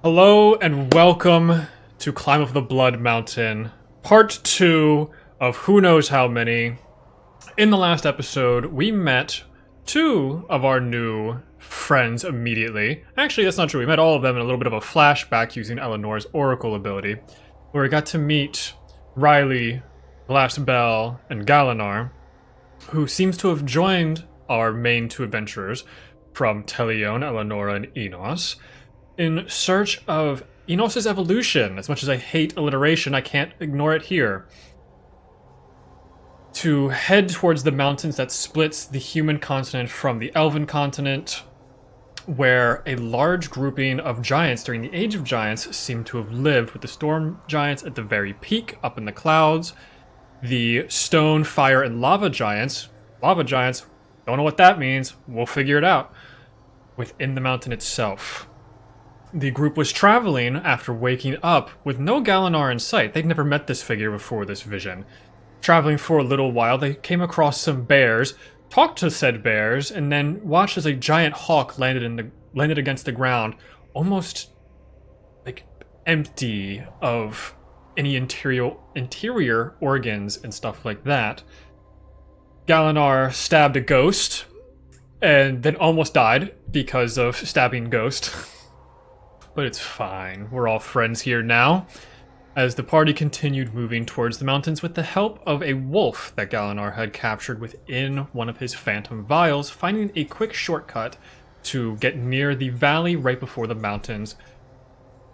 Hello and welcome to Climb of the Blood Mountain, part 2 of who knows how many. In the last episode, we met two of our new friends immediately. Actually, that's not true. We met all of them in a little bit of a flashback using Eleanor's Oracle ability, where we got to meet Riley, Glassbell, and Galinar, who seems to have joined our main two adventurers from Telion, Elanora, and Enos, in search of Enos' evolution. As much as I hate alliteration, I can't ignore it here. To head towards the mountains that splits the human continent from the elven continent, where a large grouping of giants during the Age of Giants seem to have lived, with the storm giants at the very peak, up in the clouds, the stone, fire, and lava giants, don't know what that means, we'll figure it out, within the mountain itself. The group was traveling after waking up with no Galinar in sight. They'd never met this figure before this vision. Traveling for a little while, they came across some bears, talked to said bears, and then watched as a giant hawk landed against the ground, almost like empty of any interior organs and stuff like that. Galinar stabbed a ghost, and then almost died because of stabbing ghost. But it's fine. We're all friends here now. As the party continued moving towards the mountains with the help of a wolf that Galinar had captured within one of his phantom vials, finding a quick shortcut to get near the valley right before the mountains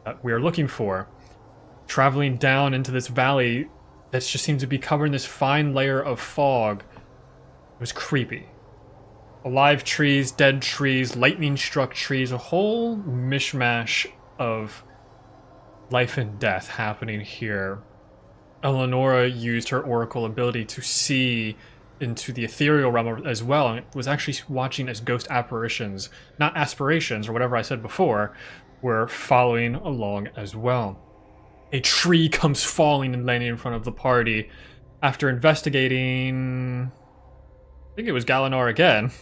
that we are looking for. Traveling down into this valley that just seemed to be covered in this fine layer of fog, it was creepy. Alive trees, dead trees, lightning-struck trees, a whole mishmash of life and death happening here. Elanora used her oracle ability to see into the ethereal realm as well, and was actually watching as ghost apparitions, not aspirations or whatever I said before, were following along as well. A tree comes falling and landing in front of the party. After investigating, I think it was Galinar again,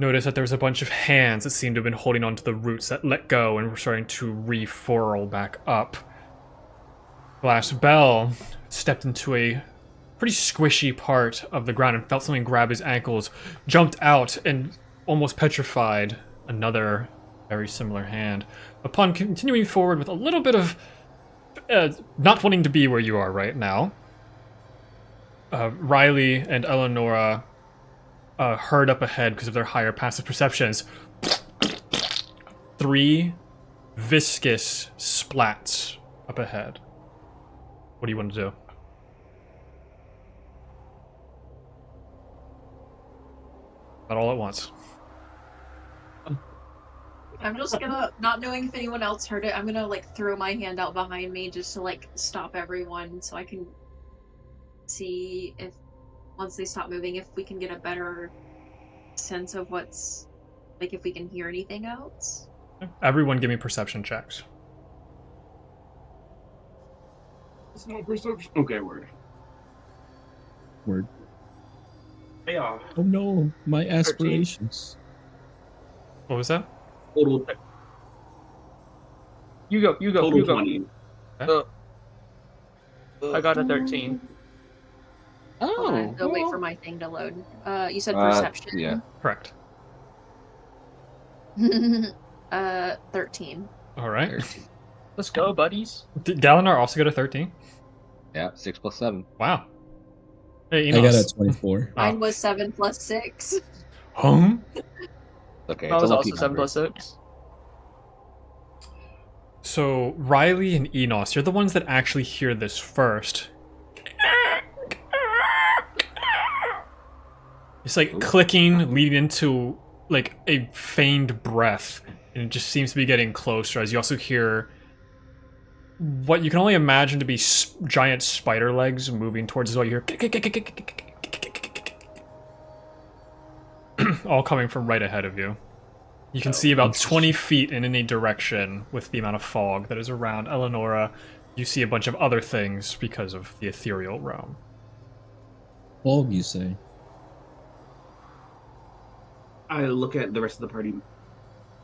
notice that there was a bunch of hands that seemed to have been holding onto the roots that let go and were starting to refurl back up. Glassbell stepped into a pretty squishy part of the ground and felt something grab his ankles, jumped out, and almost petrified another very similar hand. Upon continuing forward with a little bit of not wanting to be where you are right now, Riley and Eleanora heard up ahead because of their higher passive perceptions. 3 viscous splats up ahead. What do you want to do? Not all at once. I'm just gonna, not knowing if anyone else heard it, I'm gonna like throw my hand out behind me just to like stop everyone so I can see if once they stop moving, if we can get a better sense of what's, like, if we can hear anything else. Everyone give me perception checks. It's not perception. Okay, word. Yeah. Oh no, my aspirations. What was that? Total. You go. Total 20. I got a 13. Hold on, go wait for my thing to load. You said perception? Yeah. Correct. 13. All right. 13. Let's go, buddies. Did Galinar also get a 13? Yeah, 6 plus 7. Wow. Hey, I got Enos. a 24. Mine was 7 plus 6. Home? Okay, That it's was a also lucky 7 number. plus 6. So, Riley and Enos, you're the ones that actually hear this first. It's like clicking, leading into like a feigned breath, and it just seems to be getting closer as you also hear what you can only imagine to be giant spider legs moving towards as well. You hear all coming from right ahead of you. You can see about 20 feet in any direction with the amount of fog that is around Eleanora. You see a bunch of other things because of the ethereal realm. Fog, you say? I look at the rest of the party.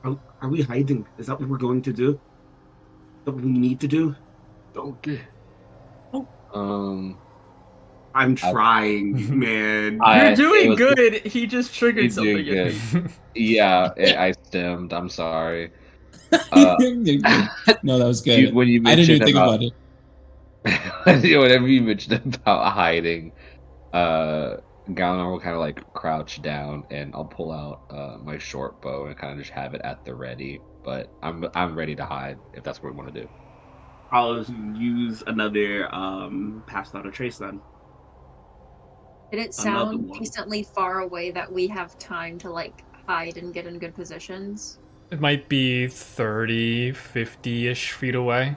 Are we hiding? Is that what we're going to do? That we need to do? Okay. I'm trying, man. You're doing was- good. He just triggered You something did in good. me. Yeah, I stemmed. I'm sorry. Uh, No, that was good. when you I didn't mentioned even think about about it. whenever you mentioned about hiding, Galanor will kind of like crouch down, and I'll pull out my short bow and kind of just have it at the ready. But I'm ready to hide if that's what we want to do. I'll use another pass without a trace then. Did it Another sound one. decently far away that we have time to like hide and get in good positions? It might be 30, 50-ish feet away.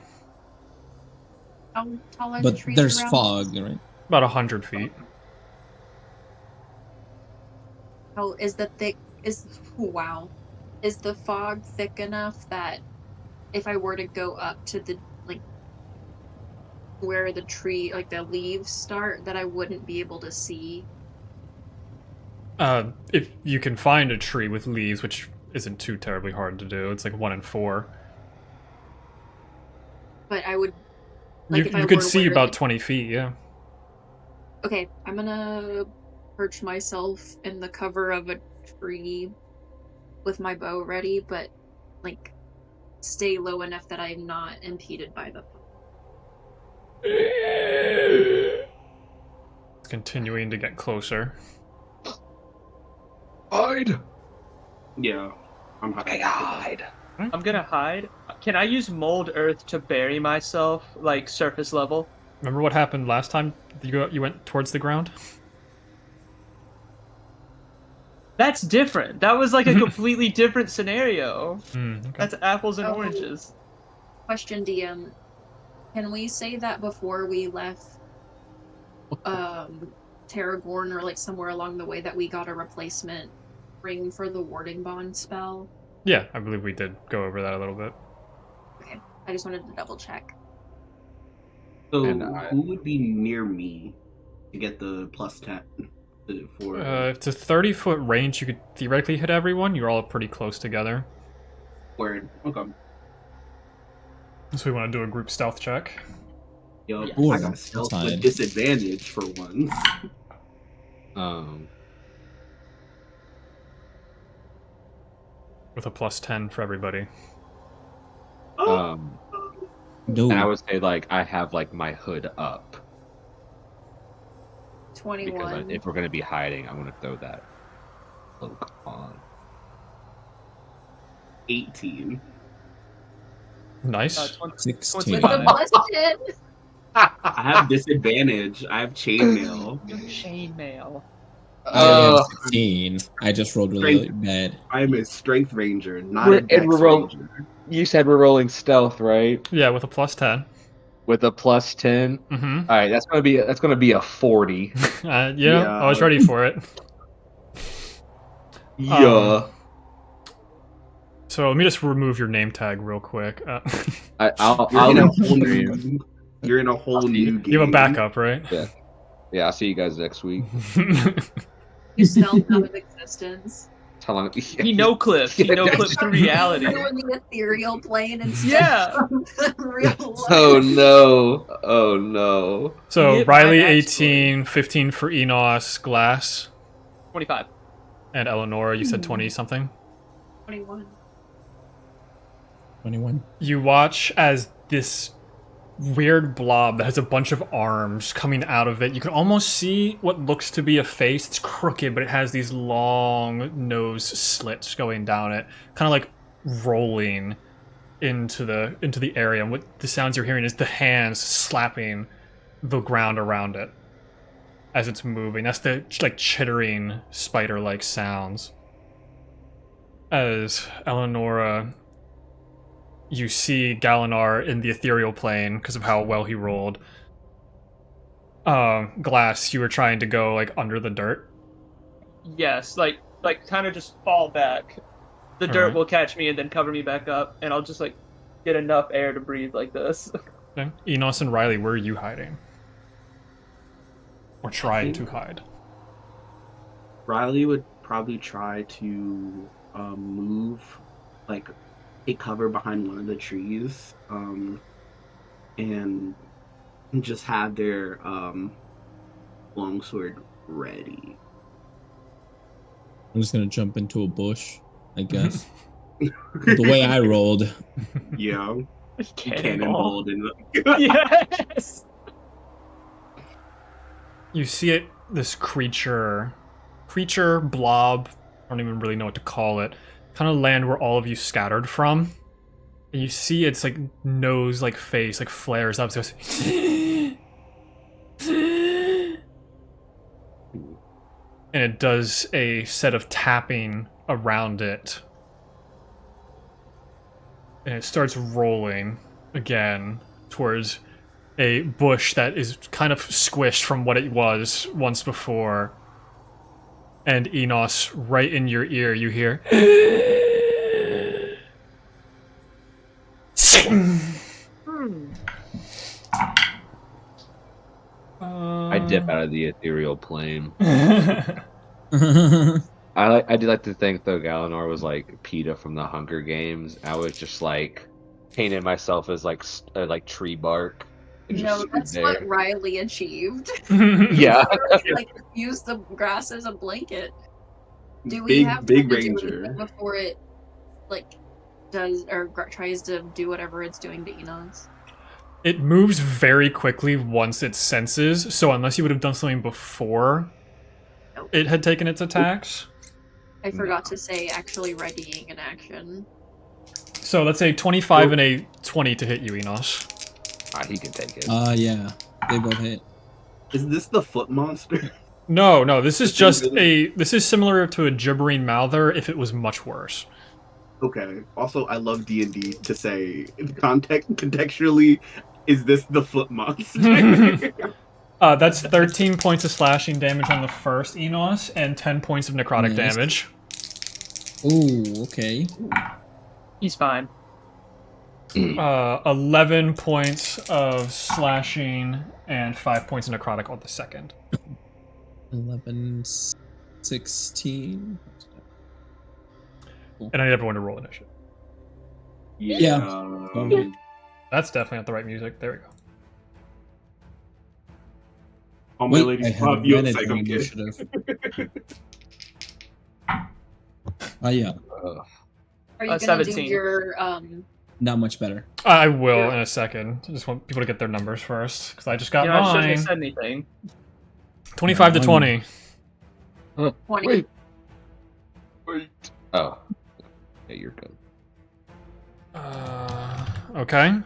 How tall are the But trees there's around fog, us? right? About 100 feet. How is the thick wow. Is the fog thick enough that if I were to go up to the like where the tree like the leaves start that I wouldn't be able to see? If you can find a tree with leaves, which isn't too terribly hard to do, it's like 1 in 4. But I would like if I You could were see where about the- 20 feet, yeah. Okay, I'm gonna perch myself in the cover of a tree with my bow ready, but like stay low enough that I'm not impeded by the fog. It's continuing to get closer. Hide. Yeah, I'm hiding. Hide. I'm gonna hide. Can I use mold earth to bury myself, like surface level? Remember what happened last time you went towards the ground? That's different. That was like a completely different scenario. Okay. That's apples and Oh. oranges. Question, DM. Can we say that before we left Terragorn or like somewhere along the way that we got a replacement ring for the warding bond spell? Yeah, I believe we did go over that a little bit. Okay. I just wanted to double check. So And who would be near me to get the plus 10 for? If it's a 30-foot range, you could theoretically hit everyone. You're all pretty close together. Word. Okay. So we want to do a group stealth check. Yup. Ooh, I got that's stealth fine. with disadvantage for once. With a plus 10 for everybody. Oh, No. And I would say like I have like my hood up because 21. if we're gonna be hiding, I'm gonna throw that cloak on. 18. Nice. 16. With the plus 10. I have disadvantage. I have chainmail. Chainmail. I only have 16. I just rolled really bad. I'm a strength ranger, not We're- a dex and we're roll- ranger. You said we're rolling stealth, right? Yeah, with a plus 10. With a plus 10. Mm-hmm. All right, that's gonna be a 40. Yeah, I was ready for it. Yeah. So let me just remove your name tag real quick. I'll You're in a leave whole the stream. new. You're in a whole new game. You have a backup, right? Yeah, I'll see you guys next week. You stealth out of existence. How long? He no clipped. He no clipped through reality. You're in the ethereal plane instead Yeah. of the real life. Oh no! Oh no! So Hit Riley my max 18, 15 for Enos, Glass, 25. and Eleanor. You said 20 something. 21. 21. You watch as this weird blob that has a bunch of arms coming out of it. You can almost see what looks to be a face. It's crooked, but it has these long nose slits going down it, kind of like rolling into the area. And what the sounds you're hearing is the hands slapping the ground around it as it's moving. That's the like chittering spider-like sounds. As Eleonora, you see Galanar in the ethereal plane because of how well he rolled. Glass, you were trying to go like under the dirt. Yes, like kind of just fall back. The dirt Alright. will catch me and then cover me back up, and I'll just like get enough air to breathe like this. Okay. Enos and Riley, where are you hiding? Or trying to hide? Riley would probably try to move like take cover behind one of the trees, and just have their longsword ready. I'm just gonna jump into a bush, I guess. The way I rolled. Yeah, Cannonball. cannonballed in Yes. You see it, this creature, blob, I don't even really know what to call it, kind of land where all of you scattered from. And you see its like nose, like face, like flares up, so it's and it does a set of tapping around it. And it starts rolling again towards a bush that is kind of squished from what it was once before. And Enos, right in your ear, you hear. I dip out of the ethereal plane. Yeah. I do like to think though Galanor was like PETA from the Hunger Games. I was just like painted myself as like tree bark. and just No, stood that's there. what Riley achieved. Yeah. Like use the grass as a blanket. Do we have big time to do ranger. anything before it like does or tries to do whatever it's doing to Enos? It moves very quickly once it senses, so unless you would have done something before Nope. it had taken its attacks. I forgot to say actually readying an action. So let's say 25 and a 20 to hit you, Enos. He can take it. Yeah. They both hit. Is this the foot monster? No, this is just this is similar to a gibbering mouther if it was much worse. Okay. Also, I love D&D to say contextually, is this the foot monster? That's 13 points of slashing damage on the first Enos and 10 points of necrotic Nice. damage. Ooh, okay. He's fine. 11 points of slashing and 5 points of necrotic on the second. 11, 16. And I need everyone to roll initiative. Yeah. That's definitely not the right music. There we go. All my Wait, ladies I have pop you advantage like on I'm kidding. initiative. Yeah. Are you gonna 17. do your Not much better. I will in a second. I just want people to get their numbers first, because I just got You know, I shouldn't mine. have said anything. 25 to Mine. 20. 20? Wait. Oh. Yeah, you're good. Okay.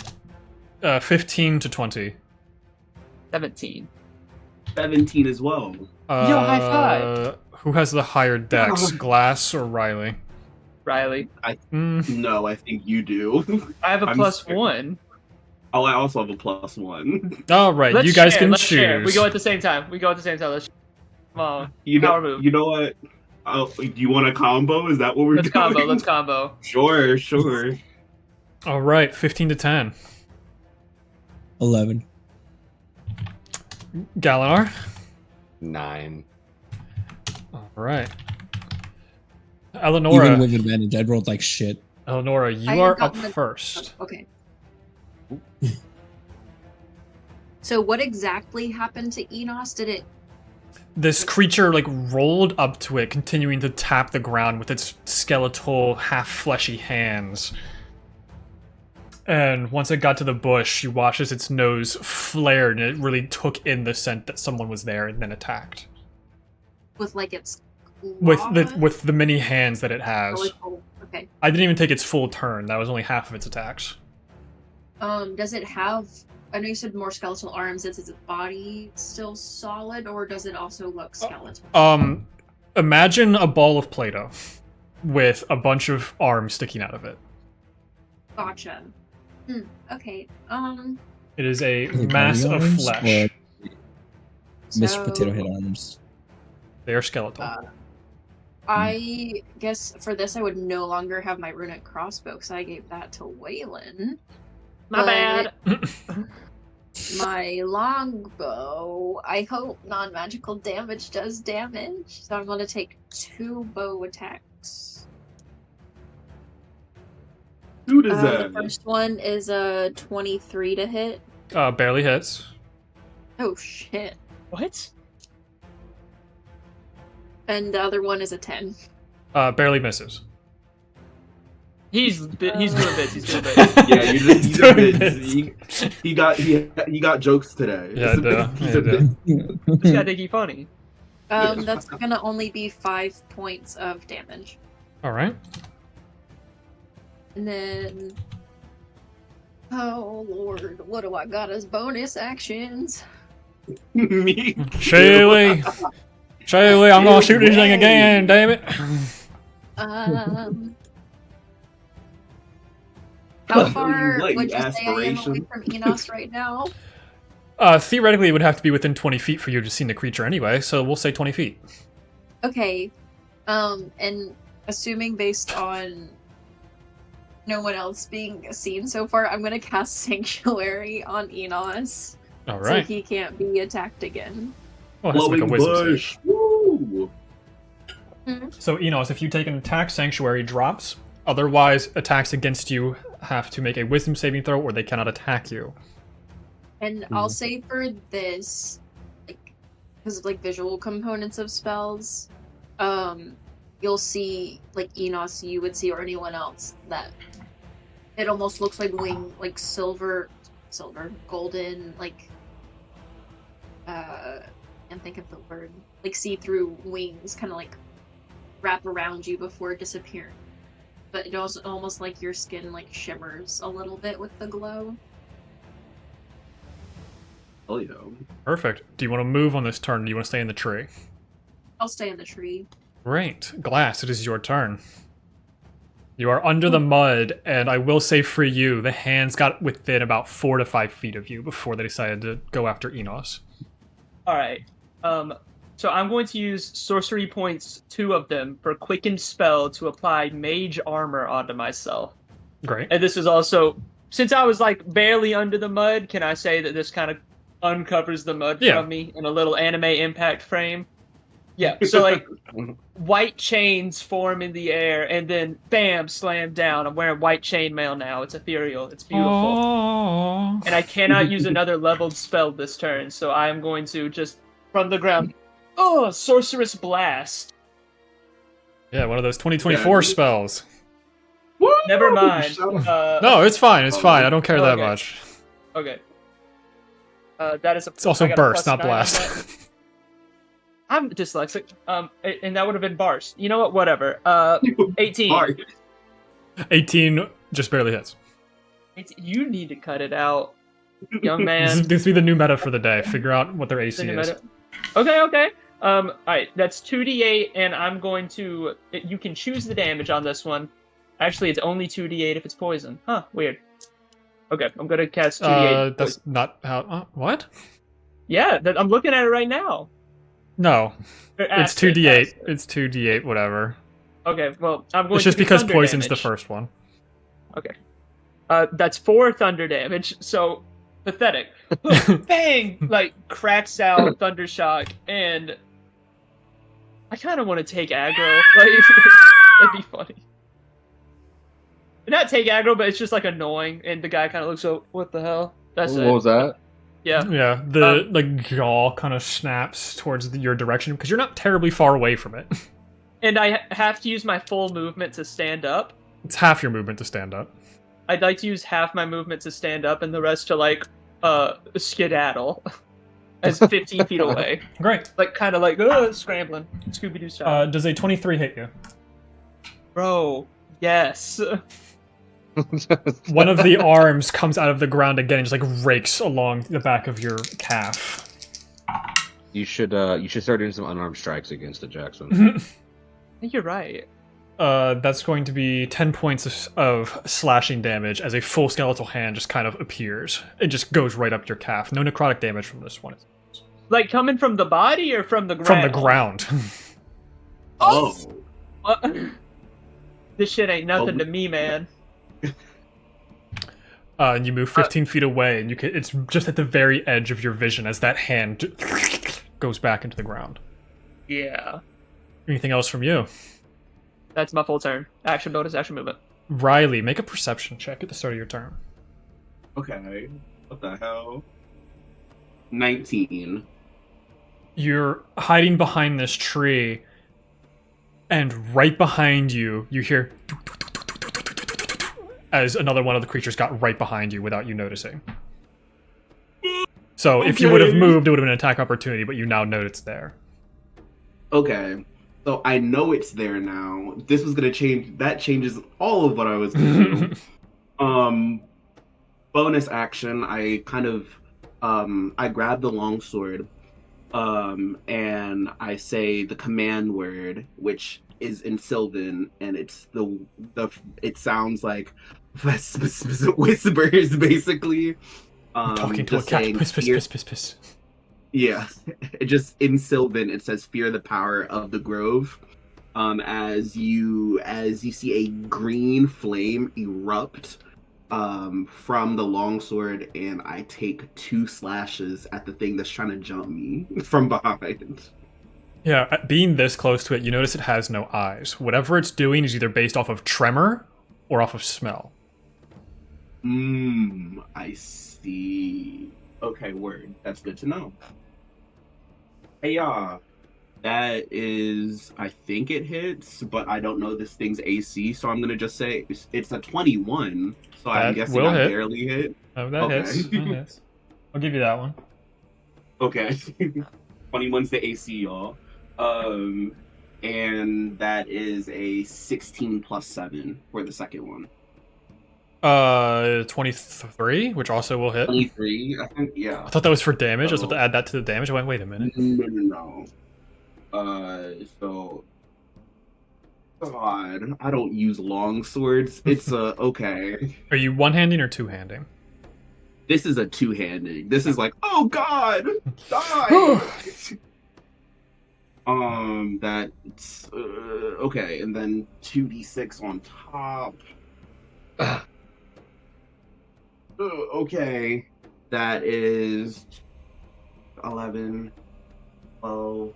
15 to 20. 17. 17 as well. Yo, high five. Who has the higher dex, Glass or Riley? Riley. No, I think you do. I have a I'm plus scared. 1. Oh, I also have a +1. All right, Let's you guys share, can let's choose. share. We go at the same time. Let's come on. Power move. You know what? Oh, do you want a combo? Is that what we're Let's doing? combo. Let's combo. Sure. All right, 15 to 10. 11. Galinar. 9. All right. Even Eleonora. with advantage, I rolled like shit. Eleonora, I you had are up gotten the- first. Okay. So what exactly happened to Enos? Did it This creature like rolled up to it, continuing to tap the ground with its skeletal, half-fleshy hands. And once it got to the bush, you watched as its nose flared, and it really took in the scent that someone was there, and then attacked with like its with the many hands that it has. Okay. I didn't even take its full turn. That was only half of its attacks. Does it have? I know you said more skeletal arms. Is its body still solid, or does it also look skeletal? Imagine a ball of Play-Doh with a bunch of arms sticking out of it. Gotcha. Okay. It is a Are they mass body of arms flesh. or Mr. So, Potato Head arms. They are skeletal. I guess for this, I would no longer have my runic crossbow because I gave that to Waylon. My bad. My longbow, I hope non-magical damage does damage, so I'm going to take 2 bow attacks. Who does The that? first one is a 23 to hit. Barely hits. Oh shit. What? And the other one is a 10. Barely misses. He's doing bits. He's doing bits. Yeah, He's he's a doing bit. He got jokes today. Yeah, He's a bit. This guy think he funny. That's gonna only be 5 points of damage. All right. And then... Oh lord, what do I got as bonus actions? Me. Shaylee, I'm gonna shoot this thing again. Damn it. How far Like would you say I am away aspiration. from Enos right now? Theoretically, it would have to be within 20 feet for you to see the creature anyway, so we'll say 20 feet. Okay. And assuming based on no one else being seen so far, I'm gonna cast Sanctuary on Enos. All So right. he can't be attacked again. Well, let's make a Glowing wisdom save. bush. Woo! So, Enos, if you take an attack, Sanctuary drops. Otherwise, attacks against you have to make a wisdom saving throw or they cannot attack you. And I'll say for this, like, because of like visual components of spells, you'll see, like Enos, you would see, or anyone else, that it almost looks like like silver, golden, like, can't think of the word, like see-through wings, kind of like wrap around you before disappearing. But it also almost like your skin like shimmers a little bit with the glow. Oh yeah. Perfect. Do you want to move on this turn? Or do you want to stay in the tree? I'll stay in the tree. Great. Glass, it is your turn. You are under the mud, and I will say for you, the hands got within about 4 to 5 feet of you before they decided to go after Enos. All right. So I'm going to use sorcery points, 2 of them, for quicken spell to apply mage armor onto myself. Great. And this is also, since I was like barely under the mud, can I say that this kind of uncovers the mud Yeah. from me in a little anime impact frame? Yeah. So like white chains form in the air and then bam, slam down. I'm wearing white chainmail now. It's ethereal. It's beautiful. Aww. And I cannot use another leveled spell this turn, so I am going to just from the ground. Oh, sorceress blast. Yeah, one of those 2024 Yeah. spells. Woo! Never mind. Shout- No, it's fine. It's fine. I don't care that Okay. much. Okay. That is a. It's also I got a burst, +9 not on blast. that. I'm dyslexic. And that would have been bars. You know what? Whatever. 18. Sorry. 18 just barely hits. You need to cut it out, young This man. will be the new meta for the day. Figure out what their AC Send him is. at it. Okay. Alright, that's 2d8, and I'm going to. You can choose the damage on this one. Actually, it's only 2d8 if it's poison. Huh, weird. Okay, I'm gonna cast 2d8. That's not how. What? Yeah, I'm looking at it right now. No, Or it's ask it, 2d8. ask it. It's 2d8, whatever. Okay, well, I'm going It's to just do because thunder poison's the damage. first one. Okay. That's 4 thunder damage, so pathetic. Bang! Like, cracks out thunder shock, and I kind of want to take aggro. Like, that'd be funny. Not take aggro, but it's just like annoying, and the guy kind of looks, oh, what the hell? That's What it. was that? Yeah. Yeah, the like jaw kind of snaps towards your direction because you're not terribly far away from it. And I have to use my full movement to stand up. It's half your movement to stand up. I'd like to use half my movement to stand up and the rest to, like, skedaddle. As 15 feet away. Great. Like, kind of like, scrambling. Scooby-Doo style. Does a 23 hit you? Bro, yes. One of the arms comes out of the ground again and just like rakes along the back of your calf. You should start doing some unarmed strikes against it, Jackson. I think you're right. That's going to be 10 points of slashing damage as a full skeletal hand just kind of appears. It just goes right up your calf. No necrotic damage from this one. Like, coming from the body or from the ground? From the ground. Oh. What? This shit ain't nothing to me, man. And you move 15 feet away, and it's just at the very edge of your vision as that hand goes back into the ground. Yeah. Anything else from you? That's my full turn. Action bonus, action movement. Riley, make a perception check at the start of your turn. Okay. What the hell? 19. You're hiding behind this tree, and right behind you, you hear as another one of the creatures got right behind you without you noticing. So if you would have moved, it would have been an attack opportunity, but you now know it's there. Okay. So I know it's there now. This was gonna change. That changes all of what I was gonna do. Bonus action. I kind of I grab the longsword, and I say the command word, which is in Sylvan, and it's it sounds like whispers basically. Talking to a cat. Piss, piss, piss, piss, piss. Yeah, it just in Sylvan it says fear the power of the grove. As you see a green flame erupt from the longsword, and I take 2 slashes at the thing that's trying to jump me from behind. Yeah, being this close to it, you notice it has no eyes. Whatever it's doing is either based off of tremor or off of smell. I see. Okay, word. That's good to know. Hey, that is, I think it hits, but I don't know this thing's AC, so I'm gonna just say it's a 21. So I'm guessing I barely hit. Oh, that hits. That hits. I'll give you that one. Okay. 21's the AC, y'all. And that is a 16 plus 7 for the second one. 23, which also will hit. 23, I think, yeah. I thought that was for damage. I was about to add that to the damage. I went, wait a minute. No. So, God, I don't use long swords. It's okay. Are you one-handing or two-handing? This is a two-handing. This is like, oh God, die. That's okay, and then 2d6 on top. Okay, that is 11, 12,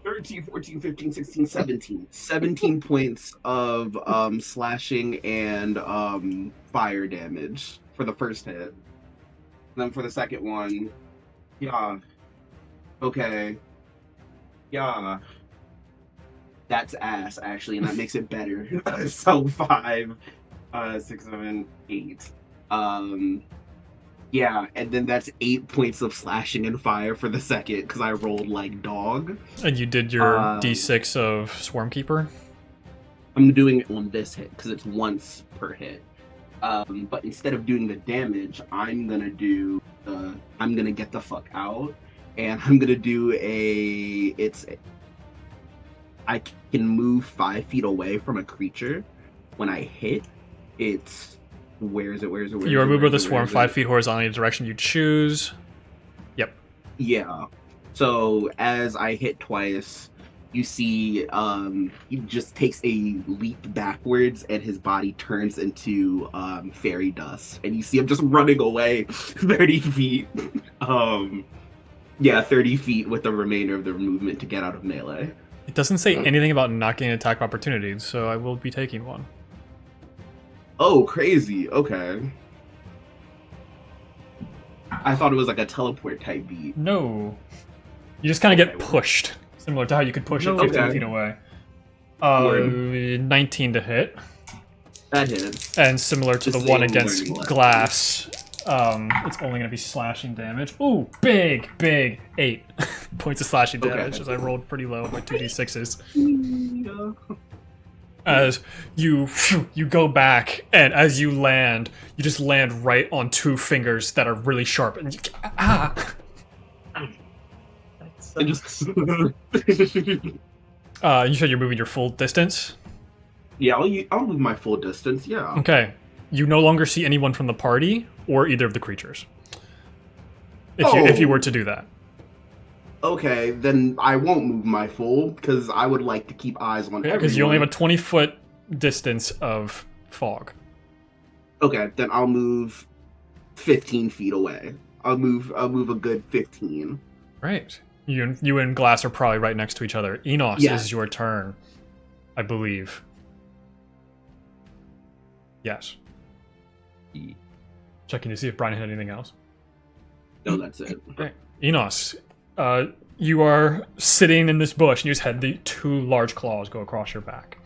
13, 14, 15, 16, 17. 17 points of slashing and fire damage for the first hit. And then for the second one, yeah. Okay. Yeah. That's ass, actually, and that makes it better. So 5, 6, 7, 8. Yeah, and then that's 8 points of slashing and fire for the second, because I rolled like dog. And you did your d6 of Swarmkeeper? I'm doing it on this hit, because it's once per hit. But instead of doing the damage, I'm gonna get the fuck out, and I'm gonna do I can move 5 feet away from a creature. When I hit, it's where is it? You are moved with the swarm 5 feet horizontally in the direction you choose. Yep. Yeah. So as I hit twice, you see he just takes a leap backwards and his body turns into fairy dust. And you see him just running away 30 feet. 30 feet with the remainder of the movement to get out of melee. It doesn't say anything about not getting attack opportunities, so I will be taking one. Oh, crazy. Okay. I thought it was like a teleport type beat. No. You just kind of get pushed, similar to how you could push it 15 feet away. 19 to hit. That hits. And similar to the one against glass, it's only going to be slashing damage. Ooh, big 8 points of slashing damage, as I rolled pretty low with my 2d6s. As you go back, and as you land, you just land right on 2 fingers that are really sharp, and you you said you're moving your full distance? Yeah, I'll move my full distance, yeah. Okay. You no longer see anyone from the party or either of the creatures. If you were to do that. Okay, then I won't move my full, because I would like to keep eyes on everyone. Because you only have a 20-foot distance of fog. Okay, then I'll move 15 feet away. I'll move a good 15. Right. You and Glass are probably right next to each other. Enos, is your turn, I believe. Yes. E. Checking to see if Brian had anything else. No, that's it. Okay. Enos, you are sitting in this bush and you just had the 2 large claws go across your back.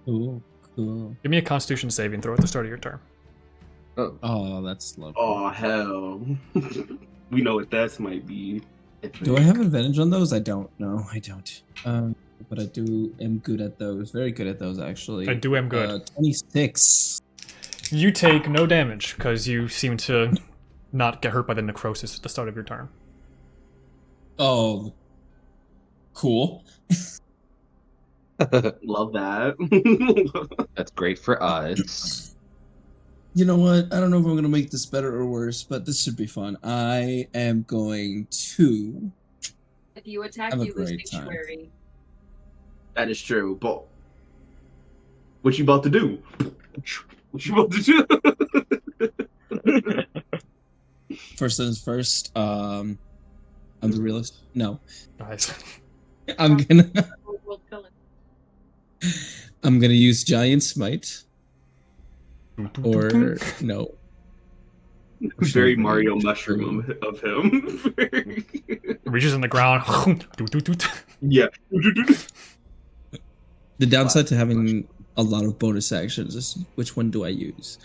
Cool. Give me a Constitution saving throw at the start of your turn. Oh, that's lovely. Oh hell. We know what that might be. Do I have advantage on those? I don't. No, I don't. But I am good at those. Very good at those, actually. I am good. 26. You take no damage because you seem to not get hurt by the necrosis at the start of your turn. Oh, cool. Love that. That's great for us. You know what? I don't know if I'm going to make this better or worse, but this should be fun. I am going to... If you attack, Have a you lose great time. sanctuary. That is true, but what you about to do? What you about to do? First things first, I'm the realist. No. Nice. I'm gonna use Giant Smite. Or no. Very Mario mushroom of him. Reaches in the ground. Yeah. The downside to having a lot of bonus actions is which one do I use?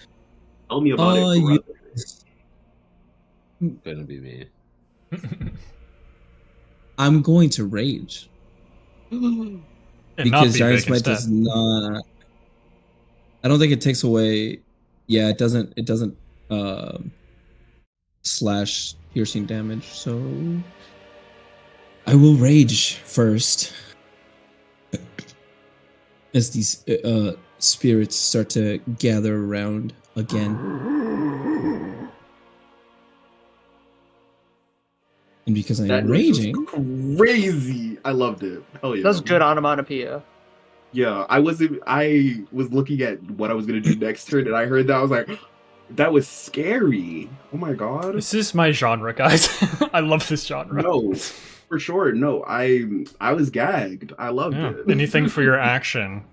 Tell me about it. you- Gonna be me. I'm going to rage. And not Because be Giant big Smite instead. does not. I don't think it takes away. Yeah, it doesn't. It doesn't slash piercing damage. So I will rage first, as these spirits start to gather around again. And because I'm That raging, was crazy. I loved it. Hell yeah. That's good onomatopoeia. Yeah, I was looking at what I was gonna do next turn, and I heard that. I was like, that was scary. Oh my god. This is my genre, guys. I love this genre. No, for sure. No, I was gagged. I loved Yeah. it. Anything for your action.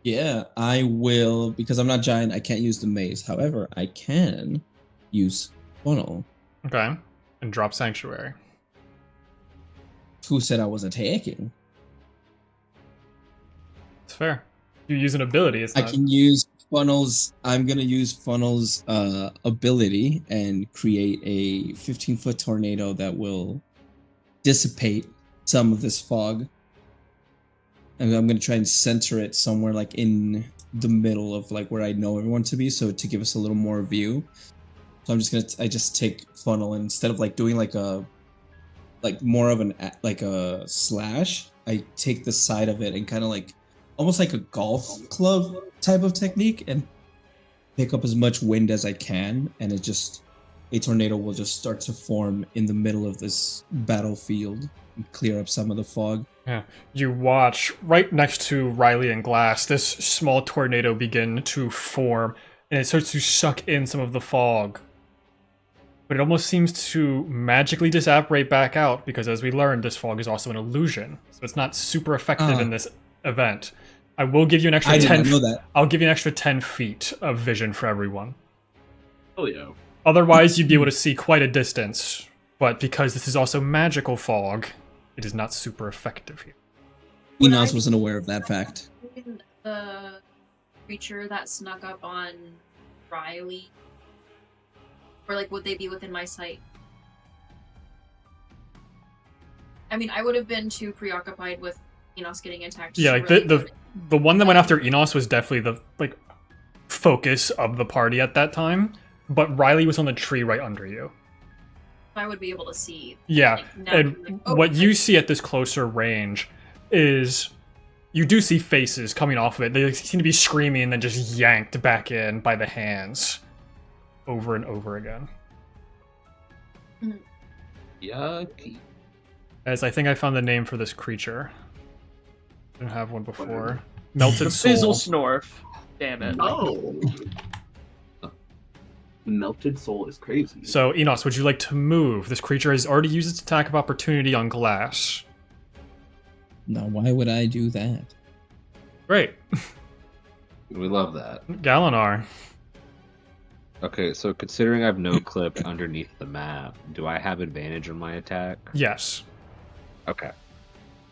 yeah, I will, because I'm not giant, I can't use the maze. However, I can use funnel. Okay. And drop Sanctuary. Who said I was attacking? It's fair. You use an ability, it's I not... can use funnels. I'm gonna use funnels ability and create a 15-foot tornado that will dissipate some of this fog. And I'm gonna try and center it somewhere like in the middle of like where I know everyone to be, so to give us a little more view. So I just take funnel, and instead of like doing like more of a slash, I take the side of it and kind of like almost like a golf club type of technique and pick up as much wind as I can, and a tornado will just start to form in the middle of this battlefield and clear up some of the fog. Yeah. You watch right next to Riley and Glass, this small tornado begin to form, and it starts to suck in some of the fog. But it almost seems to magically disapparate back out, because as we learned, this fog is also an illusion. So it's not super effective in this event. I will give you an extra I did 10 not know that. I'll give you an extra 10 feet of vision for everyone. Oh yeah. Otherwise, you'd be able to see quite a distance. But because this is also magical fog, it is not super effective here. Enos wasn't aware of that fact. The creature that snuck up on Riley, or like, would they be within my sight? I mean, I would have been too preoccupied with Enos getting attacked. Yeah, like the one that went after Enos was definitely the focus of the party at that time. But Riley was on the tree right under you. I would be able to see. Yeah, Like, now and I'm like, oh, what you see at this closer range is you do see faces coming off of it. They seem to be screaming and then just yanked back in by the hands over and over again. Yucky. As I think I found the name for this creature. Didn't have one before. Melted Fizzle Soul. Snorf. Damn it. Oh. Melted soul is crazy. So, Enos, would you like to move? This creature has already used its attack of opportunity on Glass. Now, why would I do that? Great. We love that. Galinar. Okay, so considering I've no clipped underneath the map, do I have advantage on my attack? Yes. Okay.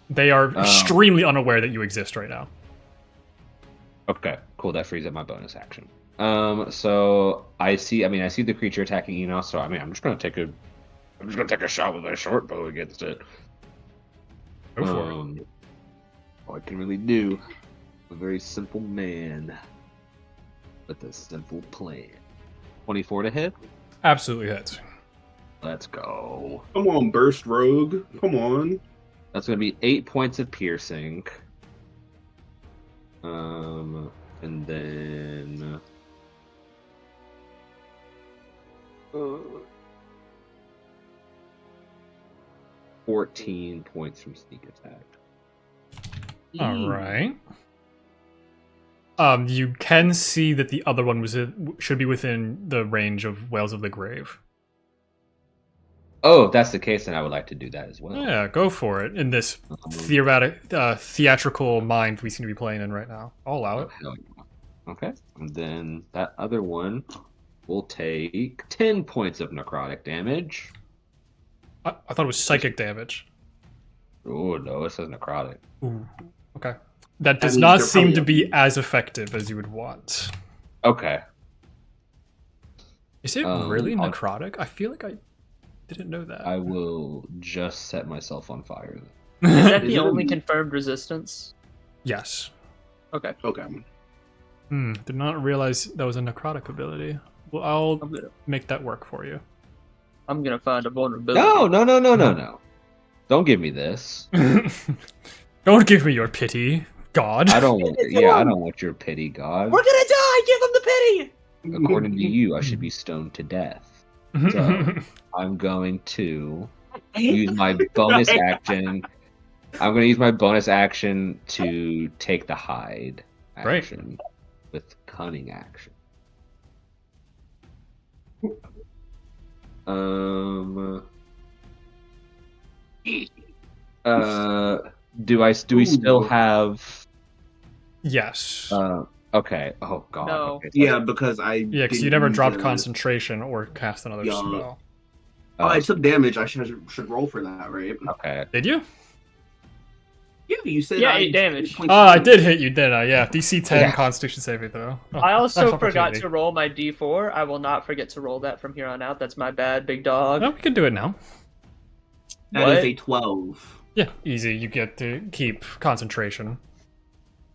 They are extremely unaware that you exist right now. Okay, cool. That frees up my bonus action. So I see the creature attacking Enos, so I'm just gonna take a shot with my short bow against it. Go for it. All I can really do. I'm a very simple man with a simple plan. 24 to hit? Absolutely hits. Let's go. Come on, Burst Rogue. Come on. That's gonna be 8 points of piercing. And then 14 points from sneak attack. All right. You can see that the other one should be within the range of Whales of the Grave. Oh, if that's the case, then I would like to do that as well. Yeah, go for it. In this theatrical mind we seem to be playing in right now. I'll allow it. Hell yeah. Okay. And then that other one will take 10 points of necrotic damage. I thought it was psychic damage. Oh, no, it says necrotic. Ooh. Okay. That does means not they're seem to probably- be as effective as you would want. Okay. Is it really I'll- necrotic? I feel like I didn't know that. I will just set myself on fire. Is that Is the it only a- confirmed resistance? Yes. Okay. Okay. Did not realize that was a necrotic ability. Well, I'll I'm gonna, make that work for you. I'm gonna find a vulnerability. No. Don't give me this. Don't give me your pity, God. I don't want. Yeah, I don't want your pity, God. We're gonna die! Give them the pity! According to you, I should be stoned to death. So I'm going to use my bonus action. I'm going to use my bonus action to take the hide Great. action with cunning action. Do we still have? Yes. Okay. Oh God. No. Okay, so- Yeah, because I. Yeah, because you didn't never use dropped it. concentration or cast another Yeah. spell. Oh, I took damage. I should roll for that, right? Okay. Did you? Yeah, you said. Yeah, I 8 damage. points Oh, I of did hit you, didn't I? Yeah, DC 10 Yeah. Constitution saving throw. Oh, I also nice forgot opportunity. to roll my d4. I will not forget to roll that from here on out. That's my bad, big dog. No, we can do it now. That What? is a 12. Yeah, easy. You get to keep concentration.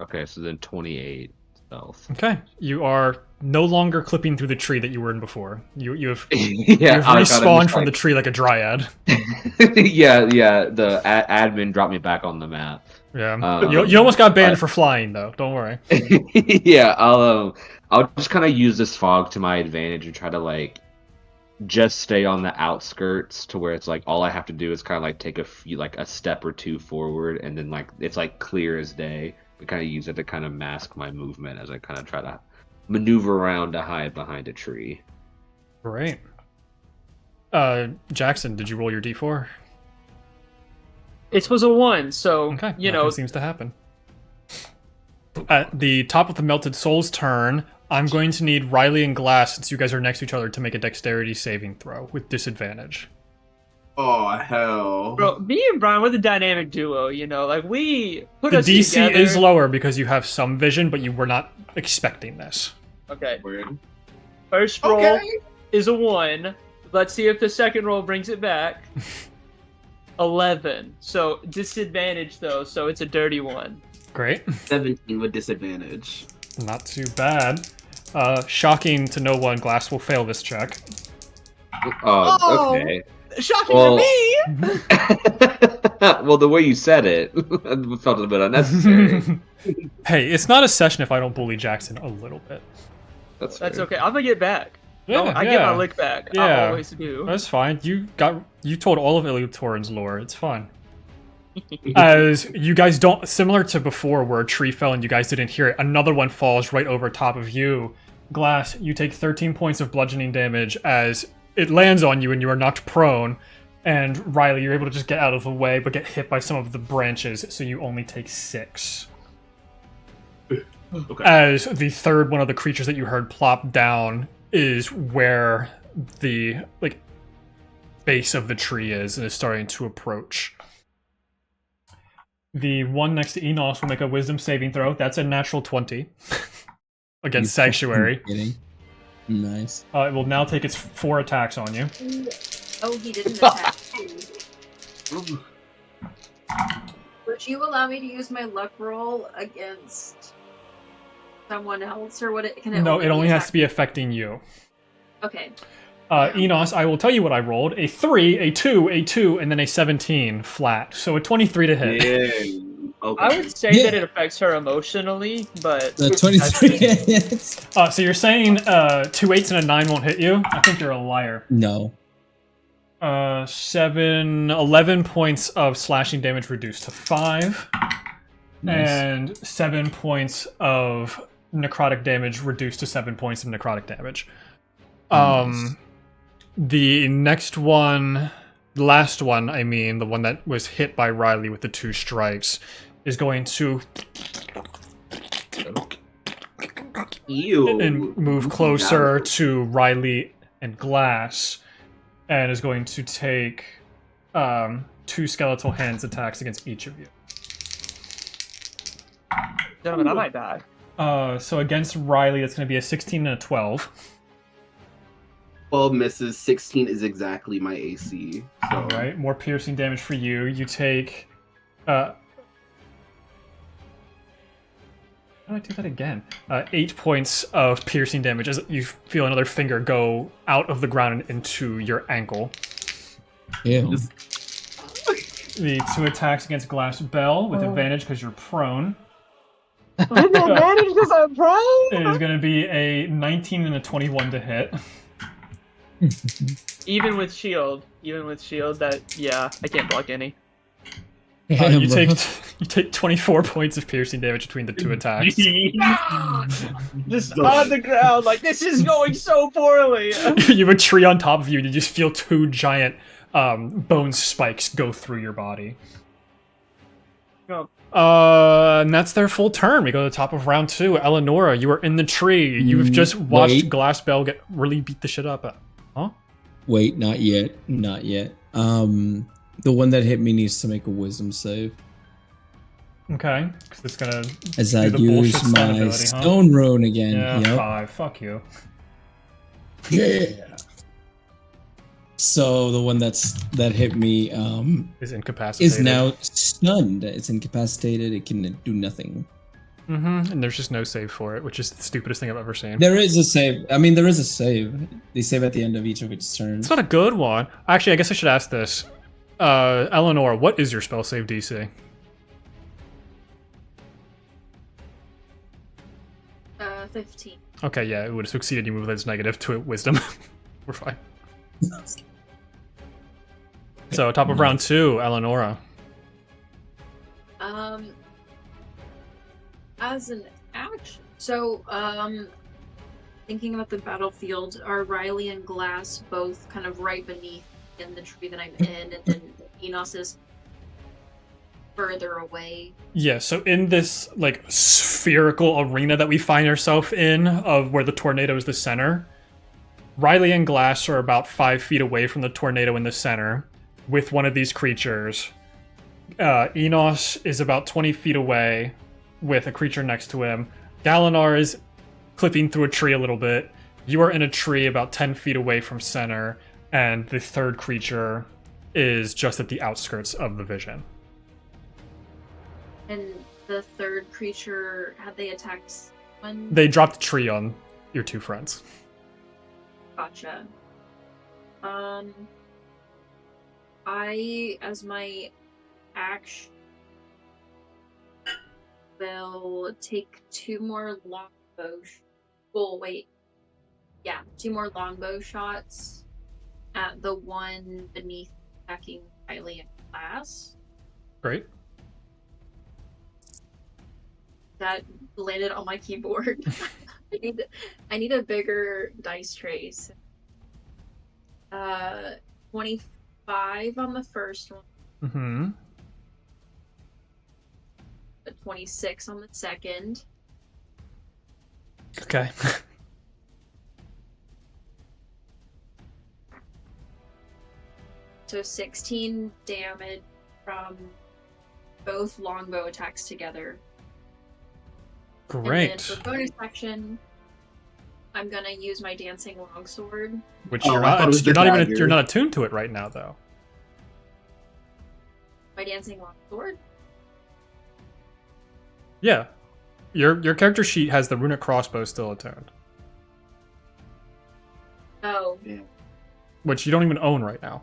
Okay. So then 28 stealth. Okay, you are no longer clipping through the tree that you were in before. You've Yeah. you've I gotta respawned just, from the tree like a dryad. yeah. The admin dropped me back on the map. Yeah, you almost got banned for flying though. Don't worry. Yeah. I'll just kind of use this fog to my advantage and try to like just stay on the outskirts to where it's like all I have to do is kind of like take a step or two forward, and then like it's like clear as day. I kind of use it to kind of mask my movement as I kind of try to maneuver around to hide behind a tree. Great. Jackson, did you roll your d4? It was a 1, so, Okay, you nothing know, seems to happen. At the top of the Melted Soul's turn, I'm going to need Riley and Glass, since you guys are next to each other, to make a dexterity saving throw with disadvantage. Oh hell! bro, me and Brian, we're the dynamic duo, you know, like, we put The us DC together. is lower because you have some vision, but you were not expecting this. Okay, Weird. first roll Okay. is a 1. Let's see if the second roll brings it back. 11. So, disadvantage, though, so it's a dirty 1. Great. 17 with disadvantage. Not too bad. Shocking to no one, Glass will fail this check. Oh! Okay. Shocking Well- for me! Well, the way you said it felt a bit unnecessary. Hey, it's not a session if I don't bully Jackson a little bit. That's That's fair. okay. I'm gonna get back. Yeah, I get my lick back. I Yeah. always do. That's fine. You told all of Illutorin's lore. It's fine. As you guys don't, similar to before where a tree fell and you guys didn't hear it, another one falls right over top of you. Glass, you take 13 points of bludgeoning damage as it lands on you and you are knocked prone. And Riley, you're able to just get out of the way but get hit by some of the branches, so you only take 6. Okay. As the third one of the creatures that you heard plop down is where the base of the tree is and is starting to approach. The one next to Enos will make a wisdom saving throw. That's a natural 20 against Sanctuary. Nice. It will now take its 4 attacks on you. Oh, he didn't attack. Would you allow me to use my luck roll against someone else, or would it? Can it? No, it only has attack- to be affecting you. Okay. Enos, I will tell you what I rolled. A 3, a 2, a 2, and then a 17 flat. So a 23 to hit. Yeah. Okay. I would say that it affects her emotionally, but The 23 hits. So you're saying 2 8s and a 9 won't hit you? I think you're a liar. No. 11 points of slashing damage reduced to 5. Nice. And 7 points of necrotic damage reduced to 7 points of necrotic damage. Nice. The next one, the last one, I mean, the one that was hit by Riley with the 2 strikes, is going to Ew. and move closer to Riley and Glass, and is going to take 2 skeletal hands attacks against each of you. gentlemen, I might die. So against Riley, that's going to be a 16 and a 12. 12 misses. 16 is exactly my AC. So. All right, more piercing damage for you. You take. How do I do that again? 8 points of piercing damage as you feel another finger go out of the ground and into your ankle. Ew. The 2 attacks against Glass Bell with advantage because you're prone. With advantage because I'm prone? It is going to be a 19 and a 21 to hit. Even with shield, that I can't block any. You take 24 points of piercing damage between the 2 attacks. Just on the ground, like this is going so poorly. You have a tree on top of you, and you just feel 2 giant bone spikes go through your body. Oh. And that's their full turn. We go to the top of round 2. Elanora, you are in the tree. You've just watched wait. Glass Bell get really beat the shit up. Huh? Wait, not yet. Not yet. The one that hit me needs to make a wisdom save. Okay, because it's gonna As I the use bullshit stun my ability, huh? stone rune again. Yeah, Yep. 5. Fuck you. Yeah. So the one that hit me Is incapacitated. is now stunned. It's incapacitated. It can do nothing. And there's just no save for it, which is the stupidest thing I've ever seen. There is a save. I mean, there is a save. They save at the end of each of its turns. It's not a good one. Actually, I guess I should ask this. Eleanor, what is your spell save DC? 15. Okay, yeah, it would have succeeded. You move its negative to wisdom. We're fine. So, top of round 2, Eleonora. As an action, so thinking about the battlefield, are Riley and Glass both kind of right beneath in the tree that I'm in, and then Enos is further away? Yeah, so in this spherical arena that we find ourselves in, of where the tornado is the center, Riley and Glass are about 5 feet away from the tornado in the center with one of these creatures. Enos is about 20 feet away with a creature next to him. Dalinar is clipping through a tree a little bit. You are in a tree about 10 feet away from center, and the third creature is just at the outskirts of the vision. And the third creature, had they attacked someone? They dropped a tree on your 2 friends. Gotcha. I, as my action, will take 2 more longbow. Two more longbow shots at the one beneath attacking Riley and Glass. Great. That landed on my keyboard. I need a bigger dice trace. 25 on the first one. Mm-hmm. 26 on the second. Okay. So 16 damage from both longbow attacks together. And then Great. for bonus action, I'm gonna use my dancing longsword. Which Oh, you're I thought it was the dagger. you're not attuned to it right now though. My dancing longsword? Yeah. Your character sheet has the runic crossbow still attuned, Oh. which you don't even own right now.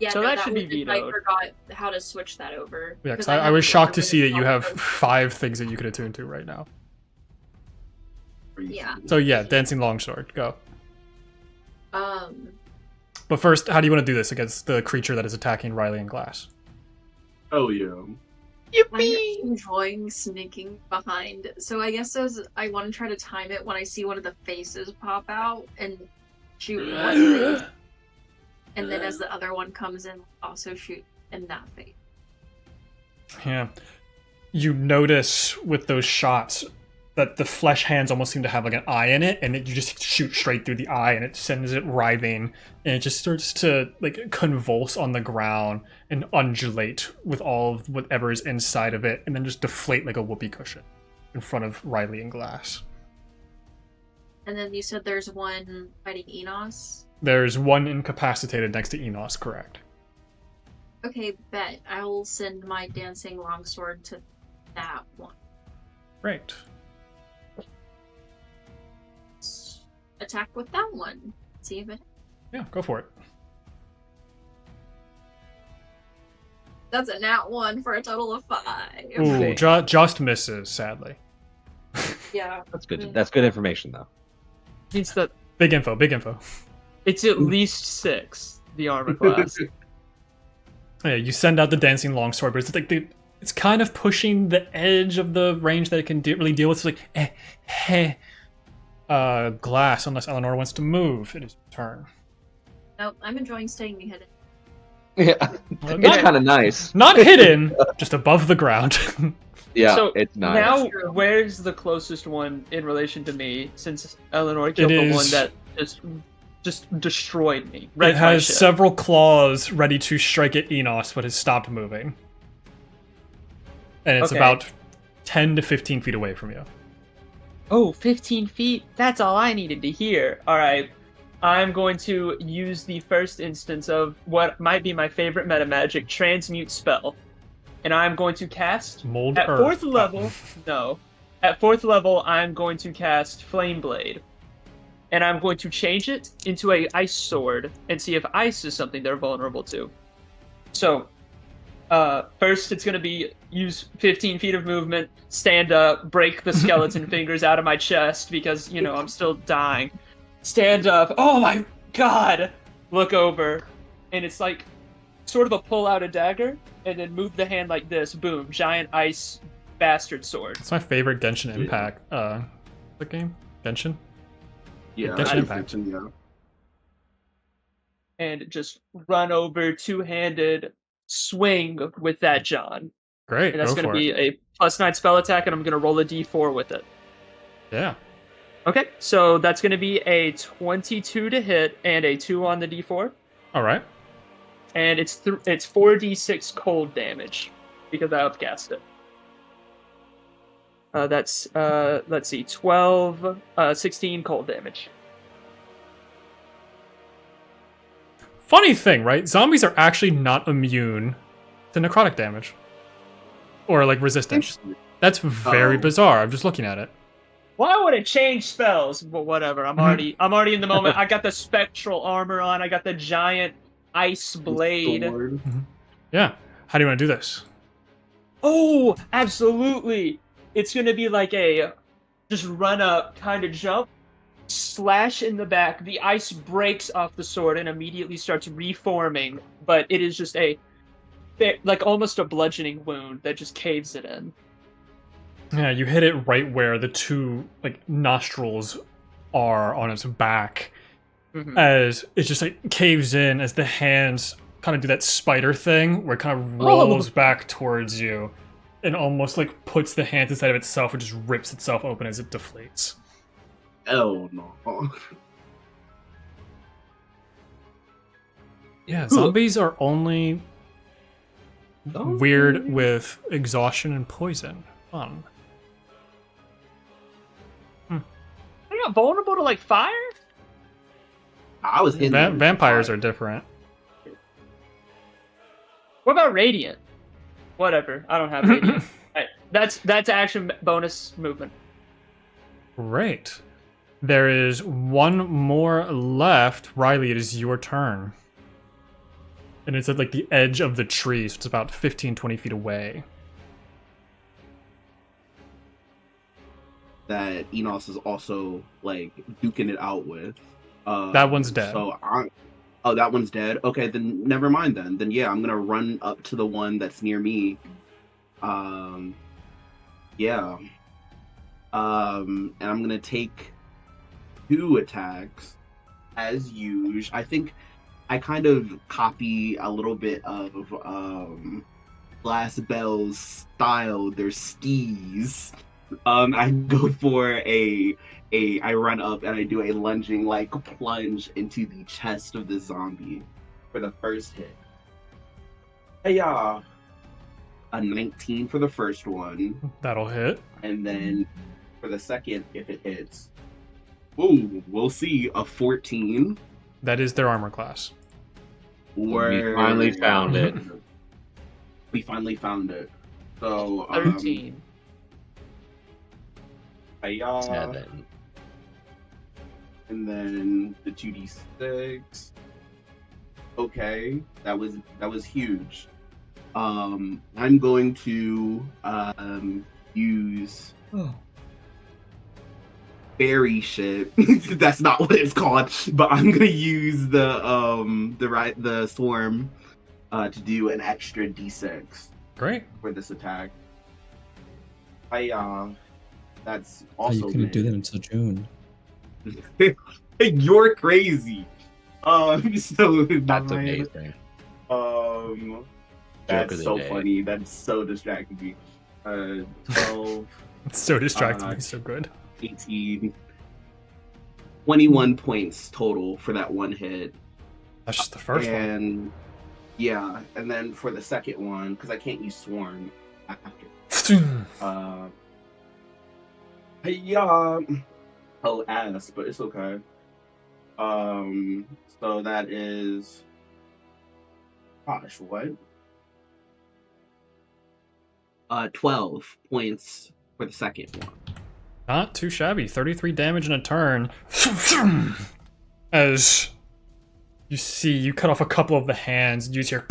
Yeah, So no, that should be was- I vetoed. forgot how to switch that over. Yeah, because 'cause I have was the shocked to runic see that you have crossbow. 5 things that you could attune to right now. Yeah. So yeah, dancing longsword, go. Um, But first, how do you want to do this against the creature that is attacking Riley and Glass? Oh yeah. I'm enjoying sneaking behind. So I guess as I want to try to time it when I see one of the faces pop out and shoot one face. And then as the other one comes in, also shoot in that face. Yeah. You notice with those shots that the flesh hands almost seem to have like an eye in it, and you just shoot straight through the eye, and it sends it writhing, and it just starts to like convulse on the ground and undulate with all of whatever is inside of it, and then just deflate like a whoopee cushion in front of Riley and Glass. And then you said there's one fighting Enos. There's one incapacitated next to Enos, correct? Okay, bet. I'll send my dancing longsword to that one. Right. Attack with that one. See if it. Yeah, go for it. That's a nat 1 for a total of 5. Ooh, just misses, sadly. Yeah. That's good. That's good information, though. Means that Big info, big info. it's at least 6, the armor class. Yeah, you send out the dancing longsword, but it's like it's kind of pushing the edge of the range that it can really deal with. It's like, Glass, unless Elanora wants to move. It is your turn. Nope, I'm enjoying staying hidden. Yeah, Well, it's kind of nice. Not hidden, just above the ground. Yeah, So, it's nice. Now, True. where's the closest one in relation to me? Since Eleanor killed It the one is- that just destroyed me. Right, It has several claws ready to strike at Enos, but has stopped moving. And it's Okay. about 10 to 15 feet away from you. Oh, 15 feet? That's all I needed to hear. Alright. I'm going to use the first instance of what might be my favorite meta magic, Transmute Spell. And I'm going to cast... Mold At Earth. 4th level... No. At 4th level, I'm going to cast Flame Blade. And I'm going to change it into a ice sword and see if ice is something they're vulnerable to. So, first it's going to be use 15 feet of movement, stand up, break the skeleton fingers out of my chest because, you know, I'm still dying. Stand up. Oh my god! Look over. And it's like sort of a pull out a dagger and then move the hand like this. Boom. Giant ice bastard sword. It's my favorite Genshin Impact the game? Genshin? Yeah, Genshin I Impact. mentioned, yeah. And just run over two-handed swing with that John. Great, And that's go going to for be it. a +9 spell attack, and I'm going to roll a d4 with it. Yeah. Okay, so that's going to be a 22 to hit and a 2 on the d4. Alright. And it's 4d6 cold damage because I outcast it. That's, let's see, 12, 16 cold damage. Funny thing, right? Zombies are actually not immune to necrotic damage. Or, like, resistance. Interesting. That's very Oh. bizarre. I'm just looking at it. Why would it change spells? Well, whatever. I'm already in the moment. I got the spectral armor on. I got the giant ice blade. Sword. Yeah. How do you want to do this? Oh, absolutely. It's going to be like a just run up, kind of jump, slash in the back. The ice breaks off the sword and immediately starts reforming, but it is just like almost a bludgeoning wound that just caves it in. Yeah, you hit it right where the two like nostrils are on its back, Mhm. as it just like caves in as the hands kind of do that spider thing where it kind of rolls back towards you, and almost like puts the hands inside of itself and just rips itself open as it deflates. Oh no. Yeah, zombies are only weird with exhaustion and poison. Fun. They're not vulnerable to like fire? I was hitting Vampires are different. What about radiant? Whatever. I don't have radiant. Alright, that's action bonus movement. Great. There is one more left. Riley, it is your turn. And it's at like the edge of the tree, so it's about 15, 20 feet away. That Enos is also like duking it out with. That one's dead. Oh, that one's dead. Okay, then never mind. Then yeah, I'm gonna run up to the one that's near me. Yeah. And I'm gonna take 2 attacks as usual. I think I kind of copy a little bit of Glass Bell's style. Their skis. I go for I run up and I do a lunging like plunge into the chest of the zombie for the first hit. Yeah, a 19 for the first one, That'll hit. and then for the second, if it hits, ooh, we'll see, a 14. That is their armor class. Where We finally found it. We finally found it. So 13. yeah. 7. And then the 2d6. Okay, that was huge. I'm going to use berry shit. That's not what it's called, but I'm gonna use the swarm to do an extra d6 Great. for this attack. That's Oh, also you couldn't do that until June. You're crazy. So That's nine, amazing. That's of the so day. funny. That's so distracting me. 12, It's so distracting. Uh, It's so good. 18, 21 points total for that one hit. That's just the first one. And yeah, and then for the second one, because I can't use swarm after. Yeah. Oh, ass, but it's okay. So that is. Gosh, what? 12 points for the second one. Not too shabby. 33 damage in a turn. As you see, you cut off a couple of the hands, use your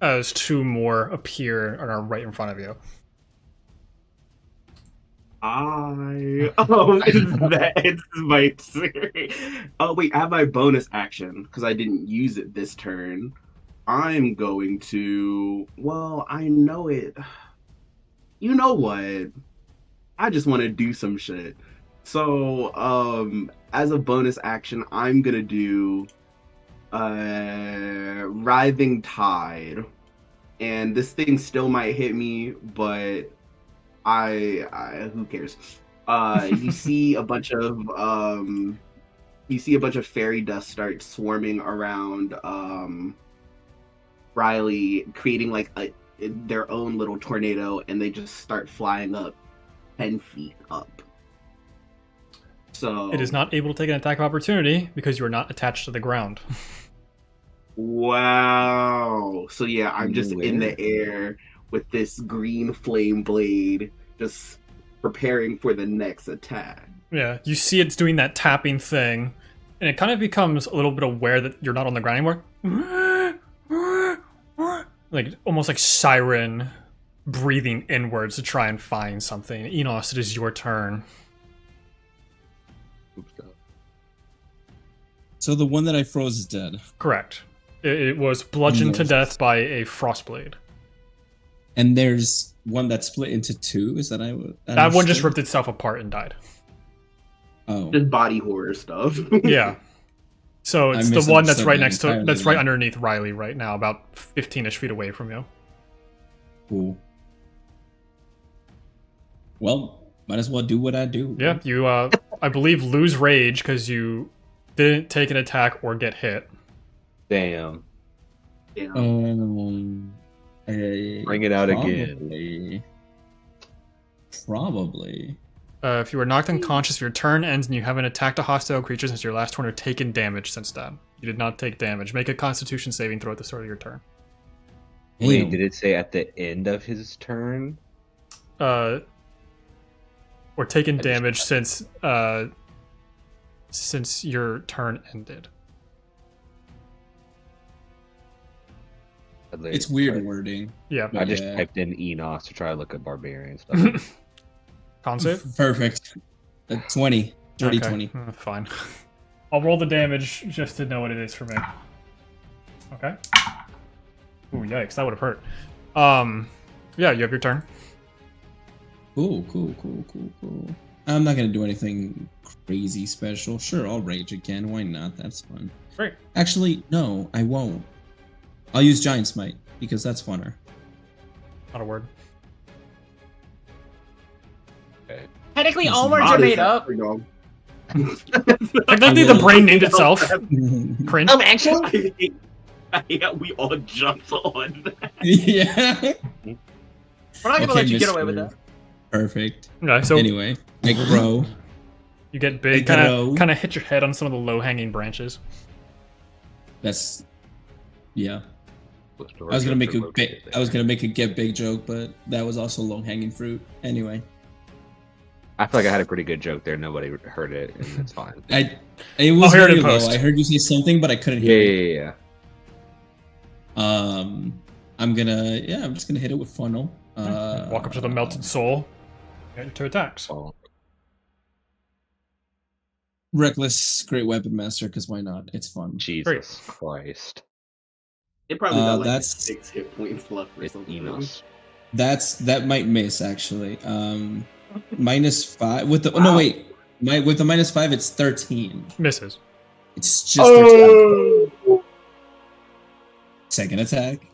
as 2 more appear and are right in front of you. It's my turn. Oh wait, I have my bonus action because I didn't use it this turn. I'm going to. Well, I know it. You know what? I just want to do some shit. So, as a bonus action, I'm gonna do Writhing Tide, and this thing still might hit me, but I who cares? You see a bunch of fairy dust start swarming around Riley, creating like their own little tornado, and they just start flying up 10 feet up. So It is not able to take an attack of opportunity because you are not attached to the ground. Wow. So yeah, I'm just in the air with this green flame blade, just preparing for the next attack. Yeah, you see it's doing that tapping thing, and it kind of becomes a little bit aware that you're not on the ground anymore. Like almost like siren breathing inwards to try and find something. Enos, it is your turn. So the one that I froze is dead. Correct. It was bludgeoned to Yes. death by a frostblade. And there's one that split into 2. Is that That one just understood? ripped itself apart and died. Oh, Just body horror stuff. Yeah. So I it's the one that's misunderstood right that next to, entirely that's right then. underneath Riley right now, about 15-ish feet away from you. Cool. Well, might as well do what I do. Yeah, you, I believe, lose rage because you didn't take an attack or get hit. Damn. Yeah. Bring it out again. Probably. If you are knocked unconscious, your turn ends and you haven't attacked a hostile creature since your last turn or taken damage since then. You did not take damage. Make a Constitution saving throw at the start of your turn. Wait, Damn. did it say at the end of his turn? Or taken I just- damage since your turn ended. It's weird wording. Yeah. I just Yeah. typed in Enos to try to look at barbarian stuff. Con save? Perfect. 20. Dirty Okay, 20. Fine. I'll roll the damage just to know what it is for me. Okay. Ooh, yikes, that would have hurt. Yeah, you have your turn. Cool. I'm not gonna do anything crazy special. Sure, I'll rage again. Why not? That's fun. Great. Actually, no, I won't. I'll use Giant Smite because that's funner. Not a word. Okay. Technically, It's all words Not are as made up. for dog. Technically, the brain named itself. Cringe. Actually, Yeah, we all jumped on that. Yeah. We're not gonna let you get away with Mr. that. Perfect. Okay, so Anyway, I grow. you get big, I grow. kind of hit your head on some of the low-hanging branches. That's yeah. I was gonna make a get big joke, but that was also low hanging fruit. Anyway, I feel like I had a pretty good joke there. Nobody heard it, and it's fine. it was I'll hear it very in low. post. I heard you say something, but I couldn't Yeah, hear yeah, it. yeah. I'm just gonna hit it with funnel. Walk up to the melted soul. Get your 2 attacks. Oh, Reckless, great weapon master, because why not? It's fun. Jesus Christ. It probably got like That's- 6 hit points left or It's something. Enos. That might miss actually. -5 with the Wow. no wait. With the -5 it's 13. Misses. It's just 13. Second attack,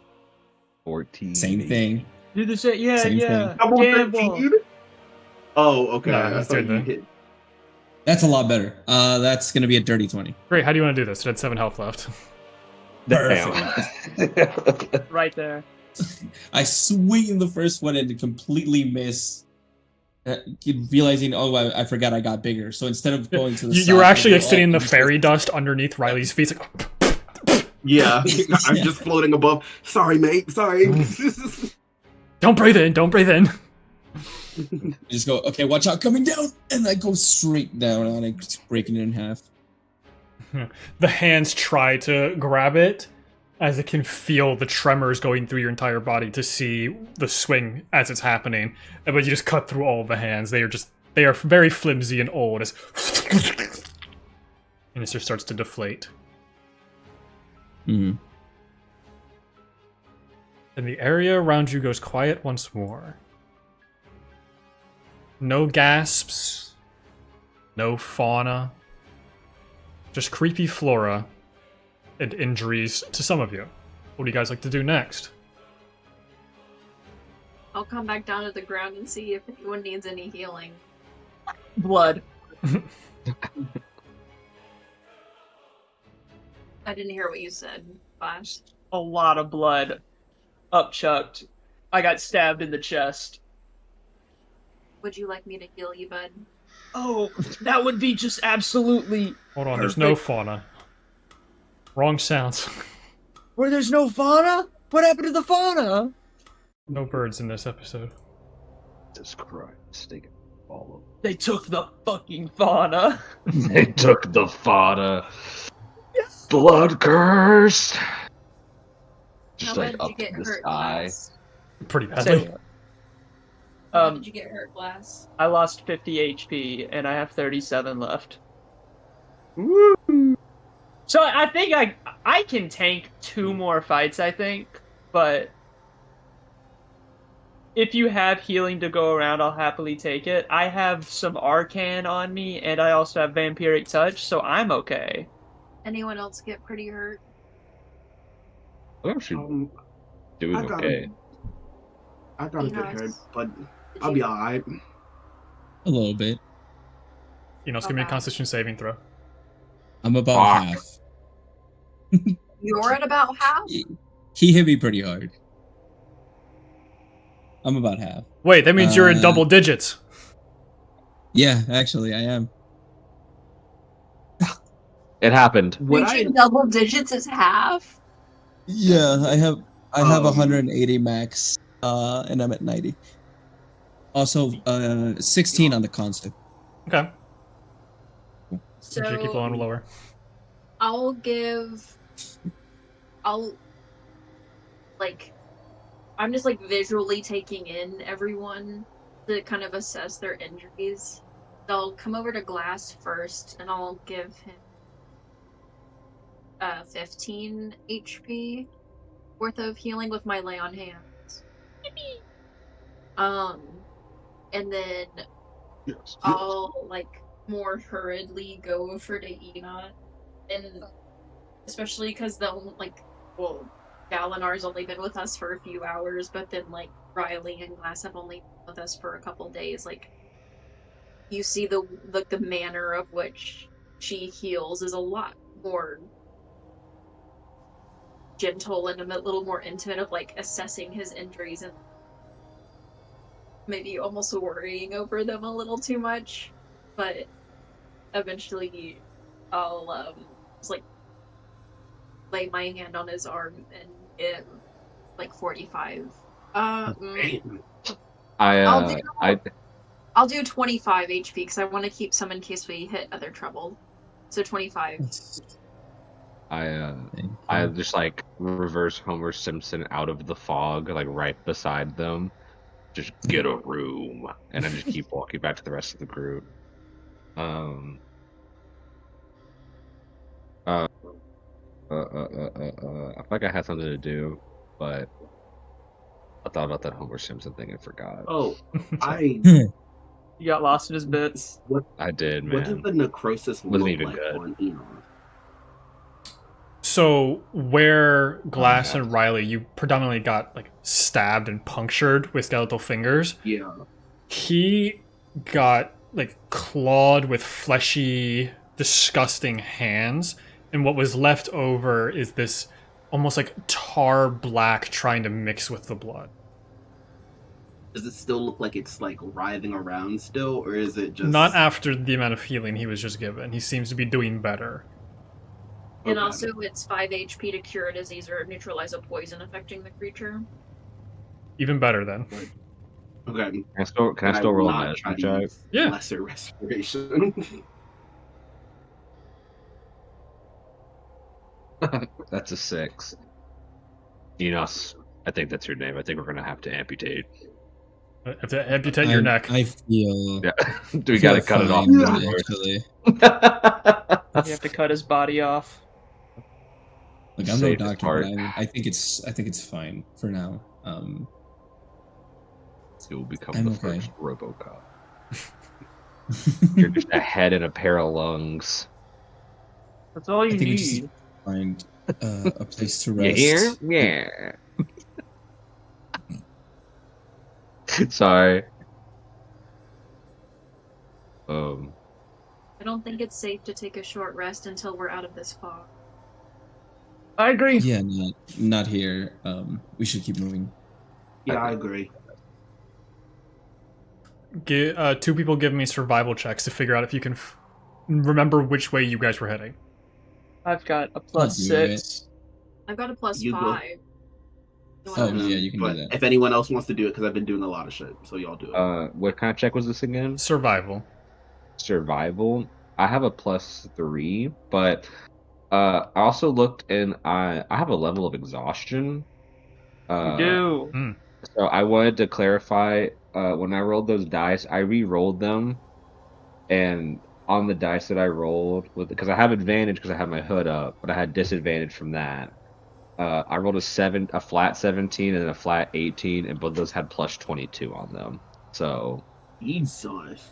14. same thing. Do the same. Yeah, Same yeah. Double Gamble. 13? Oh, okay. No, I that's thought good, you man. hit. That's a lot better. That's gonna be a dirty 20. Great, how do you want to do this? It had 7 health left. Damn. Right there. I swing the first one and completely miss. Realizing, I forgot I got bigger. So instead of going to the You side, were actually I like go sitting in the up. fairy dust underneath Riley's feet. It's like, Yeah, I'm just floating above. Sorry, mate. Sorry. don't breathe in, don't breathe in. I just go, okay, watch out, coming down, and I go straight down on it, breaking it in half. The hands try to grab it as it can feel the tremors going through your entire body to see the swing as it's happening. But you just cut through all of the hands. They are very flimsy and old. And it just starts to deflate. Hmm. And the area around you goes quiet once more. No gasps. No fauna. Just creepy flora. And injuries to some of you. What do you guys like to do next? I'll come back down to the ground and see if anyone needs any healing. Blood. I didn't hear what you said, Flash. A lot of blood. Upchucked. I got stabbed in the chest. Would you like me to heal you, bud? Oh, that would be just absolutely. Hold on, there's no fauna. Wrong sounds. Where there's no fauna? What happened to the fauna? No birds in this episode. Jesus Christ. They got all They took the fucking fauna. of They took the fodder. Blood cursed. Just How like bad did you up get to the hurt, sky. Glass? Pretty Say badly. what? How did you get hurt, Glass? I lost 50 HP and I have 37 left. Woo! So I think I can tank 2 more fights, I think, but if you have healing to go around, I'll happily take it. I have some Arcan on me, and I also have Vampiric Touch, so I'm okay. Anyone else get pretty hurt? I'm actually I doing got okay. I got a good Enos, hurt, but did I'll you- be alright. A little bit. Give me a Okay. Constitution saving throw. I'm about Fuck. half. You're at about half? He hit me pretty hard. I'm about half. Wait, that means you're in Uh, double digits. Yeah, actually, I am. It happened. Would Reaching double digits is half? Yeah, I have 180 max, and I'm at 90. Also, 16 on the constant. Okay. So Usually keep on lower. I'll I'm just like visually taking in everyone to kind of assess their injuries. So I'll come over to Glass first and I'll give him 15 HP worth of healing with my lay on hands. And then Yes. I'll like more hurriedly go over to Ena, and especially because Dalinar's only been with us for a few hours, but then like Riley and Glass have only been with us for a couple days. Like you see the manner of which she heals is a lot more gentle and a little more intimate of like assessing his injuries and maybe almost worrying over them a little too much. But eventually I'll just like lay my hand on his arm and give like 45. I'll do 25 HP because I want to keep some in case we hit other trouble. So 25. I just like reverse Homer Simpson out of the fog, like right beside them. Just get a room, and then just keep walking back to the rest of the group. I feel like I had something to do, but I thought about that Homer Simpson thing and forgot. Oh, You got lost in his bits. I did, What does man. the necrosis Wasn't look even like good. on Enos? So where Glass Okay. and Riley, you predominantly got like stabbed and punctured with skeletal fingers. Yeah. He got like clawed with fleshy, disgusting hands, and what was left over is this almost like tar black trying to mix with the blood. Does it still look like it's like writhing around still, or is it just Not after the amount of healing he was just given. He seems to be doing better. And Okay. also it's 5 HP to cure a disease or neutralize a poison affecting the creature. Even better then. Okay? Can I still And roll will a not medicine try to check? use Yeah. lesser respiration. That's a 6. Enos, I think that's your name. I think we're gonna have to amputate. Have to amputate your neck. I feel. Yeah, we gotta cut it off. fine, Yeah. actually. You have to cut his body off. Like, I'm no Safest doctor, part. but I think it's fine for now. You will become I'm the okay. first RoboCop. You're just a head and a pair of lungs. That's all you I think we just need. find a place to You rest. hear? Yeah. Sorry. I don't think it's safe to take a short rest until we're out of this fog. I agree. Yeah, not here. We should keep moving. Yeah, I agree. Two people give me survival checks to figure out if you can remember which way you guys were heading. I've got a plus I'll do 6. I've got a plus You go. 5. Oh, yeah, you can do But that. if anyone else wants to do it, because I've been doing a lot of shit, so y'all do it. What kind of check was this again? Survival. Survival. I have a +3, but I also looked and I have a level of exhaustion. You do. So I wanted to clarify, when I rolled those dice, I re-rolled them, and on the dice that I rolled, because I have advantage because I have my hood up, but I had disadvantage from that. I rolled a flat 17 and a flat 18, and both those had +22 on them. So, Jesus.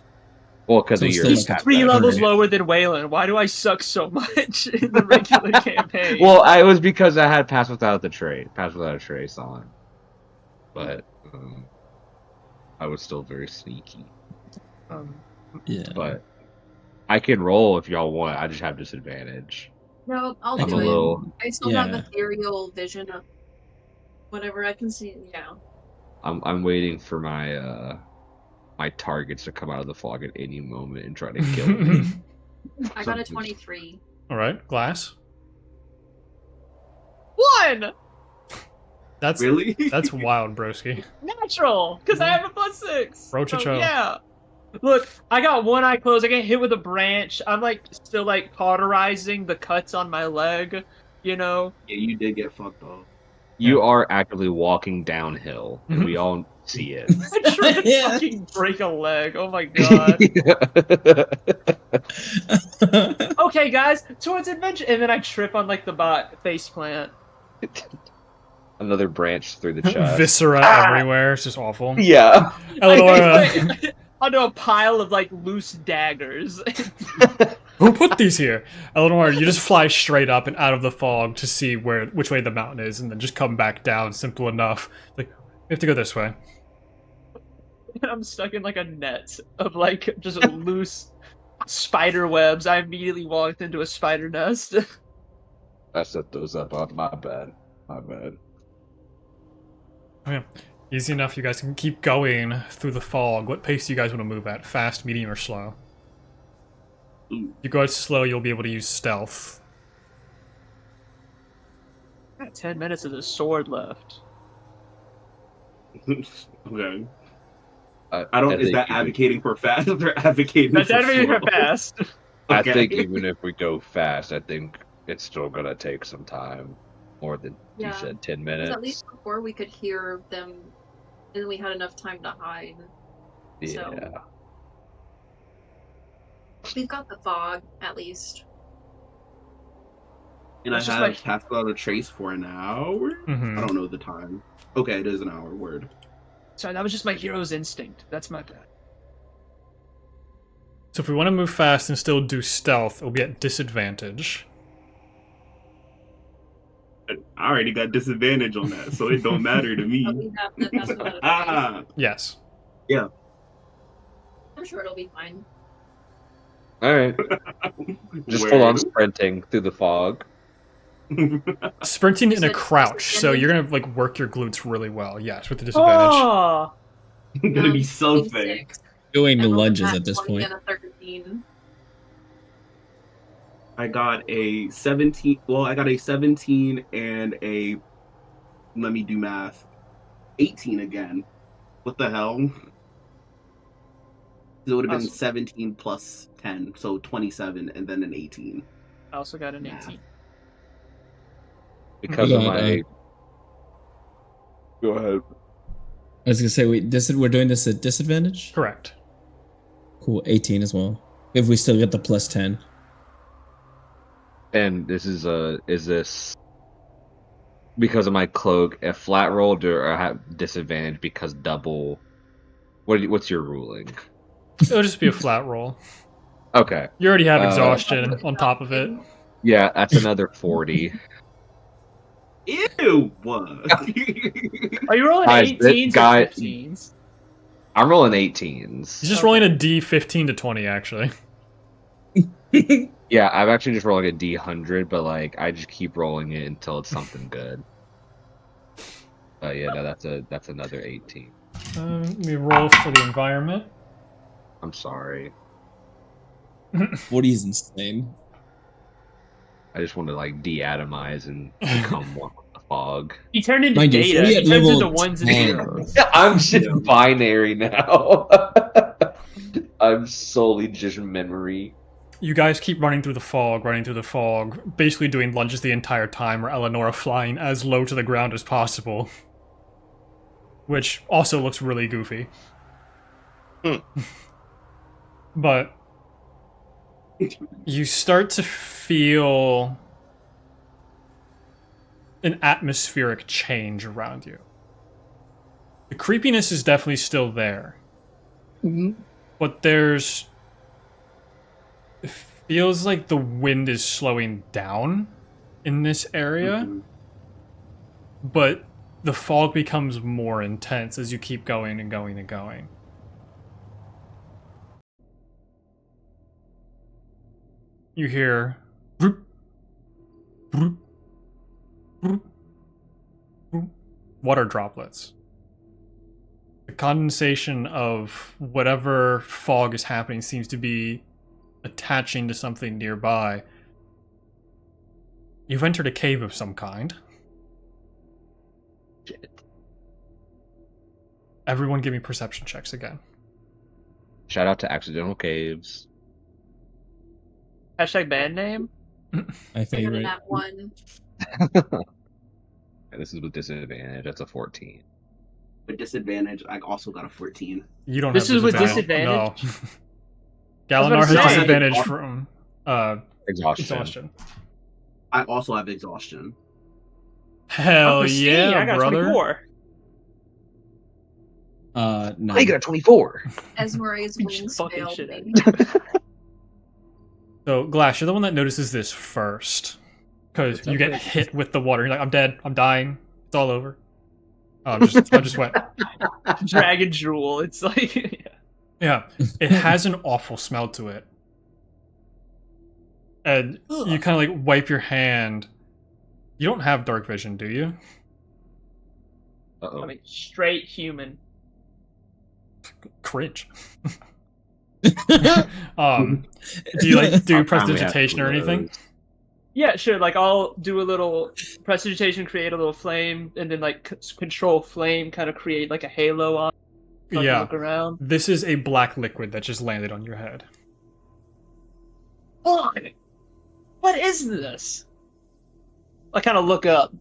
well, because So of it's your still He's like a 3 better levels rate. lower than Waylon. Why do I suck so much in the regular campaign? Well, it was because I had pass without a trace on. But I was still very sneaky. Yeah. But I can roll if y'all want. I just have disadvantage. No, I'll I'm do a it. little. I still have Yeah. ethereal vision of whatever I can see. Yeah. I'm waiting for my my targets to come out of the fog at any moment and try to kill me. I got a 23. All right, Glass. 1 That's Really? that's wild, broski. natural because I have a +6. Rochacho. So, yeah. Look, I got one eye closed. I get hit with a branch. I'm like still like cauterizing the cuts on my leg. You know. Yeah, you did get fucked up. You are actively walking downhill, and we all see it. I tried to Yeah. fucking break a leg. Oh my god. Okay, guys, towards adventure, and then I trip on like the bot face plant. Another branch through the chest. Viscera everywhere. It's just awful. Yeah. Elanora, Onto a pile of like loose daggers. who put these here? Elanora, you just fly straight up and out of the fog to see which way the mountain is, and then just come back down. Simple enough. Like, we have to go this way. And I'm stuck in like a net of like just loose spider webs. I immediately walked into a spider nest. I set those up. My bad. My bad. Okay. Easy enough. You guys can keep going through the fog. What pace do you guys want to move at? Fast, medium, or slow? Ooh. If you go at slow, you'll be able to use stealth. Got 10 minutes of the sword left. Okay. I don't. Is that advocating for fast or advocating? That's for advocating for slow? fast. I Okay. think even if we go fast, I think it's still gonna take some time. More than Yeah. you said, 10 'Cause minutes. at least before we could hear them, and we had enough time to hide. Yeah. So we've got the fog at least. And I It's just have like- passed out a trace for an hour. Mhm. I don't know the time. Okay, it is an hour. Word. Sorry, that was just my hero's instinct. That's my bad. So if we want to move fast and still do stealth, it'll be at disadvantage. I already got disadvantage on that, so it don't matter to But me. we have the best of Ah, Yes. I'm sure it'll be fine. Alright. Just full on sprinting through the fog. Sprinting in a Said crouch, so disadvantage? you're gonna like work your glutes really well. Yes, with the disadvantage. Oh, gonna be 26. something. Doing the I rolled a lunges nat at this 20 point. and a 13. I got a 17. Well, I got a 17 and a. Let me do math. 18 again. What the hell? It would have been Awesome. 17 plus 10, so 27, and then an 18. I also got an 18. Because You of got, my. Go ahead. I was gonna say we're doing this at disadvantage. Correct. Cool, 18 as well. If we still get the plus 10. And this is this because of my cloak a flat roll, or I have disadvantage because double? What's your ruling? It'll just be a flat roll. Okay. You already have Uh, exhaustion on top of it. Yeah, that's another 40. Ew! What? Are you rolling Guys, this 18s guy- or 15s? I'm rolling 18s. He's just rolling a D15 to 20, actually. Yeah, I'm actually just rolling a D100, but like I just keep rolling it until it's something good. Yeah, no, that's another 18. Let me roll for the environment. I'm sorry. 40 is insane. I just want to like de-atomize and become one with the fog. He turned into Mind you, data. if we He at turns level into ones and 10. zeros. I'm just binary now. I'm solely just memory. You guys keep running through the fog, basically doing lunges the entire time, or Elanora flying as low to the ground as possible. Which also looks really goofy. But you start to feel an atmospheric change around you. The creepiness is definitely still there. But there's... It feels like the wind is slowing down in this area, but the fog becomes more intense as you keep going and going and going. You hear "Broop, broop, broop, broop," water droplets. The condensation of whatever fog is happening seems to be attaching to something nearby. You've entered a cave of some kind. Shit. Everyone give me perception checks again. Shout out to Accidental Caves. Hashtag band name. My Better than favorite. that one. And this is with disadvantage. That's a 14. With disadvantage, I also got a 14. You don't This have is with disadvantage. No. I was Galinar about has to say- disadvantage from Exhaustion. exhaustion. I also have exhaustion. Hell Christine, yeah, I got brother. 24. No. I got a 24. Esmeralda's You wings fucking failed shit me. So, Glass, you're the one that notices this first. Because What's you up, get Rick? hit with the water. You're like, I'm dead. I'm dying. It's all over. I just went. Dragon drool. It's like Yeah. It has an awful smell to it. And you kind of like wipe your hand. You don't have dark vision, do you? Uh-oh. I mean, straight human. Cringe. Do you like do prestidigitation or anything? Yeah, sure. Like I'll do a little prestidigitation, create a little flame, and then like control flame, kind of create like a halo on. So I can Yeah. look around. This is a black liquid that just landed on your head. Hold on. What is this? I kind of look up.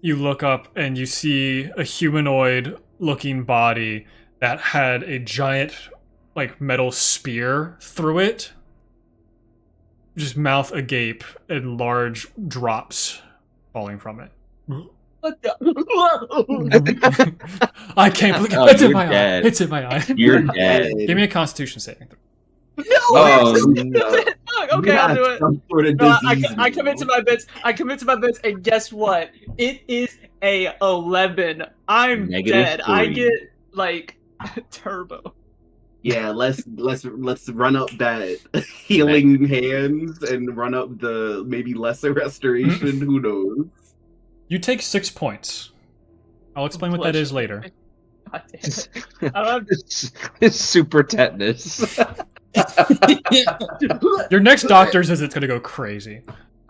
You look up and you see a humanoid looking body that had a giant like metal spear through it. Just mouth agape and large drops falling from it. What the? I can't believe Oh, it's in you're my dead. eye. It's in my eye. You're dead. Give me a constitution saving throw. No! Oh, no. Okay, I'll do it. Some sort of No, disease. I commit to my bits. I commit to my bits, and guess what? It is a 11. I'm Negative dead. I 3. get like turbo. Yeah, let's run up that healing hands and run up the maybe lesser restoration. Who knows? You take 6 points. I'll explain what that is later. God damn it. I don't have It's super tetanus. Your next doctor's visit's gonna go crazy.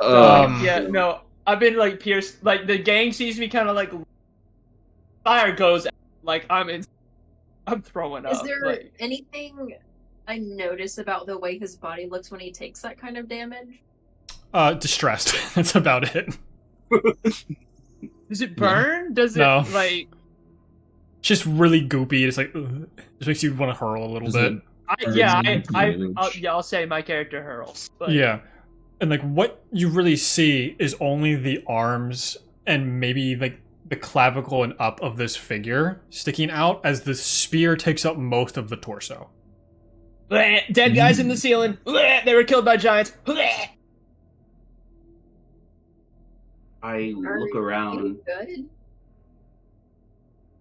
yeah, no. I've been like pierced. Like the gang sees me, kind of like fire goes. Like I'm throwing up. Is there like, anything I notice about the way his body looks when he takes that kind of damage? Distressed. That's about it. does it burn? Does it No. like? It's just really goopy. It's like, ugh. Just makes you want to hurl a little Does bit. it- I'll say my character hurls. But Yeah. And like what you really see is only the arms and maybe like the clavicle and up of this figure sticking out as the spear takes up most of the torso. Bleh, dead guys in the ceiling. Bleh, they were killed by giants. Bleh. I Are look you around. good?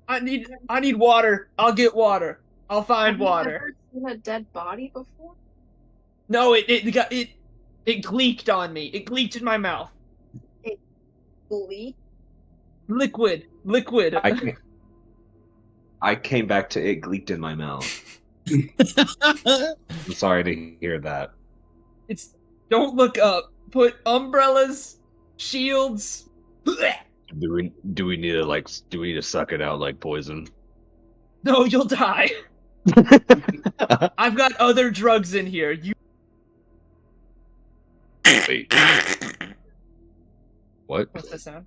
I need water. I'll get water. I'll find Have you ever ever seen a dead body before? No, it gleeked on me. It gleeked in my mouth. Bleak? Liquid. I came back to it gleeked in my mouth. I'm sorry to hear that. It's don't look up. Put umbrellas, shields. Bleh. Do we need to suck it out like poison? No, you'll die. I've got other drugs in here. You Wait. What? what's that sound?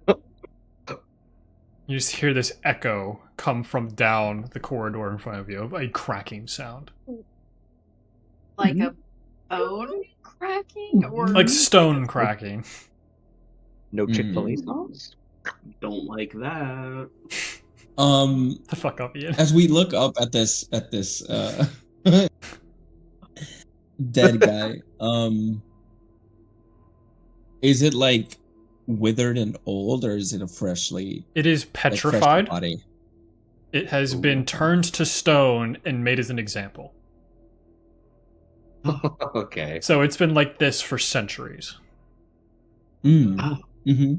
You just hear this echo come from down the corridor in front of you, a cracking sound. Like a bone cracking? Or Like stone cracking. No Chick-fil-A Mm. sauce? Don't like that. The fuck up, Ian. As we look up at this dead guy, is it like withered and old, or is it a freshly It is like, fresh petrified. body? It has been turned to stone and made as an example. Okay. So it's been like this for centuries. Mm. Ah. Mm-hmm.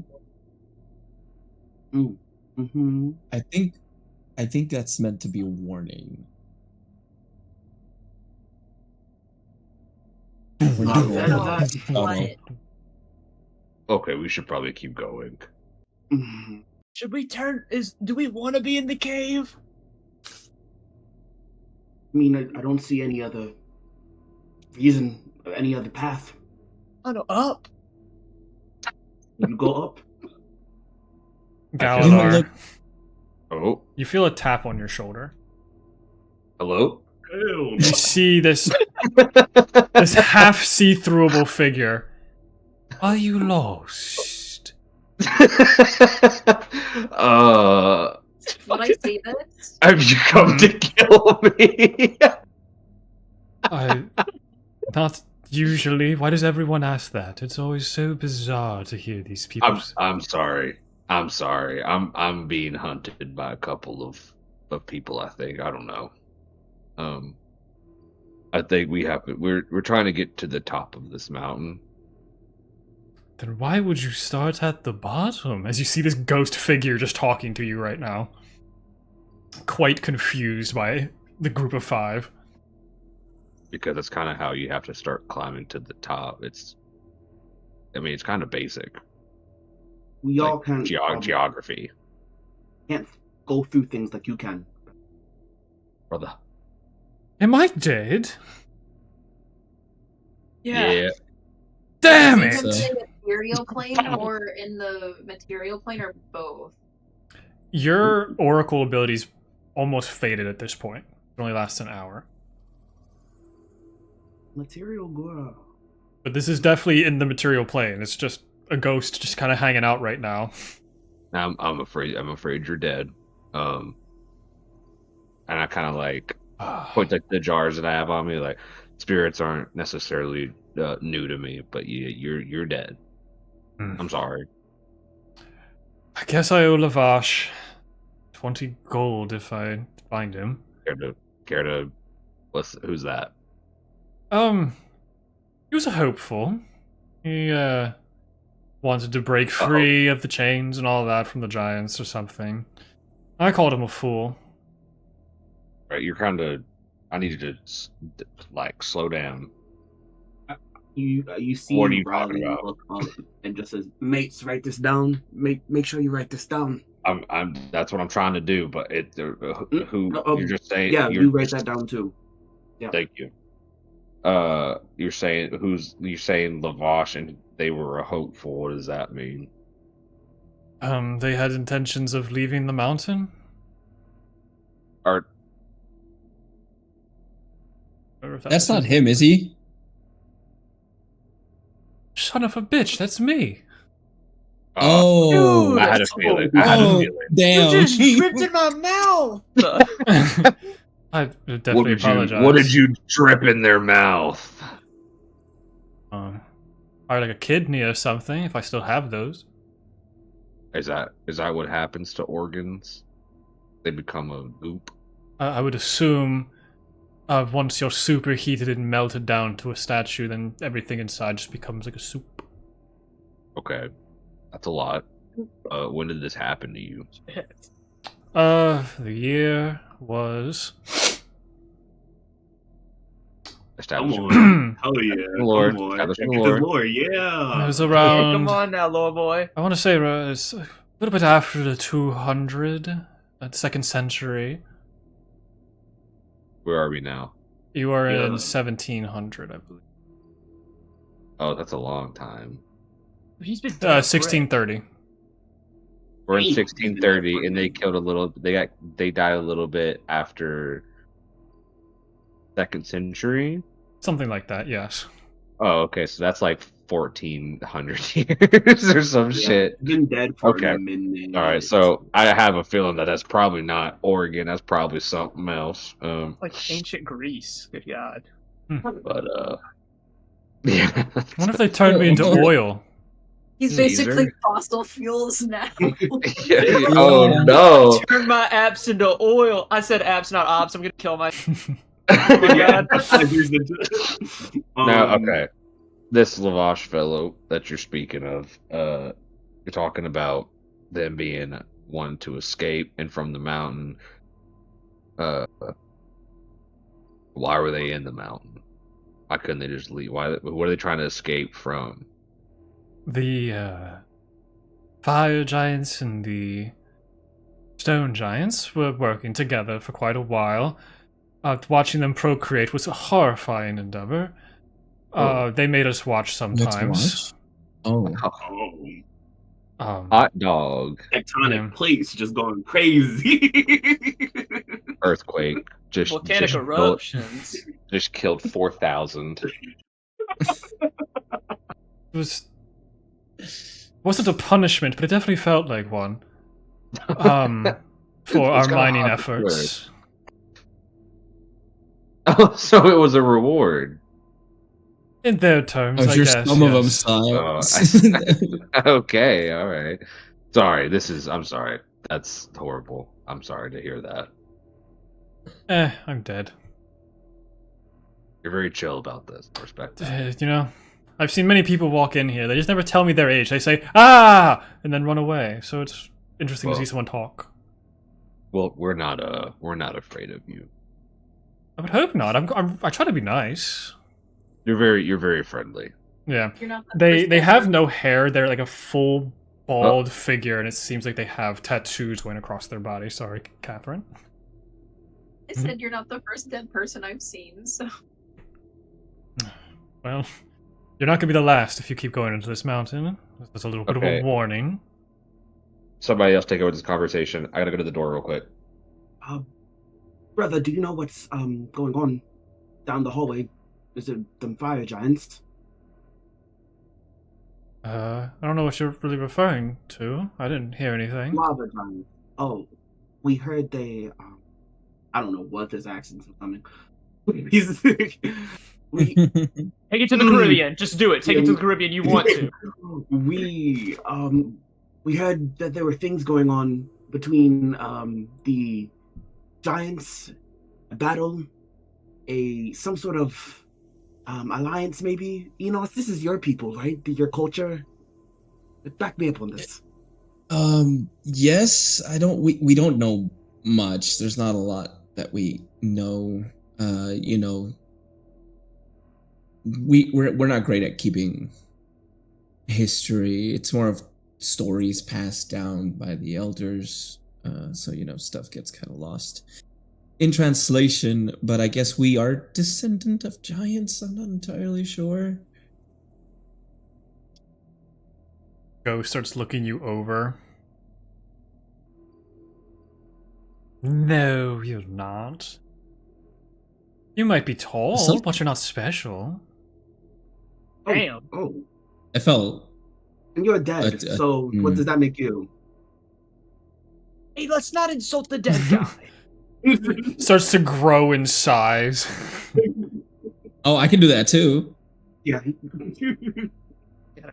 Mm-hmm. I think that's meant to be a warning. What? Okay, we should probably keep going. Mhm. Should we turn? Do we want to be in the cave? I mean, I don't see any other reason, any other path. Oh no, up. You go up. Galadar, look- Oh, you feel a tap on your shoulder. hello? You see this half see-throughable figure. Are you lost? Would I say this? Have you come to kill me? Not usually. Why does everyone ask that? It's always so bizarre to hear these people. I'm sorry. I'm sorry. I'm being hunted by a couple of people. I think I don't know. I think we're trying to get to the top of this mountain. Then why would you start at the bottom? As you see this ghost figure just talking to you right now. Quite confused by the group of 5. Because that's kind of how you have to start climbing to the top. It's kind of basic. We all Like can geography, can't go through things like you can. brother. Am I dead? Yeah. Damn Is it! it in the material plane or in the material plane or both? Your oracle ability's almost faded at this point. It only lasts an hour. Material girl. But this is definitely in the material plane. It's just a ghost just kind of hanging out right now. I'm afraid you're dead. And I kind of like point at the jars that I have on me. Like, spirits aren't necessarily new to me, but you're dead. I'm sorry. I guess I owe Lavash 20 gold if I find him. Care to who's that? He was a hopeful. He wanted to break free of the chains and all that from the giants or something. I called him a fool. Right, you're kind of. I need you to like slow down. You see What are you Riley talking about? look up and just says, "Mates, write this down. Make sure you write this down." I'm. That's what I'm trying to do, but who you're just saying? Yeah, you're you write just- that down too. Yeah. Thank you. You're saying Lavash and they were a hopeful. What does that mean? They had intentions of leaving the mountain? Are That's not him, is he? Son of a bitch, that's me. Oh, I had a feeling. I had a oh, feeling. damn! You just dripped in my mouth. I definitely apologize. What did you drip in their mouth? Probably like a kidney or something, if I still have those. Is that what happens to organs? They become a goop. I would assume once you're superheated and melted down to a statue, then everything inside just becomes like a soup. Okay, that's a lot. When did this happen to you? The year was... Establishing Hell yeah. Lord. Come on. Establishing Good Lord. Lord, It yeah. was Come around... on now, little boy. I want to say it's a little bit after the 200, the 2nd century. Where are we now? You are in Yeah. 1700, I believe. Oh, that's a long time. He's been 1630. We're in Hey, 1630, and they killed a little. They died a little bit after 2nd century. Something like that, yes. Oh, okay, so that's like 1400 years or some shit. Been dead for Okay. a minute. All right, so I have a feeling that that's probably not Oregon. That's probably something else. like ancient Greece. Good God. But yeah. What if they turned me into oil? He's basically fossil fuels now. Oh no! Turn my apps into oil. I said apps, not ops. I'm gonna kill my. Oh my god. Now, okay, this Lavash fellow that you're speaking of, you're talking about them being one to escape and from the mountain. Why were they in the mountain? Why couldn't they just leave? Why? What are they trying to escape from? The fire giants and the stone giants were working together for quite a while. Watching them procreate was a horrifying endeavor. They made us watch sometimes. Oh. Hot dog. Tectonic plates just going crazy. Earthquake. Just Volcanic eruptions. Just killed 4,000. It wasn't a punishment, but it definitely felt like one. For our mining efforts. Oh, so it was a reward. In their terms, I sure guess. some of them yes. style. Okay, all right. Sorry, I'm sorry. That's horrible. I'm sorry to hear that. I'm dead. You're very chill about this. I respect that. You know, I've seen many people walk in here. They just never tell me their age. They say, "Ah!" and then run away. So it's interesting to see someone talk. Well, we're not afraid of you. I would hope not. I try to be nice. You're very friendly. Yeah. You're not the They first have ever. no hair. They're like a full bald figure, and it seems like they have tattoos going across their body. Sorry, Catherine. I said you're not the first dead person I've seen, so. Well, you're not gonna be the last if you keep going into this mountain. That's a little bit of a warning. Somebody else take over this conversation. I gotta go to the door real quick. Brother, do you know what's going on down the hallway? Is it them fire giants? I don't know what you're really referring to. I didn't hear anything. Lava giants. Oh, we heard they. I don't know what this accent's coming. He's. Take it to the Caribbean. Just do it. Take it to the Caribbean. You want to. We heard that there were things going on between the giants, a battle, some sort of alliance, maybe. Enos, this is your people, right? Your culture. Back me up on this. Yes. We don't know much. There's not a lot that we know. You know, we're not great at keeping history. It's more of stories passed down by the elders. So, you know, stuff gets kind of lost in translation, but I guess we are descendant of giants. I'm not entirely sure. Ghost starts looking you over. No, you're not. You might be tall, but you're not special. Damn. Oh. I felt. And you're dead, so what does that make you? Hey, let's not insult the dead guy. Starts to grow in size. Oh, I can do that too. Yeah.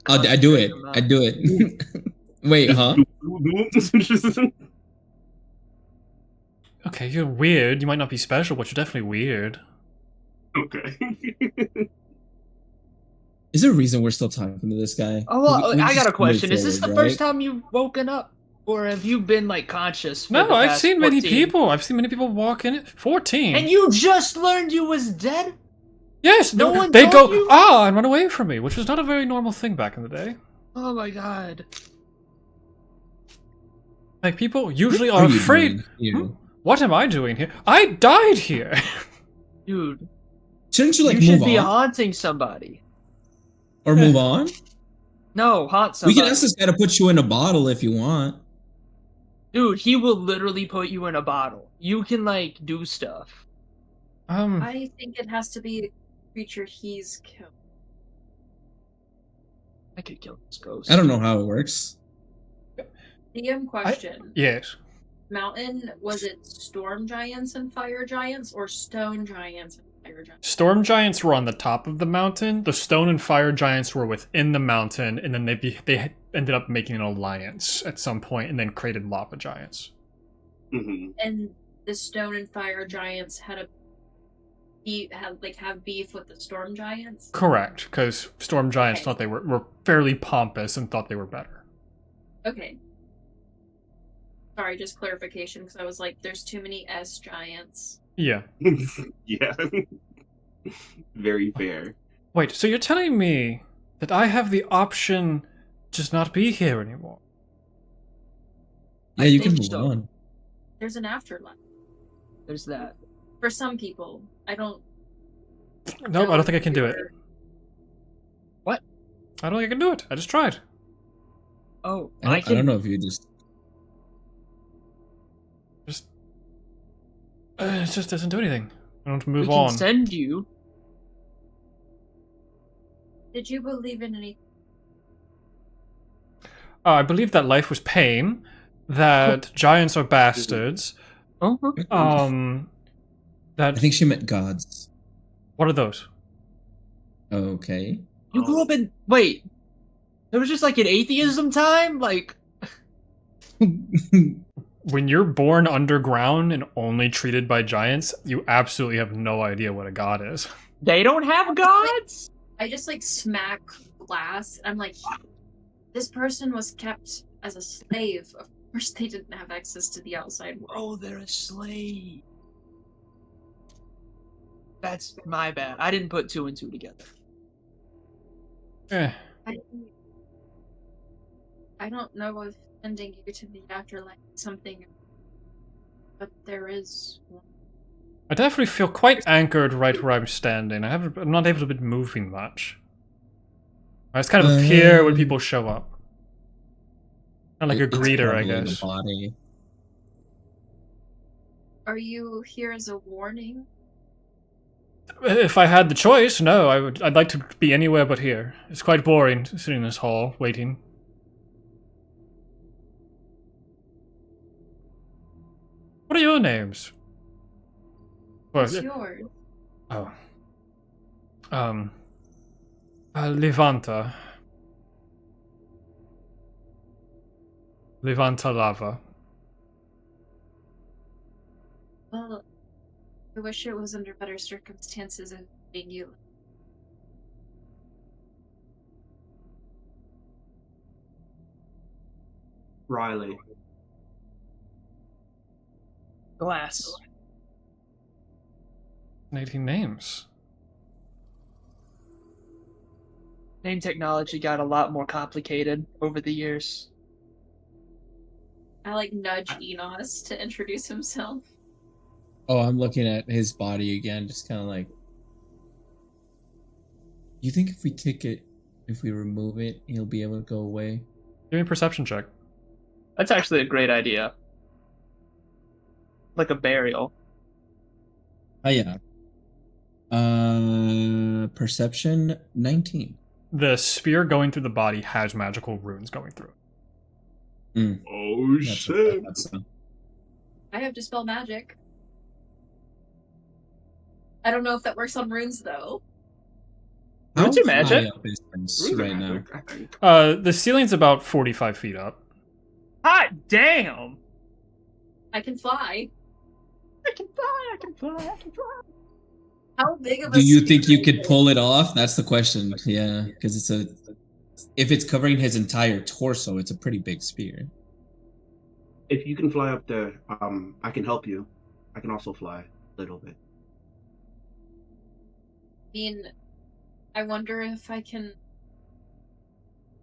I do it. I do it. Wait, huh? Okay, you're weird. You might not be special, but you're definitely weird. Okay. Is there a reason we're still talking to this guy? Oh, well, We I got just a question. move Is this the forward, first time you've woken up? Or have you been, like, conscious for No, the I've past seen many 14? people. I've seen many people walk in it. 14. And you just learned you was dead? Yes, No one they told go, you? and run away from me, which was not a very normal thing back in the day. Oh my god. Like, people usually What are you afraid. doing here? What am I doing here? I died here. Dude, Shouldn't you like you move should be on haunting somebody. or move on? No, haunt We somebody. can ask this guy to put you in a bottle if you want. Dude, he will literally put you in a bottle. You can, like, do stuff. I think it has to be a creature he's killed. I could kill this ghost. I don't know how it works. DM question. Yes. Mountain, was it storm giants and fire giants or stone giants and fire giants. Storm giants were on the top of the mountain. The stone and fire giants were within the mountain, and then they ended up making an alliance at some point, and then created lava giants. Hmm. And the stone and fire giants have beef with the storm giants. Correct, because storm giants Okay. thought they were fairly pompous and thought they were better. Okay. Sorry, just clarification, because I was like, there's too many S giants. Yeah. Yeah. Very fair. Wait, so you're telling me that I have the option to just not be here anymore? Yeah, you can think move so. on. There's an afterlife. There's that. For some people. I don't Nope, know I don't think I if can do it. you're- What? I don't think I can do it. I just tried. Oh, I don't know if you just. It just doesn't do anything. I don't move we can on. send you. Did you believe in anything? I believe that life was pain, that giants are bastards, Oh, that... I think she meant gods. What are those? Okay. you grew up in. Wait. There was just like an atheism time? Like. When you're born underground and only treated by giants, you absolutely have no idea what a god is. They don't have gods? I just like smack glass. I'm like, this person was kept as a slave. Of course, they didn't have access to the outside world. Oh, they're a slave. That's my bad. I didn't put two and two together. Eh. I don't know if sending you to the afterlife is something, but there is one. I definitely feel quite anchored right where I'm standing. I'm not able to be moving much. I just kind of appear when people show up. Kind of like a It's greeter, I probably the guess. body. Are you here as a warning? If I had the choice, no, I'd like to be anywhere but here. It's quite boring sitting in this hall, waiting. What are your names? What's Well, yours? oh. Levanta. Levanta Lava. Well, I wish it was under better circumstances of being you. Riley. Glass. 18 names. Name technology got a lot more complicated over the years. I like nudge Enos to introduce himself. Oh, I'm looking at his body again, just kind of like. You think if we remove it, he'll be able to go away? Give me a perception check. That's actually a great idea. Like a burial. Oh yeah. Perception 19. The spear going through the body has magical runes going through it. Oh That's what I thought so. I have Dispel Magic. I don't know if that works on runes, though. Runes How are magic. high up is this right now? I think. The ceiling's about 45 feet up. Hot damn! I can fly. I can fly, I can fly, I can fly. How big of a Do you think you spear could is it? pull it off? That's the question. Yeah, because if it's covering his entire torso, it's a pretty big spear. If you can fly up there, I can help you. I can also fly a little bit. I mean, I wonder if I can,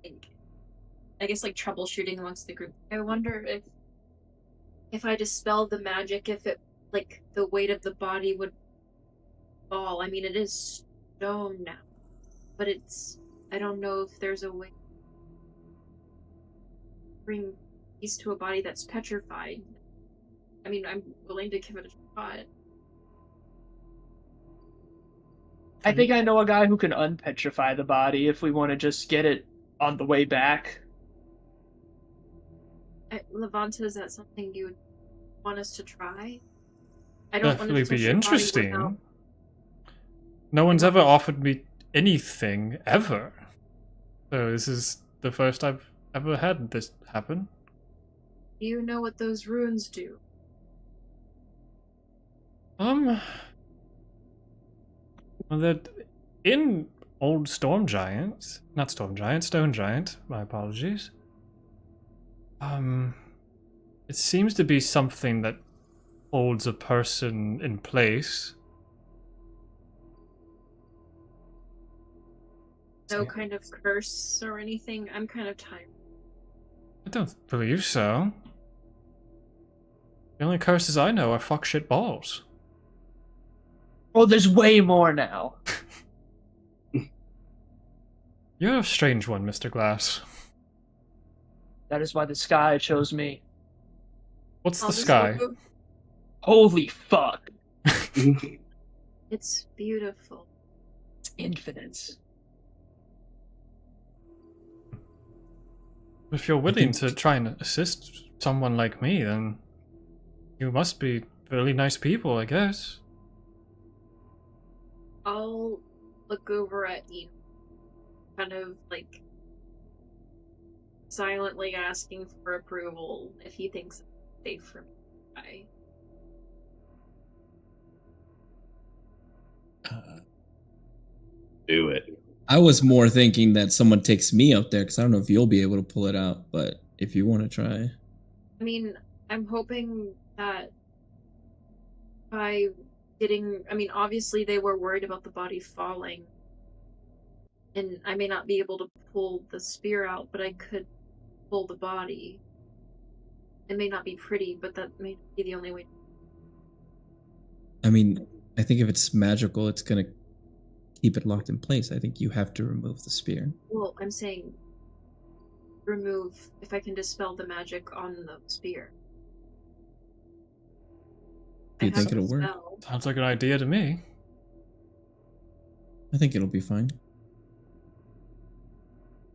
like, I guess like troubleshooting amongst the group. I wonder if I dispel the magic, if it, like, the weight of the body would fall. I mean, it is stone now, but I don't know if there's a way to bring peace to a body that's petrified. I mean, I'm willing to give it a shot. I think I know a guy who can unpetrify the body if we want to just get it on the way back. Levanta, is that something you would want us to try? I don't want to Definitely touch be your body interesting. without- No one's ever offered me anything, ever. So this is the first I've ever had this happen. Do you know what those runes do? Well, they're in old Stone Giant, my apologies. It seems to be something that holds a person in place. No kind of curse or anything? I'm kind of tired. I don't believe so. The only curses I know are fuck shit balls. Oh, there's way more now. You're a strange one, Mr. Glass. That is why the sky chose me. What's the I'll just sky? go- Holy fuck. It's beautiful. It's infinite. If you're willing to try and assist someone like me, then you must be really nice people, I guess. I'll look over at you, kind of like silently asking for approval if he thinks it's safe for me. Do it. I was more thinking that someone takes me up there because I don't know if you'll be able to pull it out, but if you want to try. I mean, I'm hoping that by getting, I mean, obviously they were worried about the body falling, and I may not be able to pull the spear out, but I could pull the body. It may not be pretty, but that may be the only way. I mean, I think if it's magical, it's going to keep it locked in place. I think you have to remove the spear. Well, I'm saying remove, if I can dispel the magic on the spear. Do you I think have it'll a work? spell. Sounds like an idea to me. I think it'll be fine.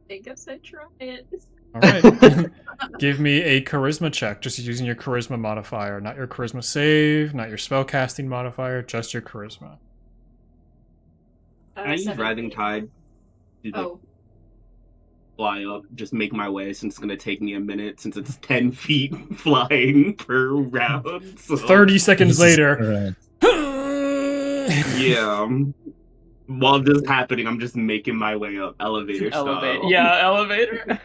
I guess I try it. Alright. Give me a charisma check, just using your charisma modifier. Not your charisma save, not your spellcasting modifier, just your charisma. Can I use 17. Rising Tide to like, Oh, fly up, just make my way since it's gonna take me a minute since it's 10 feet flying per round. So, 30 seconds Jesus later. Christ. yeah. While this is happening, I'm just making my way up elevator Elevator. style. Yeah, elevator.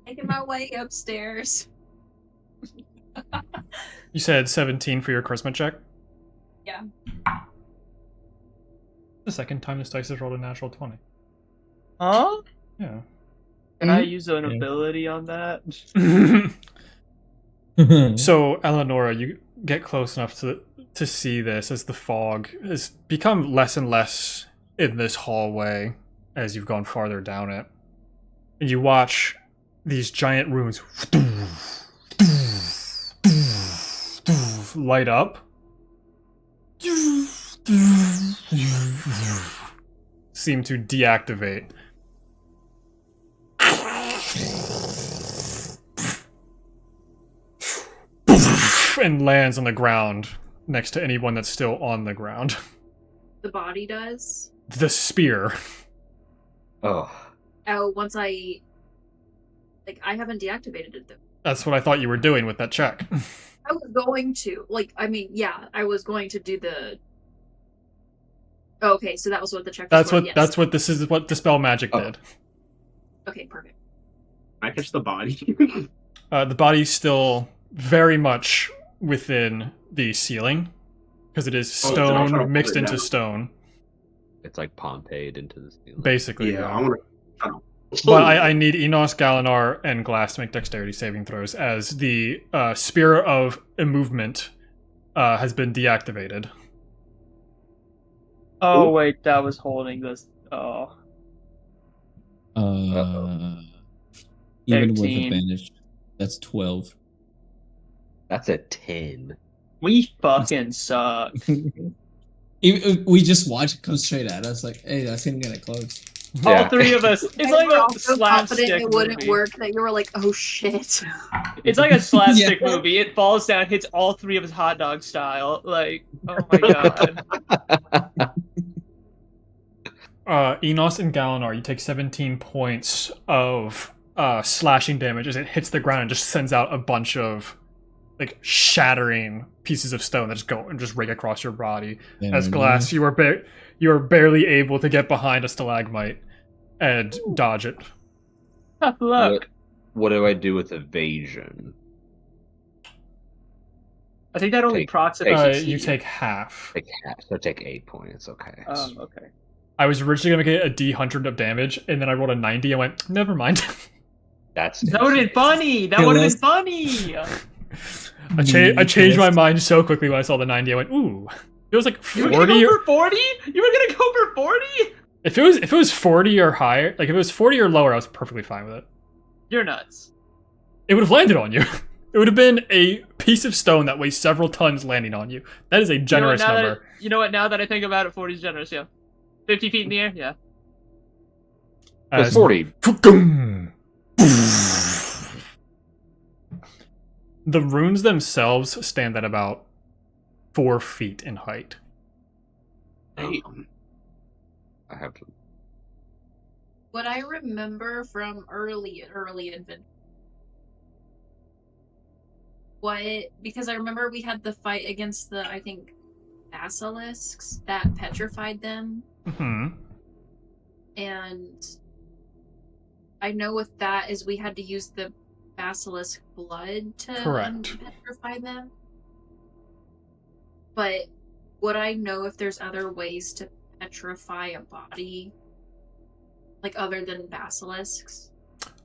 making my way upstairs. You said 17 for your charisma check? Yeah. The second time this dice has rolled a natural 20. Huh? Yeah. Can I use an ability on that? So, Elanora, you get close enough to see this as the fog has become less and less in this hallway as you've gone farther down it. And you watch these giant runes light up. Seem to deactivate. And lands on the ground next to anyone that's still on the ground. The body does. The spear. Oh, Oh, once I haven't deactivated it though. That's what I thought you were doing with that check. I was going to, I was going to do the. Oh, okay, so that was what the check. That's was what for, yes. that's what this is what Dispel Magic Oh. did. Okay, perfect. I catch the body. The body's still very much within the ceiling because it is Oh, then I'll try to stone pull mixed it into down. stone, it's like Pompeii into the ceiling. basically. Yeah, I want to. But I need Enos, Galanar, and Glass to make dexterity saving throws as the Spear of Movement has been deactivated. Oh wait, that was holding this. Oh, Even with 13. advantage, that's 12. That's a 10. we fucking suck. We just watch it come straight at us, like, hey, that's him getting close. All three of us. It's You like were a also confident slapstick it wouldn't movie. work. That you were like, oh shit. It's like a slapstick Yeah. movie. It falls down, hits all three of us hot dog style. Like, oh my god. Enos and Galanar, you take 17 points of slashing damage as it hits the ground and just sends out a bunch of like shattering pieces of stone that just go and just rake across your body. As Glass, you are barely able to get behind a stalagmite and dodge it. Tough luck. What do I do with evasion? I think that only Take- procs if take- you You succeed. take half. So take 8 points. Okay. Okay. I was originally going to get a D100 of damage, and then I rolled a 90 and went, never mind. That's That would have been funny. That Kill would have us. been funny. I changed my mind so quickly when I saw the 90. I went, ooh. It was like You were 40. gonna go for 40? You were gonna go for 40? If it was 40 or higher, like if it was 40 or lower, I was perfectly fine with it. You're nuts. It would have landed on you. It would have been a piece of stone that weighs several tons landing on you. That is a generous number. You know what? Now that I think about it, 40 is generous. Yeah. 50 feet in the air. Yeah. That's 40. The runes themselves stand at about 4 feet in height. Damn. I have to. What I remember from early adventure. Because I remember we had the fight against the, I think, basilisks that petrified them. Hmm. And I know with that is we had to use the basilisk blood to Correct. petrify them. But would I know if there's other ways to petrify a body? Like other than basilisks?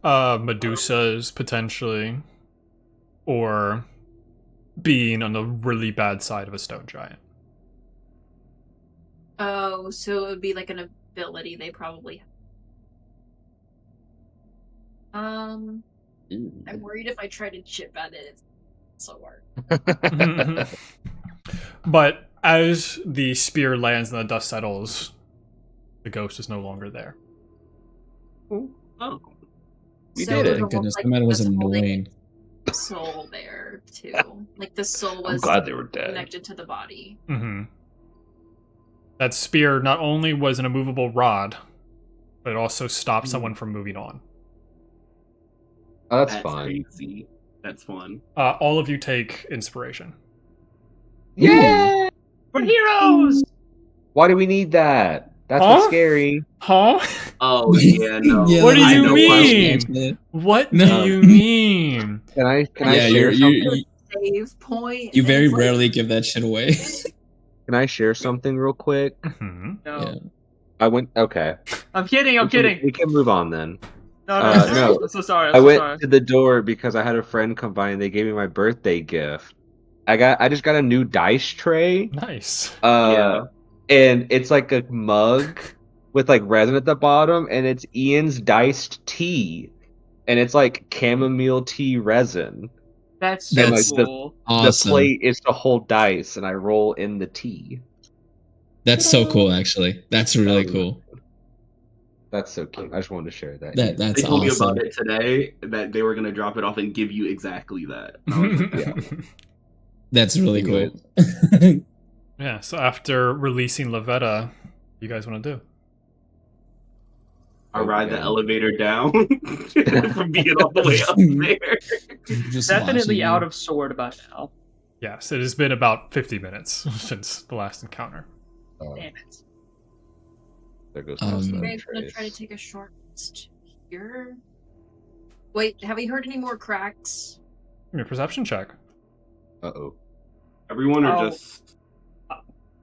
Medusas, potentially. Or being on the really bad side of a stone giant. Oh, so it would be like an ability they probably have. I'm worried if I try to chip at it, it's so hard. But as the spear lands and the dust settles, the ghost is no longer there. Oh. We So did it. the Thank goodness. like, The man was was holding annoying. the soul there too. Like the soul I'm was glad they were dead. connected to the body. Mm-hmm. That spear not only was an immovable rod, but it also stopped someone from moving on. Oh, that's That's fine. crazy. That's fun. All of you take inspiration. Yeah. We're heroes! Why do we need that? That's Huh? what's scary. Huh? Oh yeah, no. Yeah, What do I you know mean? What No. do you mean? Can I Yeah, share something? you Save point. you and very it's like- rarely give that shit away. Can I share something real quick? Mhm. No. Yeah. I went. Okay. I'm kidding. I'm We can- kidding. We can move on then. No, no. I'm so sorry. I I'm so went sorry. to the door because I had a friend come by and they gave me my birthday gift. I just got a new dice tray. Nice. Yeah. And it's like a mug with like resin at the bottom, and it's Ian's diced tea, and it's like chamomile tea resin. That's And, so like, cool. Awesome. The plate is to hold dice, and I roll in the tea. That's so cool, actually. That's really Oh, cool. That's so cute. I just wanted to share that. That's They told me awesome. about it today that they were gonna drop it off and give you exactly that. And I was like, Yeah. That's really Yeah. cool. Yeah, so after releasing Lavetta, what you guys want to do? I ride the Okay. elevator down from being all the way up there. Just Definitely watching out you. of sword by now. Yes, it has been about 50 minutes since the last encounter. Oh, Damn it. there goes Um, my You stone guys gonna try to trace. take a short rest here? Wait, have you heard any more cracks? Give me a perception check. Uh-oh. Everyone are Oh. just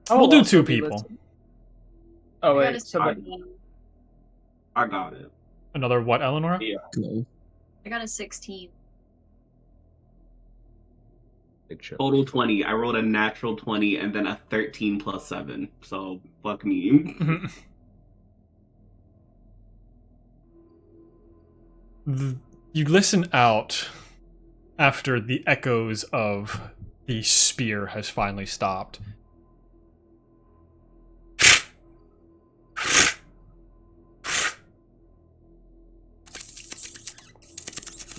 We'll do also two be people. listening. Oh I got wait, a somebody. 16. I got it. Another what, Eleanor? Yeah. Cool. I got a 16. Big chill. Total 20. I rolled a natural 20 and then a 13 plus 7. So fuck me. You listen out after the echoes of the spear has finally stopped.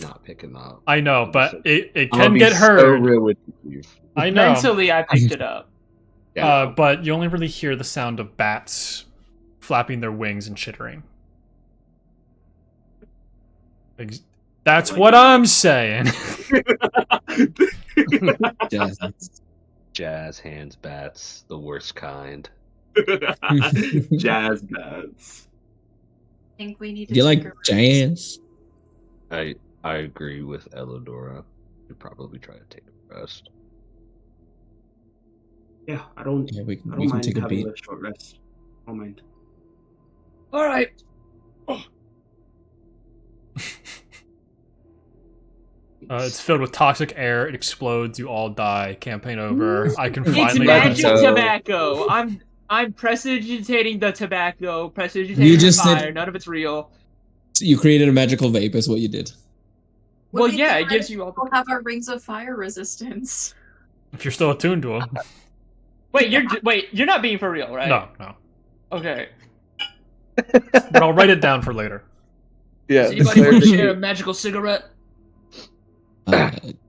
Not picking up. I know, but it I'll can be get so heard. real with you. I know. Mentally, I picked it up. Yeah. But you only really hear the sound of bats flapping their wings and chittering. That's what I'm saying. Jazz hands bats, the worst kind. Jazz bats. I think we need to You take like a rest. jazz? I agree with Elanora. Should probably try to take a rest. Yeah, I don't Yeah, we can mind take a having beat. a short rest. I don't mind. All right. It's filled with toxic air. It explodes. You all die. Campaign over. I can It's finally. magic Tobacco. tobacco. I'm presagitating the tobacco. You Presagitating just the said- fire. None of it's real. You created a magical vape, is what you did. When Well, we yeah, die, it gives you all. We'll have our rings of fire resistance. If you're still attuned to them. Wait, you're not being for real, right? No. Okay. But I'll write it down for later. Yeah, Does anybody want to share a magical cigarette?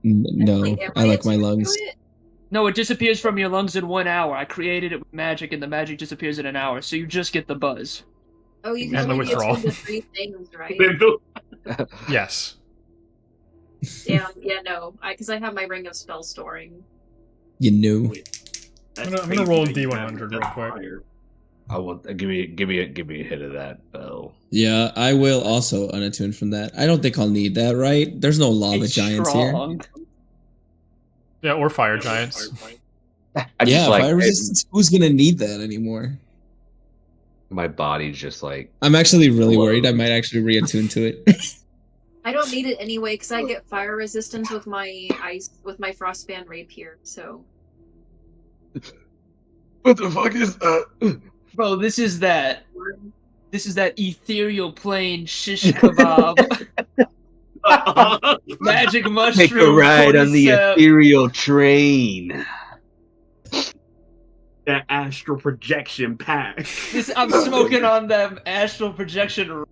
No, Wait, am I like my attuned to lungs. it? No, it disappears from your lungs in 1 hour. I created it with magic, and the magic disappears in an hour, so you just get the buzz. Oh, you can And the only be withdrawal. attuned to 3 things, right? Yes. Yeah, no. Because I have my ring of spell storing. You knew. That's I'm gonna crazy roll that you D100 have real that quick. fire. I want give me a hit of that bell. Yeah, I will also unattune from that. I don't think I'll need that, right? There's no lava It's giants strong. Yeah, or fire giants. I here. just Yeah, like fire resistance. Who's gonna need that anymore? my body's just like I'm actually really Whoa. worried. I might actually reattune to it. I don't need it anyway because I get fire resistance with my frostband rapier. So what the fuck is that? Bro, this is that ethereal plane shish kebab. Magic mushroom. Take a ride on the cordyceps. ethereal train. That astral projection pack. I'm smoking on them astral projection.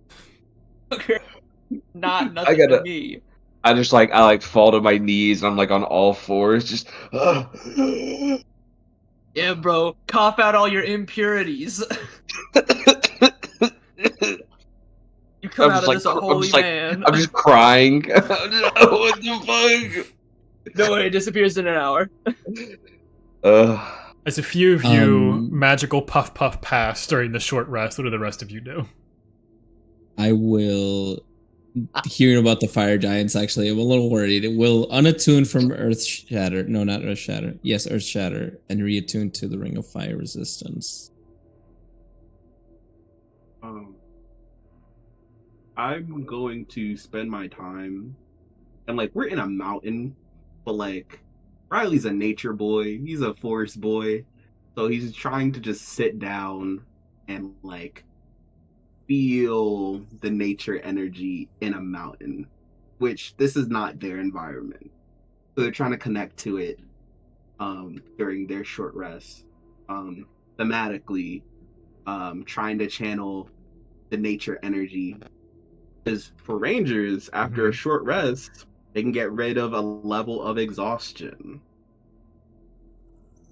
Not nothing gotta- to me. I fall to my knees and I'm like on all fours, just Yeah, bro. Cough out all your impurities. You come out of this a holy man. I'm just crying. What the fuck? No way, it disappears in an hour. As a few of you Um, magical puff pass during the short rest, what do the rest of you do? I will. Hearing about the fire giants, actually, I'm a little worried. It will unattune from Earth Shatter. No, not Earth Shatter. Yes, Earth Shatter, and reattune to the Ring of Fire resistance. I'm going to spend my time, and like we're in a mountain, but like Riley's a nature boy. He's a forest boy, so he's trying to just sit down and like feel the nature energy in a mountain, which this is not their environment. So they're trying to connect to it during their short rest. Thematically, trying to channel the nature energy. Because for rangers, after a short rest, they can get rid of a level of exhaustion.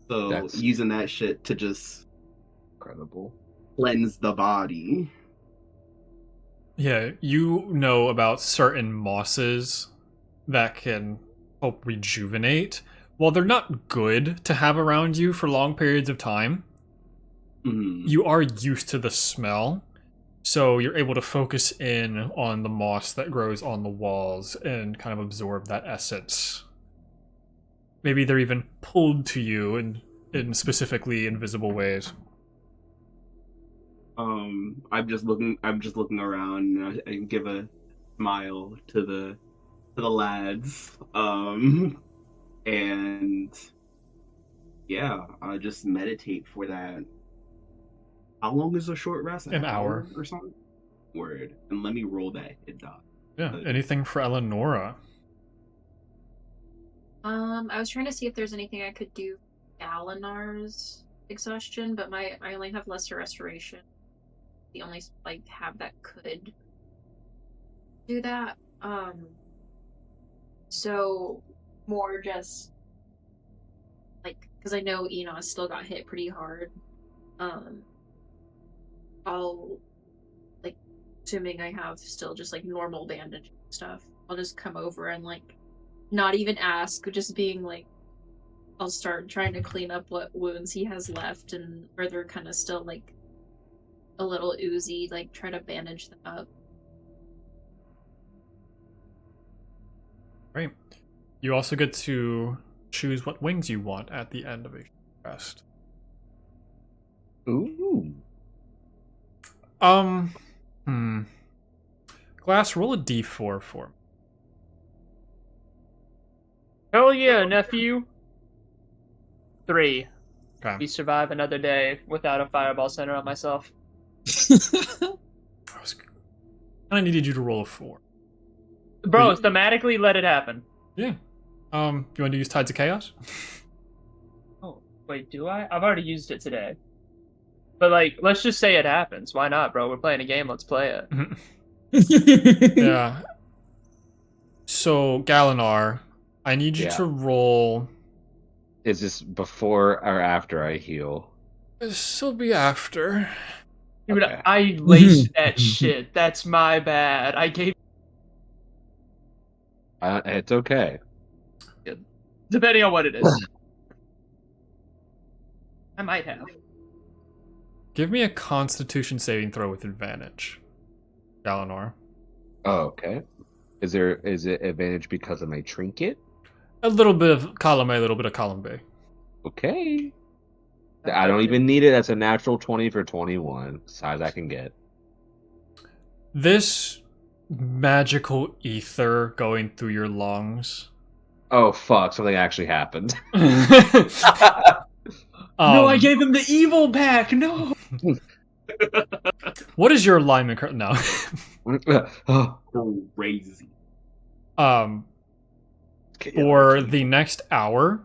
So That's- using that shit to just Incredible. cleanse the body. Yeah, you know about certain mosses that can help rejuvenate. While they're not good to have around you for long periods of time, you are used to the smell. So you're able to focus in on the moss that grows on the walls and kind of absorb that essence. Maybe they're even pulled to you in specifically invisible ways. I'm just looking around, and I give a smile to the lads. And yeah, I just meditate for that. How long is a short rest? An hour or something. Word. And let me roll that hit dot. Yeah, anything for Elanora? I was trying to see if there's anything I could do Alinar's exhaustion, but I only have lesser restoration. The only have that could do that. So more just because I know Enos still got hit pretty hard. I'll, like, assuming I have still just, like, normal bandage stuff, I'll just come over and, like, not even ask, just being, like, I'll start trying to clean up what wounds he has left and where they're kind of still, like, a little oozy, like, try to bandage them up. Great. You also get to choose what wings you want at the end of a rest. Ooh. Glass, roll a d4 for me. Hell yeah, nephew. 3. Okay. We survive another day without a fireball center on myself. I needed you to roll a 4. Bro, thematically let it happen. Yeah. You want to use Tides of Chaos? Oh, wait, do I? I've already used it today. But, like, let's just say it happens. Why not, bro? We're playing a game. Let's play it. Yeah. So, Galinar, I need you to roll... Is this before or after I heal? This will be after. Dude, Okay. I laced that shit. That's my bad. I gave... It's okay. Depending on what it is. I might have. Give me a Constitution saving throw with advantage, Galinar. Oh, okay. Is it advantage because of my trinket? A little bit of column A, a little bit of column B. Okay. I don't even need it. That's a natural 20 for 21. As high as I can get. This magical ether going through your lungs. Oh, fuck. Something actually happened. No, I gave him the evil back. No. What is your alignment now? Oh, Crazy. For the next hour,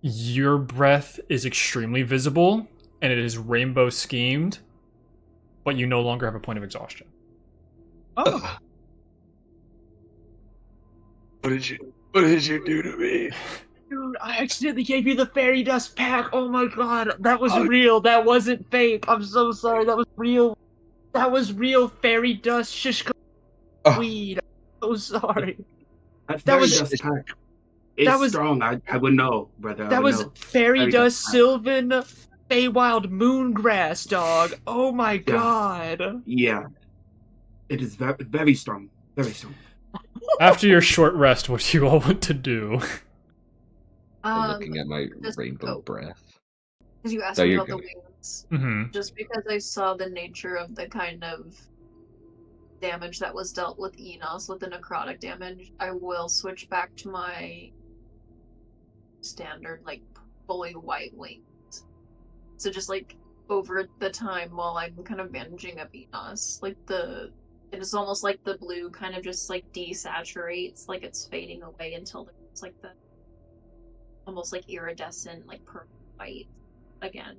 your breath is extremely visible and it is rainbow schemed, but you no longer have a point of exhaustion. Oh. What did you do to me? Dude, I accidentally gave you the fairy dust pack. Oh my god, that was real. That wasn't fake. I'm so sorry. That was real. That was real fairy dust shishka weed. I'm so sorry. That was- was pack. It's that was- strong. I would know, brother. That was fairy Fairy dust, dust. Sylvan, Feywild moongrass, dog. Oh my god. Yeah. It is very, very strong. Very strong. After your short rest, what do you all want to do? I'm looking at my just rainbow go. breath. Because you asked No, me you're about the good. wings. Mm-hmm. Just because I saw the nature of the kind of damage that was dealt with Enos with the necrotic damage, I will switch back to my standard, like, fully white wings. So just, like, over the time while I'm kind of bandaging up Enos, like, it is almost like the blue kind of just, like, desaturates, like it's fading away until there's, like, the almost, like, iridescent, like, purple white again.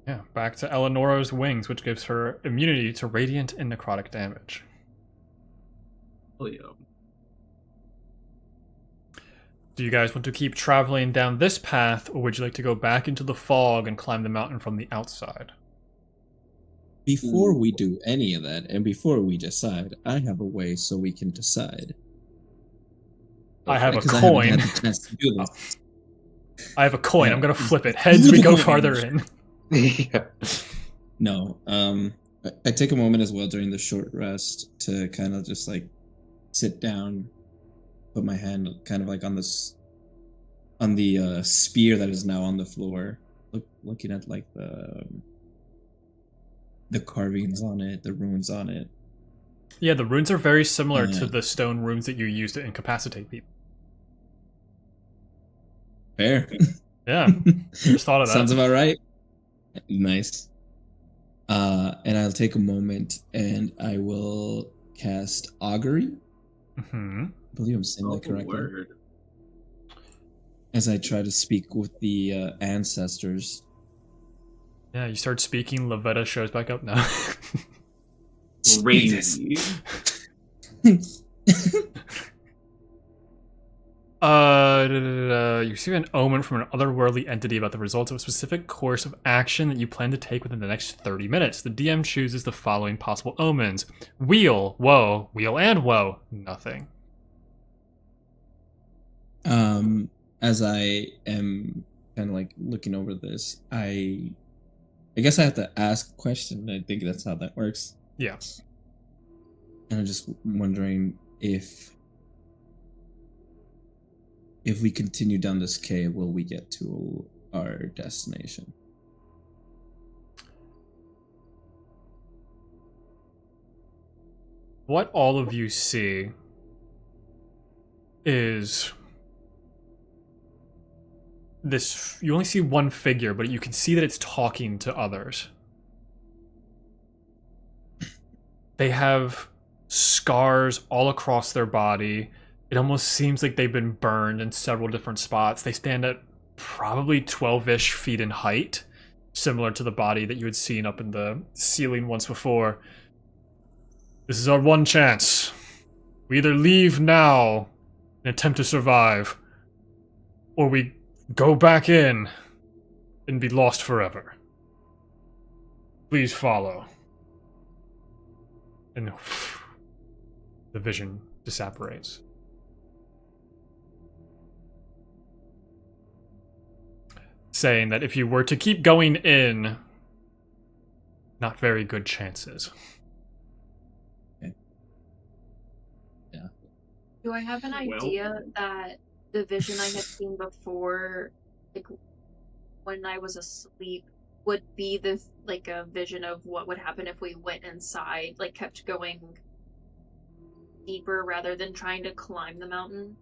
Yeah, back to Eleonora's wings, which gives her immunity to radiant and necrotic damage. Oh yeah. Do you guys want to keep traveling down this path, or would you like to go back into the fog and climb the mountain from the outside? Before we do any of that, and before we decide, I have a way so we can decide. I have a Because I haven't coin. had the chance to do this. I have a coin. Yeah. I'm gonna flip it. Heads, we go farther in. Yeah. No, I take a moment as well during the short rest to kind of just like sit down, put my hand kind of like on the spear that is now on the floor, looking at like the carvings on it, the runes on it. Yeah, the runes are very similar to Yeah. the stone runes that you use to incapacitate people. Fair. Yeah, just thought of that. Sounds about right. Nice. And I'll take a moment and I will cast Augury. Mm-hmm. I believe I'm saying that correctly. Word. As I try to speak with the ancestors. Yeah, you start speaking. Lavetta shows back up now. Crazy. You receive an omen from an otherworldly entity about the results of a specific course of action that you plan to take within the next 30 minutes. The DM chooses the following possible omens. Wheel, woe, wheel and woe, nothing. As I am kind of like looking over this, I guess I have to ask a question. I think that's how that works. Yeah. And I'm just wondering if we continue down this cave, will we get to our destination? What all of you see is this. You only see one figure, but you can see that it's talking to others. They have scars all across their body. It almost seems like they've been burned in several different spots. They stand at probably 12-ish feet in height, similar to the body that you had seen up in the ceiling once before. This is our one chance. We either leave now and attempt to survive, or we go back in and be lost forever. Please follow. And the vision disapparates. Saying that if you were to keep going in, not very good chances. Okay. Yeah. Do I have an idea that the vision I had seen before, like when I was asleep, would be the like a vision of what would happen if we went inside, like kept going deeper rather than trying to climb the mountain?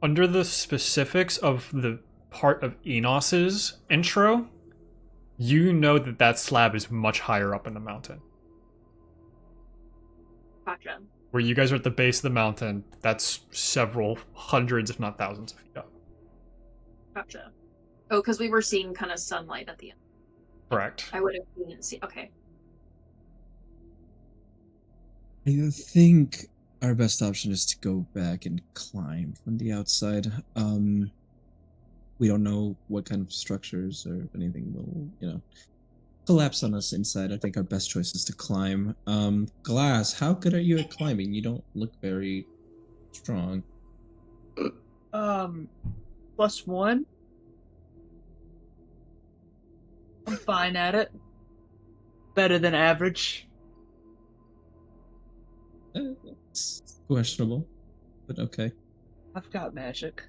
Under the specifics of the part of Enos's intro, you know that that slab is much higher up in the mountain. Gotcha. Where you guys are at the base of the mountain, that's several hundreds, if not thousands of feet up. Gotcha. Oh, because we were seeing kind of sunlight at the end. Correct. I would have been see. Okay. I think our best option is to go back and climb from the outside. We don't know what kind of structures or anything will, collapse on us inside. I think our best choice is to climb. Glass, how good are you at climbing? You don't look very strong. +1. I'm fine at it. Better than average. It's questionable, but okay. I've got magic.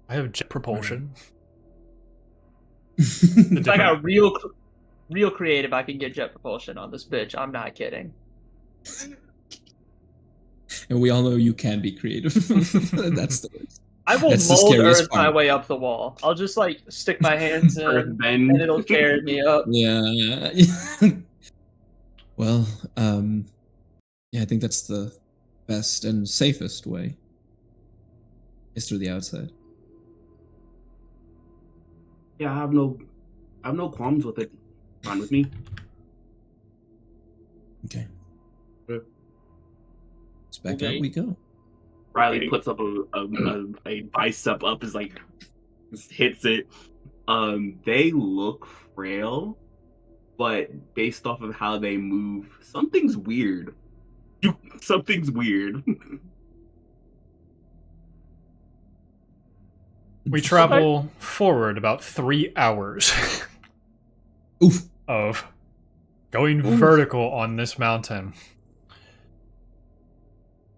I have jet propulsion. If I got real creative, I can get jet propulsion on this bitch. I'm not kidding. And we all know you can be creative. That's the I will That's the mold scariest earth my part. way up the wall. I'll just like stick my hands in Earthbend. and it'll carry me up. Yeah. Well, yeah, I think that's the best and safest way. Is through the outside. Yeah, I have no qualms with it. Fine with me. Okay. Yeah. Let's back Okay. out we go. Riley Okay. puts up a bicep up, is like, just hits it. They look frail, but based off of how they move, something's weird. Something's weird. We travel forward about 3 hours Oof. of going vertical on this mountain.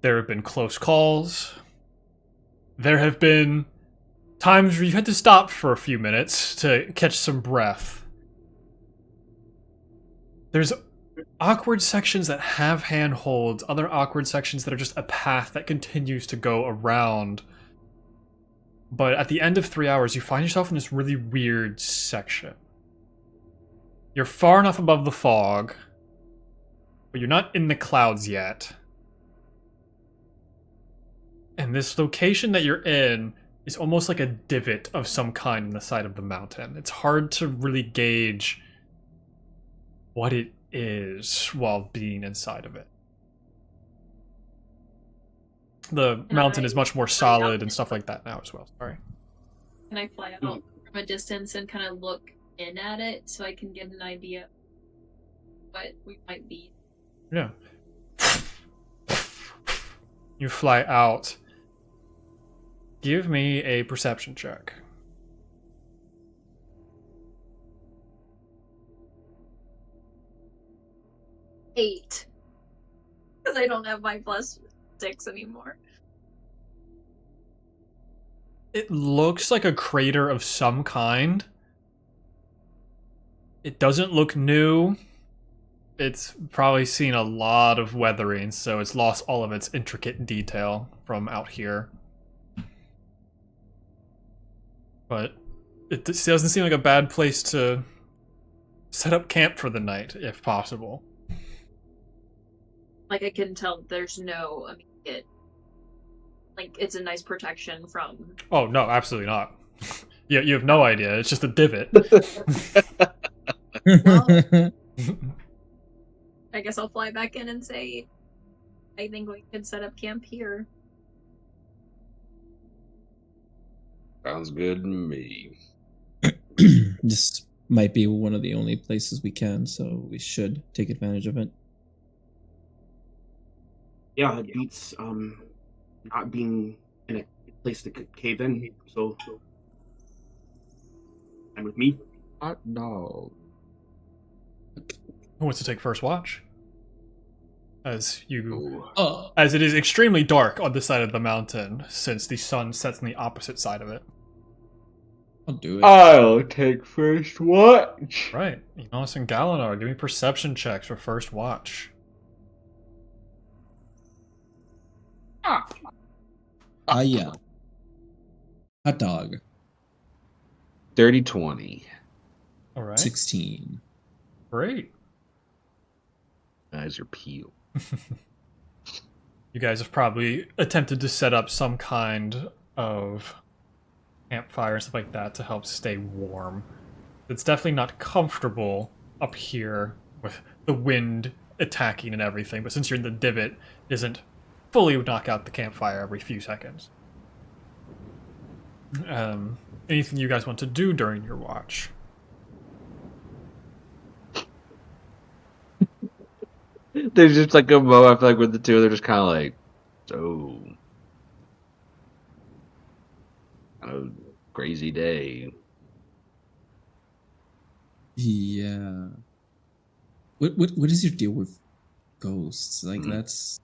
There have been close calls. There have been times where you had to stop for a few minutes to catch some breath. There's awkward sections that have handholds, other awkward sections that are just a path that continues to go around. But at the end of 3 hours, you find yourself in this really weird section. You're far enough above the fog, but you're not in the clouds yet. And this location that you're in is almost like a divot of some kind in the side of the mountain. It's hard to really gauge what it is while being inside of it. The Can mountain I is much more fly out? solid and stuff like that now as well. Sorry. Can I fly out from a distance and kind of look in at it so I can get an idea of what we might be? Yeah. You fly out. Give me a perception check. 8. Because I don't have my +6 anymore. It looks like a crater of some kind. It doesn't look new. It's probably seen a lot of weathering, so it's lost all of its intricate detail from out here. But it doesn't seem like a bad place to set up camp for the night, if possible. Like, I can tell there's no immediate... Like, it's a nice protection from... Oh, no, absolutely not. Yeah, you have no idea. It's just a divot. Well, I guess I'll fly back in and say, I think we could set up camp here. Sounds good to me. This might be one of the only places we can, so we should take advantage of it. Yeah, it beats not being in a place that could cave in. So, and with me. Hot dog. Who wants to take first watch? As you... Ooh. As it is extremely dark on this side of the mountain, since the sun sets on the opposite side of it. I'll do it. I'll take first watch. Right. Enos and Elanora, give me perception checks for first watch. Yeah. Hot dog. 30-20. Alright. 16. Great. Eyes are peeled. You guys have probably attempted to set up some kind of campfire and stuff like that to help stay warm. It's definitely not comfortable up here with the wind attacking and everything, but since you're in the divot, it isn't fully knock out the campfire every few seconds. Anything you guys want to do during your watch? There's just like a moment, I feel like with the two, they're just kind of like, so, kind of crazy day. Yeah. What is your deal with ghosts? Like that's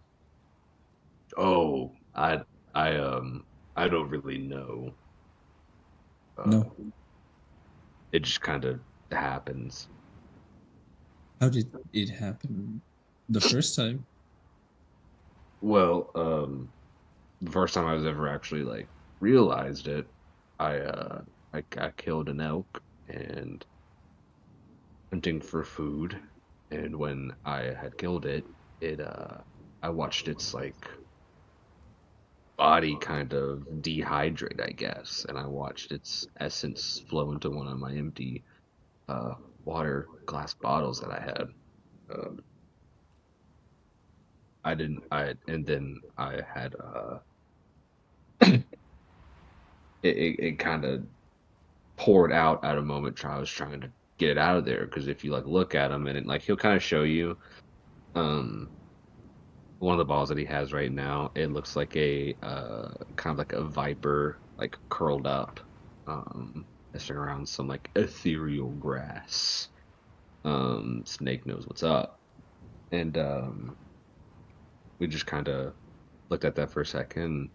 Oh, I don't really know. no. It just kind of happens. How did it happen the first time? Well, the first time I was ever actually like realized it, I killed an elk and hunting for food, and when I had killed it, I watched its like body kind of dehydrate, I guess, and I watched its essence flow into one of my empty water glass bottles that I had. And then I had it kind of poured out at a moment. I was trying to get it out of there, because if you like look at him, and it, like, he'll kind of show you one of the balls that he has right now, it looks like a kind of like a viper, like curled up, messing around some like ethereal grass. Snake knows what's up. And we just kind of looked at that for a second.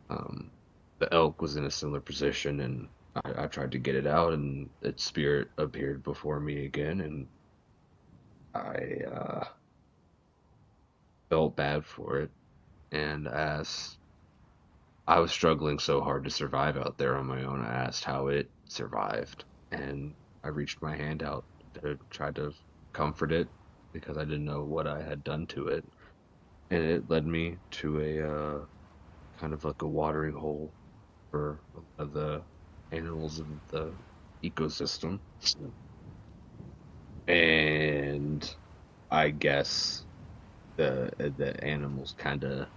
The elk was in a similar position, and I tried to get it out, and its spirit appeared before me again, and I felt bad for it. And as I was struggling so hard to survive out there on my own, I asked how it survived, and I reached my hand out to try to comfort it, because I didn't know what I had done to it. And it led me to a kind of like a watering hole for one of the animals in the ecosystem. And I guess the animals kind of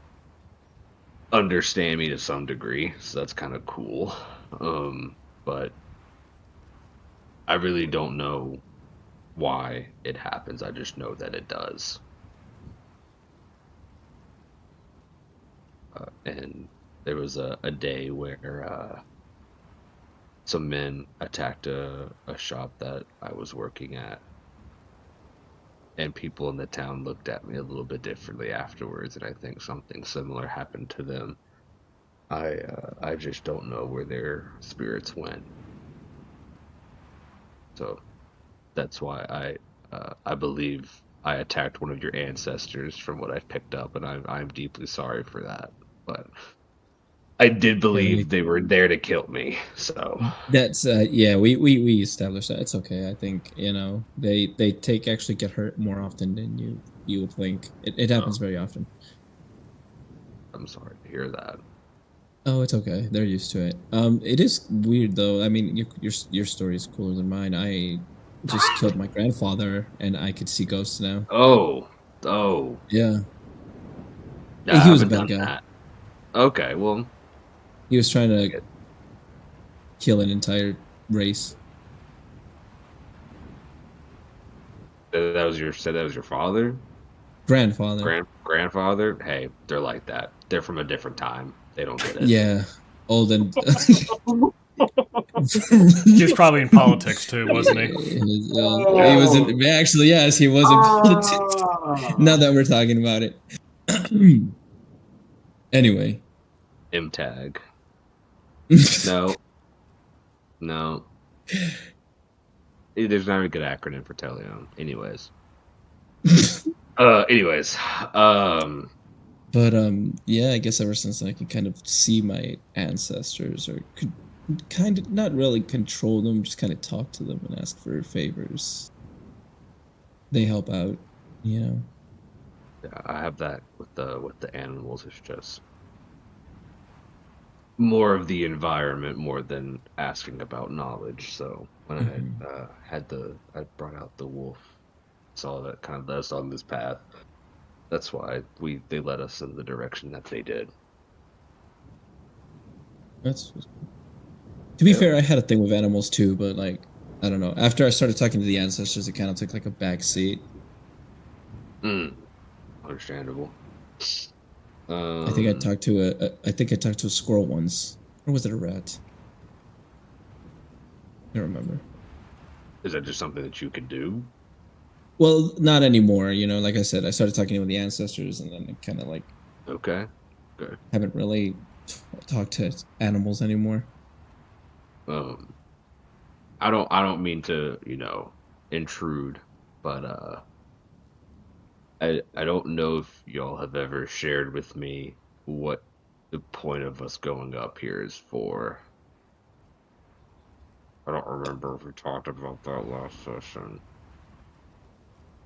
understand me to some degree, so that's kind of cool. But I really don't know why it happens. I just know that it does. And there was a day where some men attacked a shop that I was working at, and people in the town looked at me a little bit differently afterwards, and I think something similar happened to them. I just don't know where their spirits went. So that's why I believe I attacked one of your ancestors from what I've picked up, and I'm deeply sorry for that. But I did believe they were there to kill me. So That's yeah, we established that. It's okay. I think, you know, they actually get hurt more often than you would think. It happens very often. I'm sorry to hear that. Oh, it's okay. They're used to it. It is weird though. I mean, your story is cooler than mine. I just killed my grandfather, and I could see ghosts now. Oh, Yeah, I he was a haven't bad done guy. that. Okay, well, He was trying to kill an entire race. that was your father, Grandfather. grandfather. Hey, they're like that. They're from a different time. They don't get it. Yeah, old and. He was probably in politics too, wasn't he? He was in, actually, yes, he was in politics. Now that we're talking about it. Anyway. MTAG. No. There's not a good acronym for Teleon. Anyways. But yeah, I guess ever since I can kind of see my ancestors, or could kind of not really control them, just kind of talk to them and ask for favors. They help out, you know. Yeah, I have that with the animals. It's just more of the environment more than asking about knowledge. So when I brought out the wolf, saw that kind of led us on this path. That's why they led us in the direction that they did. To be fair, I had a thing with animals too, but like, I don't know. After I started talking to the ancestors, it kind of took like a back seat. Understandable. I think I talked to a squirrel once, or was it a rat? I don't remember. Is that just something that you could do? Well, not anymore. You know, like I said, I started talking with the ancestors, and then it kind of like Okay. Good. haven't really talked to animals anymore. I don't mean to, intrude, but I don't know if y'all have ever shared with me what the point of us going up here is for. I don't remember if we talked about that last session.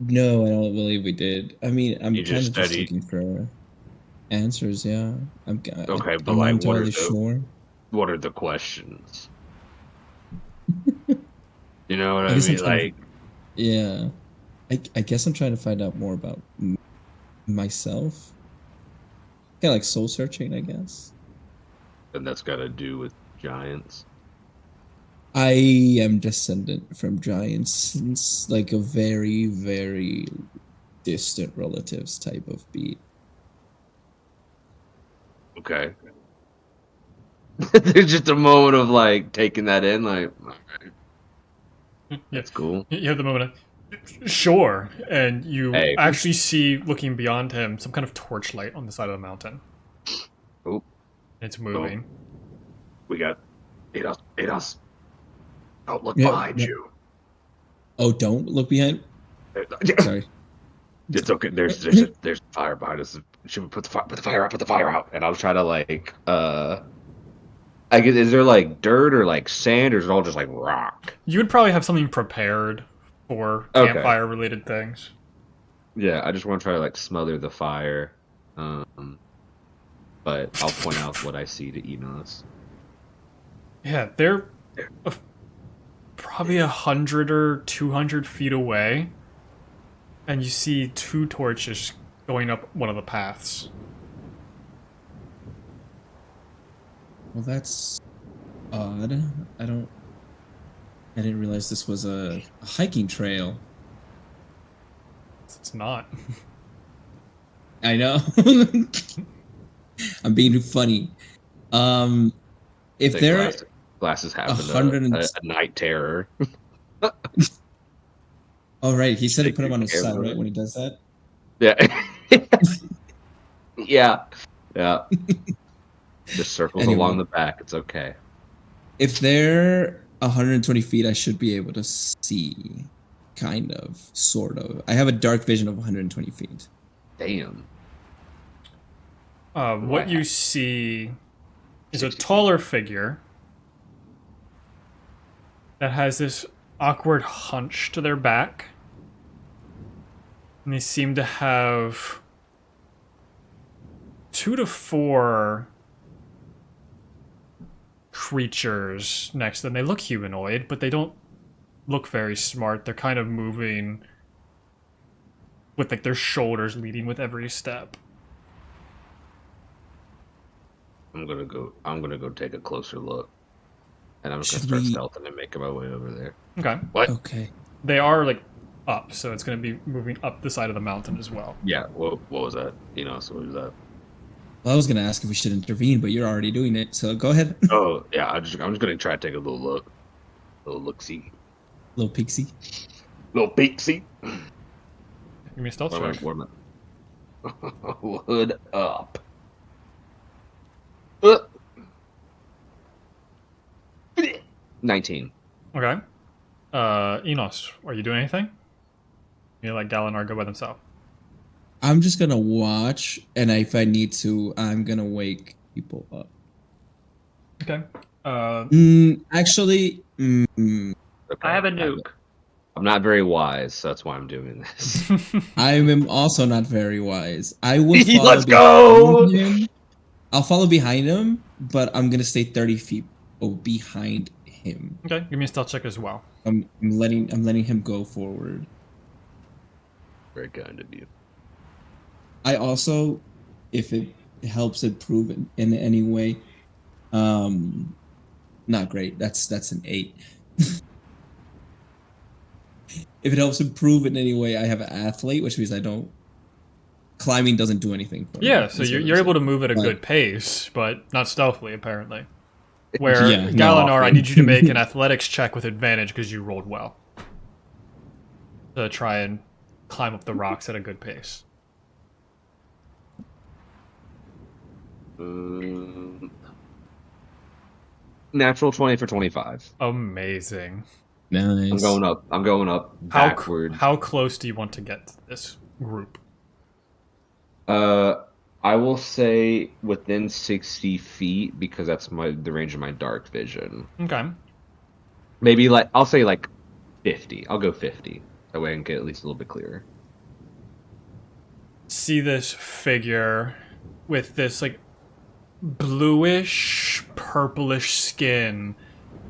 No, I don't believe we did. I mean, I'm You kind just of just study- looking for answers. Yeah, Okay, but I'm not like, entirely sure. what are the questions? You know what I guess I'm mean? trying Like, Yeah, I guess I'm trying to find out more about myself. Kind of like soul searching, I guess. and that's got to do with giants. I am descendant from giants since like a very, very distant relatives type of beat. Okay. There's just a moment of like taking that in, like, okay, that's cool. You have the moment of, sure, and you Hey. actually see, looking beyond him, some kind of torchlight on the side of the mountain. Oh, It's moving. we got Enos. Don't look Yeah, behind yeah. you. Oh, don't look behind. Sorry. It's okay. There's fire behind us. Should we put the fire out? Put the fire out. And I'll try to like I guess, is there like dirt or like sand, or is it all just like rock? You would probably have something prepared for Okay. campfire related things. Yeah, I just want to try to like smother the fire. But I'll point out what I see to Enos. Yeah, they're probably 100 or 200 feet away, and you see two torches going up one of the paths. Well, that's odd. I didn't realize this was a hiking trail. It's not. I know. I'm being funny. If The there glasses happened 100 a night terror. Oh right, he said to put him on his side, Camera. right, when he does that? Yeah. Yeah. Just circles Anyway. along the back. It's okay. If they're 120 feet, I should be able to see. Kind of. Sort of. I have a dark vision of 120 feet. Damn. What you see is a taller figure that has this awkward hunch to their back. And they seem to have 2 to 4 creatures next to them. They look humanoid, but they don't look very smart. They're kind of moving with like their shoulders leading with every step. I'm gonna go take a closer look. And I'm just Should gonna we- start stealthing and making my way over there. Okay. What? Okay. They are like up, so it's going to be moving up the side of the mountain as well. Yeah, what was that? So what was that? Well, I was gonna ask if we should intervene, but you're already doing it, so go ahead. Oh yeah, I'm just gonna try to take a little look. See. Little pixie. Little peek see. Give me a stealth What check. am I? Hood up. 19. Okay. Enos, are you doing anything? You let Galinar go by themselves. I'm just gonna watch, and if I need to, I'm gonna wake people up. Okay. Actually, Okay. I have a nuke. I'm not very wise, so that's why I'm doing this. I am also not very wise. I will follow Let's go! behind him. I'll follow behind him, but I'm gonna stay 30 feet behind him. Okay, give me a stealth check as well. I'm letting him go forward. Very kind of you. I also, if it helps improve in any way, not great. That's an 8. If it helps improve in any way, I have an athlete, which means I don't. Climbing doesn't do anything for me. Yeah, so is what you're I'm able to saying. move at a But- good pace, but not stealthily, apparently. Where Yeah, no. Galinar, I need you to make an athletics check with advantage because you rolled well. To try and climb up the rocks at a good pace. Natural 20 for 25. Amazing. Nice. I'm going up How, backward. how close do you want to get to this group? I will say within 60 feet because that's the range of my dark vision. Okay. Maybe I'll say 50. I'll go 50. That way I can get at least a little bit clearer. See this figure with this bluish purplish skin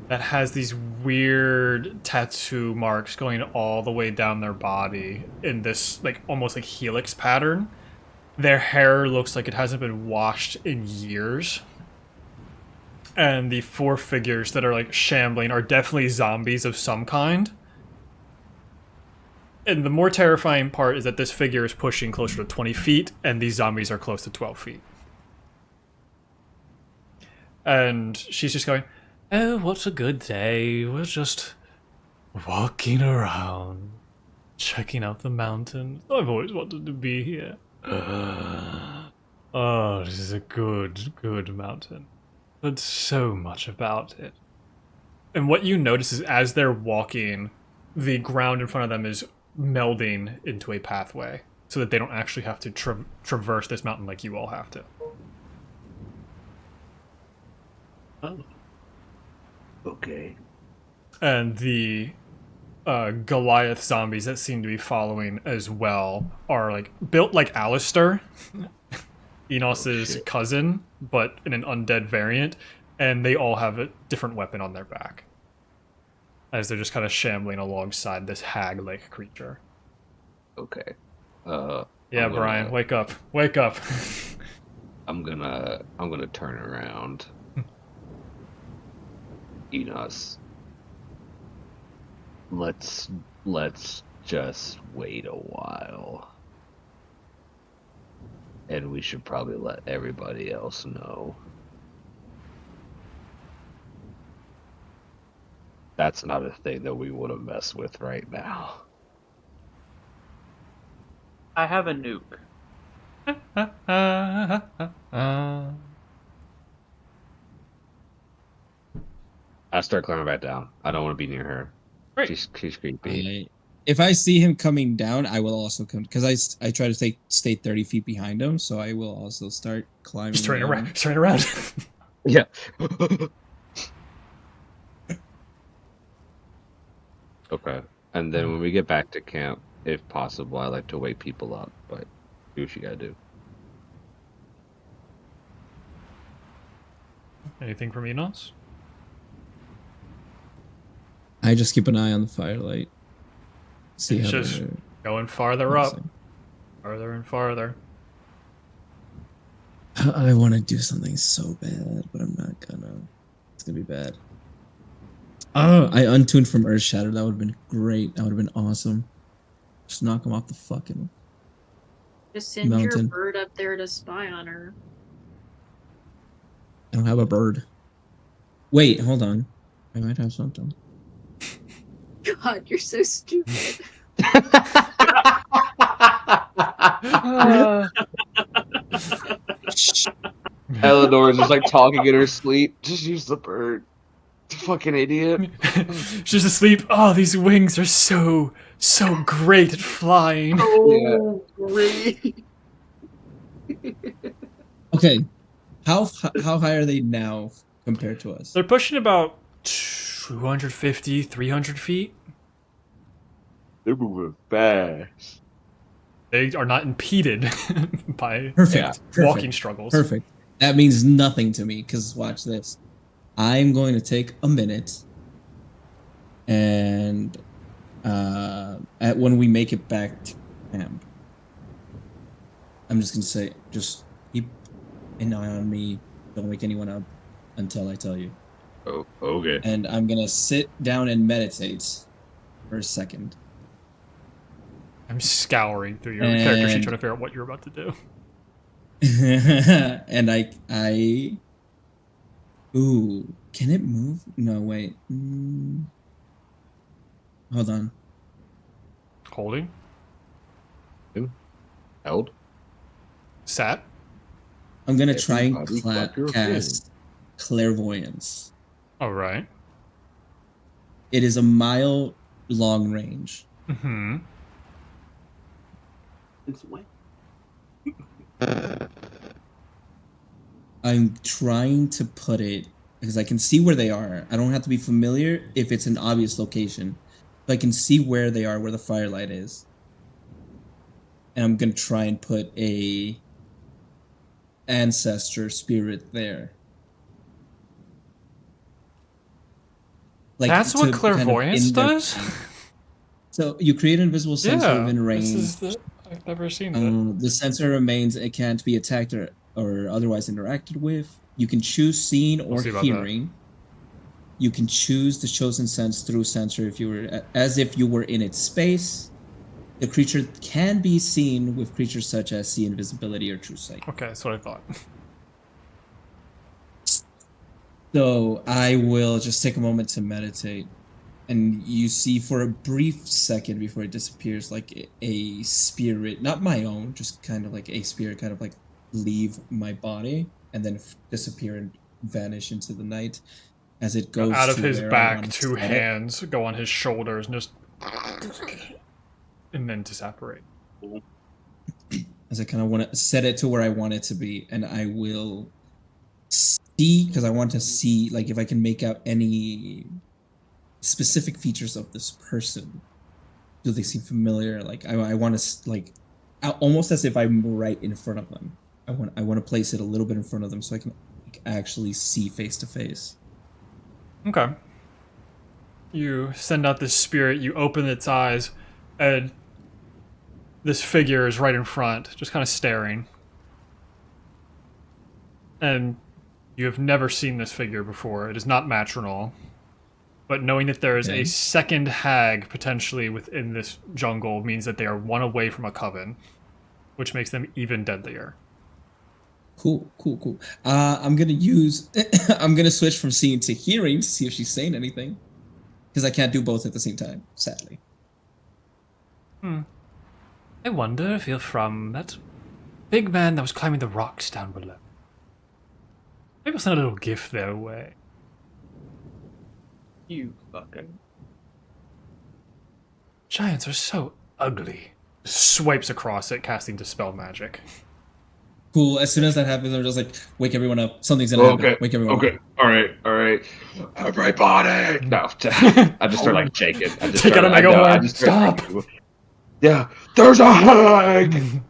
that has these weird tattoo marks going all the way down their body in this almost helix pattern. Their hair looks like it hasn't been washed in years. And the 4 figures that are shambling are definitely zombies of some kind. And the more terrifying part is that this figure is pushing closer to 20 feet, and these zombies are close to 12 feet. And she's just going, "Oh, what a good day. We're just walking around, checking out the mountains. I've always wanted to be here. Oh, this is a good, good mountain. But so much about it." And what you notice is as they're walking, the ground in front of them is melding into a pathway so that they don't actually have to traverse this mountain like you all have to. Oh. Okay. And the Goliath zombies that seem to be following as well are built like Alistair, Enos's shit. cousin, but in an undead variant, and they all have a different weapon on their back as they're just kind of shambling alongside this hag-like creature. Okay. Yeah, I'm gonna- Brian, wake up. Wake up. I'm gonna turn around Enos, let's just wait a while. And we should probably let everybody else know. That's not a thing that we want to mess with right now. I have a nuke. I start climbing back down. I don't want to be near her. Great. She's creepy. If I see him coming down, I will also come because I try to stay 30 feet behind him, so I will also start climbing. Just turning down. around. Just turning around. Yeah. Okay. And then when we get back to camp, if possible, I like to wake people up, but do what you gotta do. Anything from Enos? I just keep an eye on the firelight. See It's how just they're going farther up. progressing. Farther and farther. I want to do something so bad, but I'm not gonna. It's gonna be bad. Oh, I untuned from Earth Shatter. That would have been great. That would have been awesome. Just knock him off the fucking. Just send your Mountain. bird up there to spy on her. I don't have a bird. Wait, hold on. I might have something. God, you're so stupid. Eleanor's just like talking in her sleep. Just use the bird. Fucking idiot. She's asleep. Oh, these wings are so great at flying. Oh, great. Okay, how high are they now compared to us? They're pushing about 250, 300 feet. They're moving fast. They are not impeded by Perfect. walking struggles. Perfect. That means nothing to me because watch this. I'm going to take a minute, and when we make it back to camp, I'm just gonna say, just keep an eye on me. Don't wake anyone up until I tell you. Oh, okay. And I'm gonna sit down and meditate for a second. I'm scouring through your character sheet trying to figure out what you're about to do. And I ooh, can it move? No, wait. Hold on. Holding. Held? Sat. I'm gonna try and Everybody clap your cast clairvoyance. All right. It is a mile long range. Mm-hmm. It's wet. I'm trying to put it because I can see where they are. I don't have to be familiar if it's an obvious location. But I can see where they are, where the firelight is. And I'm gonna try and put a ancestor spirit there. Like That's what to kind of clairvoyance in their- does? So you create an invisible sensor Yeah. within range. I've never seen that. The sensor remains, it can't be attacked or otherwise interacted with. You can choose seeing or see about that. hearing. You can choose the chosen sense through sensor as if you were in its space. The creature can be seen with creatures such as see invisibility or true sight. Okay, that's what I thought. So I will just take a moment to meditate. And you see for a brief second before it disappears, like a spirit, not my own, just kind of like a spirit kind of like leave my body and then disappear and vanish into the night as it goes Out of to his where I back, want two to set it. hands go on his shoulders and just... and then disapparate. As I kind of want to set it to where I want it to be, and I will see, because I want to see like if I can make out any specific features of this person. Do they seem familiar? Like I want to like almost as if I'm right in front of them. I want to place it a little bit in front of them so I can like, actually see face to face. Okay. You send out this spirit, you open its eyes, and this figure is right in front, just kind of staring. And you have never seen this figure before. It is not matronal. But knowing that there is Okay. a second hag potentially within this jungle means that they are one away from a coven, which makes them even deadlier. Cool. I'm gonna use. I'm gonna switch from seeing to hearing to see if she's saying anything, because I can't do both at the same time. Sadly. I wonder if you're from that big man that was climbing the rocks down below. Maybe I'll send a little gift their way. You fucking. Giants are so ugly. Swipes across it, casting Dispel Magic. Cool. As soon as that happens, I'm just like, wake everyone up. Something's gonna happen. Wake everyone up. All right. Everybody. No, I just start like shaking. I just Take out a mega I horn. just start, Stop. Yeah, there's a hag.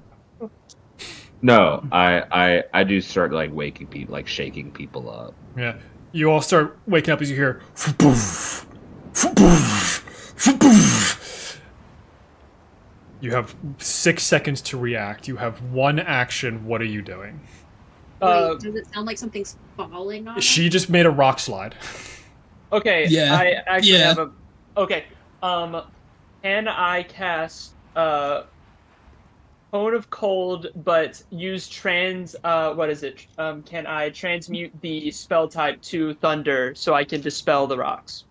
No, I do start like waking people, like shaking people up. Yeah. You all start waking up as you hear "Fboof, fboof, fboof." You have 6 seconds to react. You have one action. What are you doing? Wait, does it sound like something's falling on us? She just made a rock slide. Okay. Yeah, I actually yeah. have a. Okay. Can I cast Cone of Cold, but use what is it? Can I transmute the spell type to Thunder so I can dispel the rocks?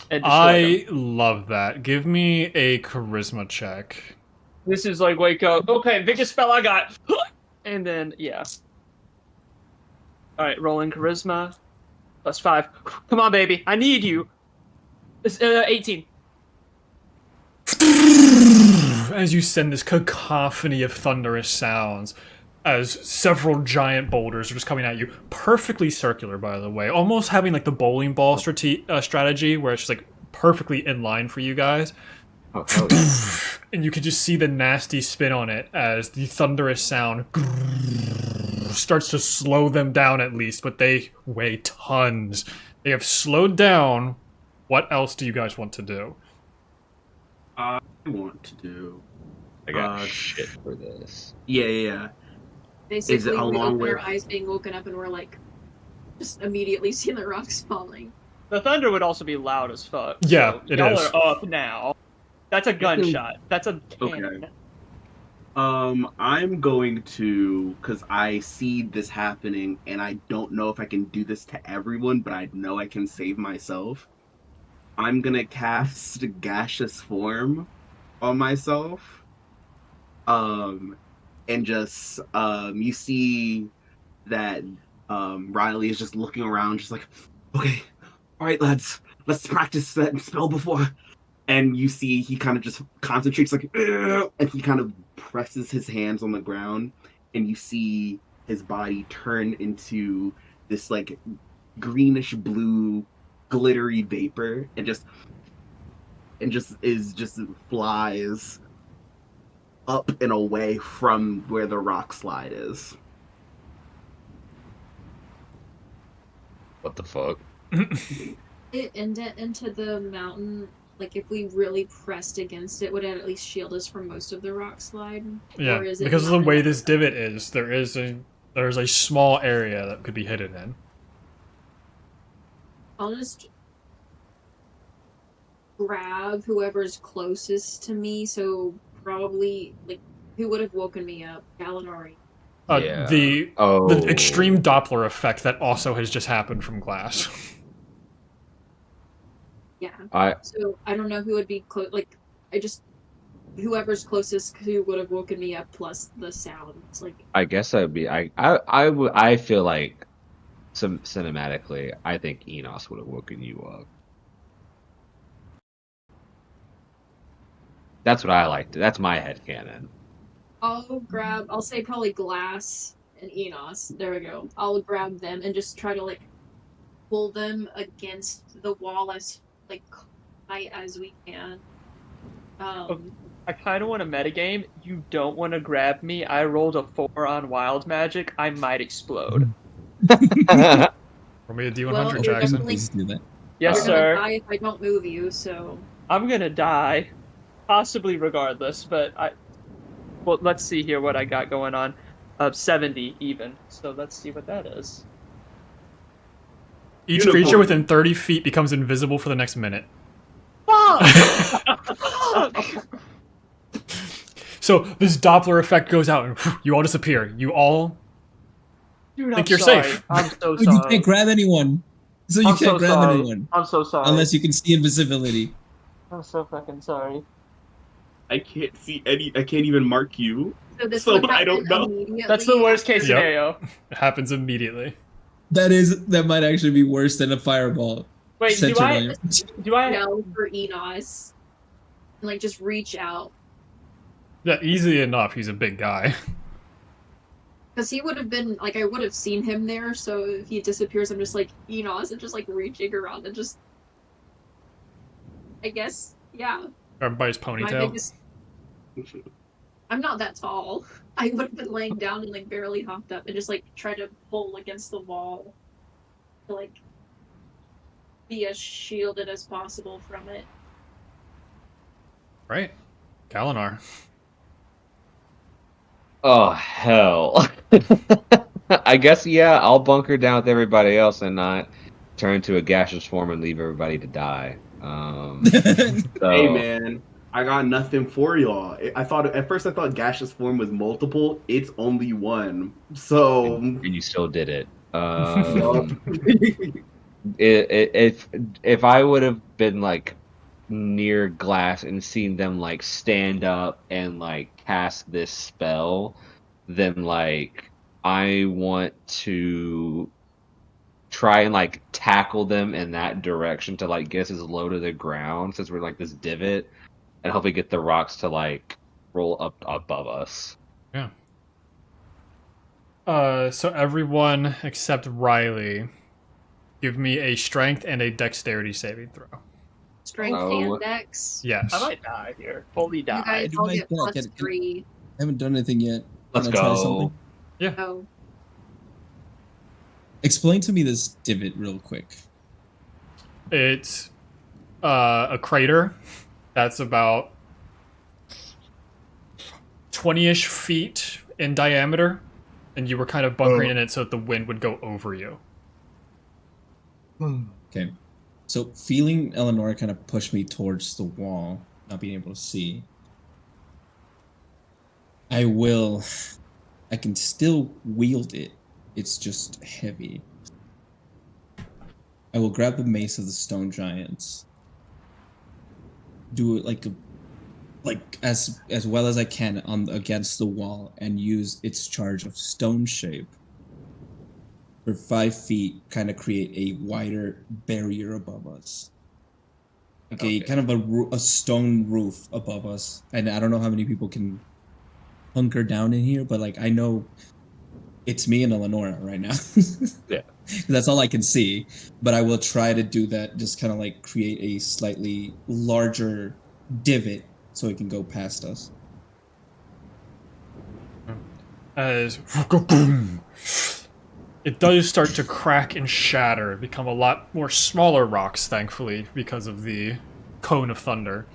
And destroy them? Love that. Give me a charisma check. This is like wake up. Okay, biggest spell I got. And then yeah. All right, rolling charisma. +5. Come on, baby. I need you. It's 18. As you send this cacophony of thunderous sounds, as several giant boulders are just coming at you, perfectly circular, by the way, almost having like the bowling ball strategy, where it's just like perfectly in line for you guys. And you can just see the nasty spin on it as the thunderous sound starts to slow them down at least, but they weigh tons. They have slowed down. What else do you guys want to do? I want to do. I got shit for this. Yeah. Basically, we along open our with- eyes being woken up and we're like, just immediately seeing the rocks falling. The thunder would also be loud as fuck. Yeah, so it y'all is. are up now. That's a gunshot. That's a cannon. Okay. I'm going to, because I see this happening, and I don't know if I can do this to everyone, but I know I can save myself. I'm gonna cast Gaseous Form on myself. And just, you see that, Riley is just looking around, just like, okay, alright lads, let's practice that spell before. And you see he kind of just concentrates, like, "Ugh," and he kind of presses his hands on the ground, and you see his body turn into this, like, greenish blue, glittery vapor, and just flies up and away from where the rock slide is. What the fuck? It indent into the mountain. Like, if we really pressed against it, would it at least shield us from most of the rock slide? Yeah, Or is it because of the not way enough? this divot is, there's a small area that could be hidden in. I'll just grab whoever's closest to me, so probably, like, who would have woken me up? Galanori. Yeah. The Oh. extreme Doppler effect that also has just happened from glass. Yeah. So I don't know who would be close. Like, whoever's closest who would have woken me up plus the sound. It's like, I guess I'd be. I feel like, some cinematically, I think Enos would have woken you up. That's what I liked. That's my headcanon. I'll say probably Glass and Enos. There we go. I'll grab them and just try to, like, pull them against the wall as, like, high as we can. I kind of want a metagame. You don't want to grab me. I rolled a 4 on Wild Magic. I might explode. Roll me a D100, Well, Jackson. Please do that. Yes, You're sir. gonna die if I don't move you, so... I'm gonna die. Possibly regardless, but well, let's see here what I got going on. 70 even. So let's see what that is. Each Unicorn. creature within 30 feet becomes invisible for the next minute. So this Doppler effect goes out, and you all disappear. You all Dude, think I'm you're sorry. safe. I'm so You sorry. can't grab anyone. So you I'm can't so grab sorry. anyone I'm so sorry. unless you can see invisibility. I'm so fucking sorry. I can't see any. I can't even mark you. So this So would I don't happen know. immediately That's the worst case Yep. scenario. It happens immediately. That might actually be worse than a fireball. Wait, do centered on I? your- Do I? No, for Enos. And, like, just reach out. Yeah, easily enough. He's a big guy. Because he would have been, like, I would have seen him there, so if he disappears, I'm just like, Enos, and just, like, reaching around and just. I guess, yeah. Grab him by his My ponytail. biggest. I'm not that tall. I would have been laying down and, like, barely hopped up and just, like, try to pull against the wall to, like, be as shielded as possible from it. Right. Kalinar. Oh hell! I guess yeah. I'll bunker down with everybody else and not turn to a gaseous form and leave everybody to die. So, Hey man, I got nothing for y'all. I thought at first I thought gaseous form was multiple. It's only one. So and you still did it. um, If I would have been like near glass and seen them like stand up and like cast this spell, then like I want to try and like tackle them in that direction to like get us as low to the ground since we're like this divot, and hopefully get the rocks to like roll up above us. Yeah. So everyone except Riley, give me a strength and a dexterity saving throw. Strength Oh. and dex. Yes. I might die here. Fully You die. guys do all my get best. plus Get it. 3. I haven't done anything yet. Let's Can I try go. something? Oh. Explain to me this divot real quick. It's a crater that's about 20-ish feet in diameter, and you were kind of bunkering in it so that the wind would go over you. Okay. So feeling Elanora kind of push me towards the wall, not being able to see. I can still wield it. It's just heavy. I will grab the mace of the stone giants. Do it like as well as I can against the wall and use its charge of stone shape. For 5 feet, kind of create a wider barrier above us. Okay, kind of a stone roof above us. And I don't know how many people can hunker down in here, but like I know it's me and Elanora right now. Yeah. That's all I can see. But I will try to do that, just kind of like create a slightly larger divot so it can go past us. As it does start to crack and shatter, become a lot more smaller rocks, thankfully, because of the cone of thunder.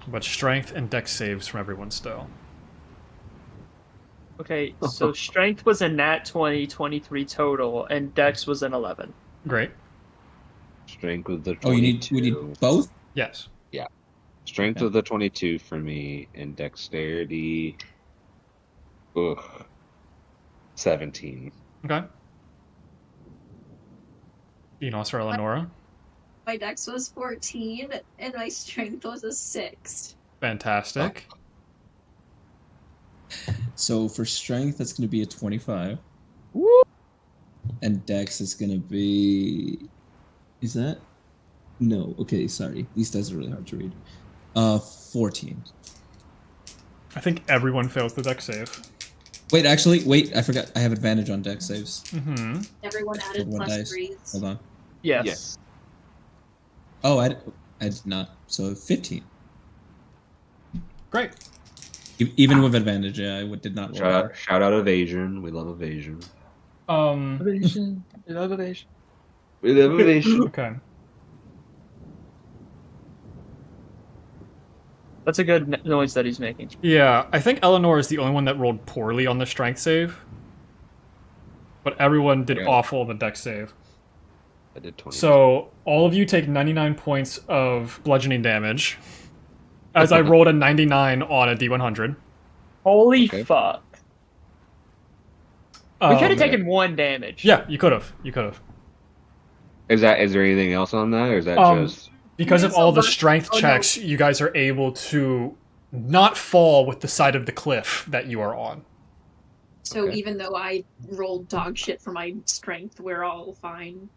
But strength and dex saves from everyone still. Okay, so strength was a nat 20, 23 total, and dex was an 11. Great. Strength with the 22. Oh, we need both? Yes. Strength Okay. of the 22 for me, and dexterity. 17. Okay. Enos or Elanora. My dex was 14, and my strength was a 6. Fantastic. So for strength, that's going to be a 25. Woo! And dex is going to be... Is that? No. Okay, sorry. These dice are really hard to read. 14. I think everyone fails the dex save. Wait, I forgot. I have advantage on dex saves. Mm-hmm. Everyone added One plus dice. 3s. Hold on. Yes. Oh, I did not. So 15. Great. Even with advantage, yeah, I did not roll that. Shout out evasion. We love evasion. Evasion. We love evasion. We love evasion. Okay. That's a good noise that he's making. Yeah, I think Eleanor is the only one that rolled poorly on the strength save. But everyone did Yeah. awful on the dex save. I did 20. So all of you take 99 points of bludgeoning damage. As I rolled a 99 on a D100. Holy Okay. fuck. We could have taken 1 damage. Yeah, you could have. You could have. Is there anything else on that, or is that just Because of all the strength Oh, no. checks, you guys are able to not fall with the side of the cliff that you are on. So Okay. even though I rolled dog shit for my strength, we're all fine.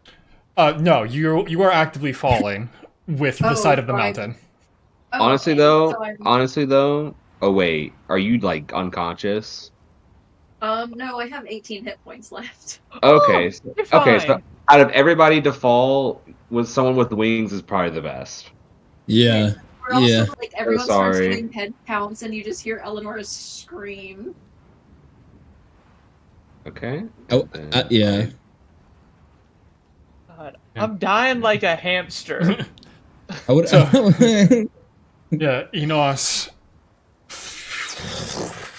No, you are actively falling with the Oh, side of the fine. mountain. Oh, honestly okay. though? So I'm- Honestly though, oh wait, are you like unconscious? no, I have 18 hit points left. Okay, Oh, you're okay. So fine. out of everybody to fall, with someone with wings is probably the best. Yeah. We're also Yeah. like everyone starts sorry. doing head counts, and you just hear Eleanor scream. Okay. Oh, yeah. God, Yeah. I'm dying like a hamster. I would. Yeah, Enos.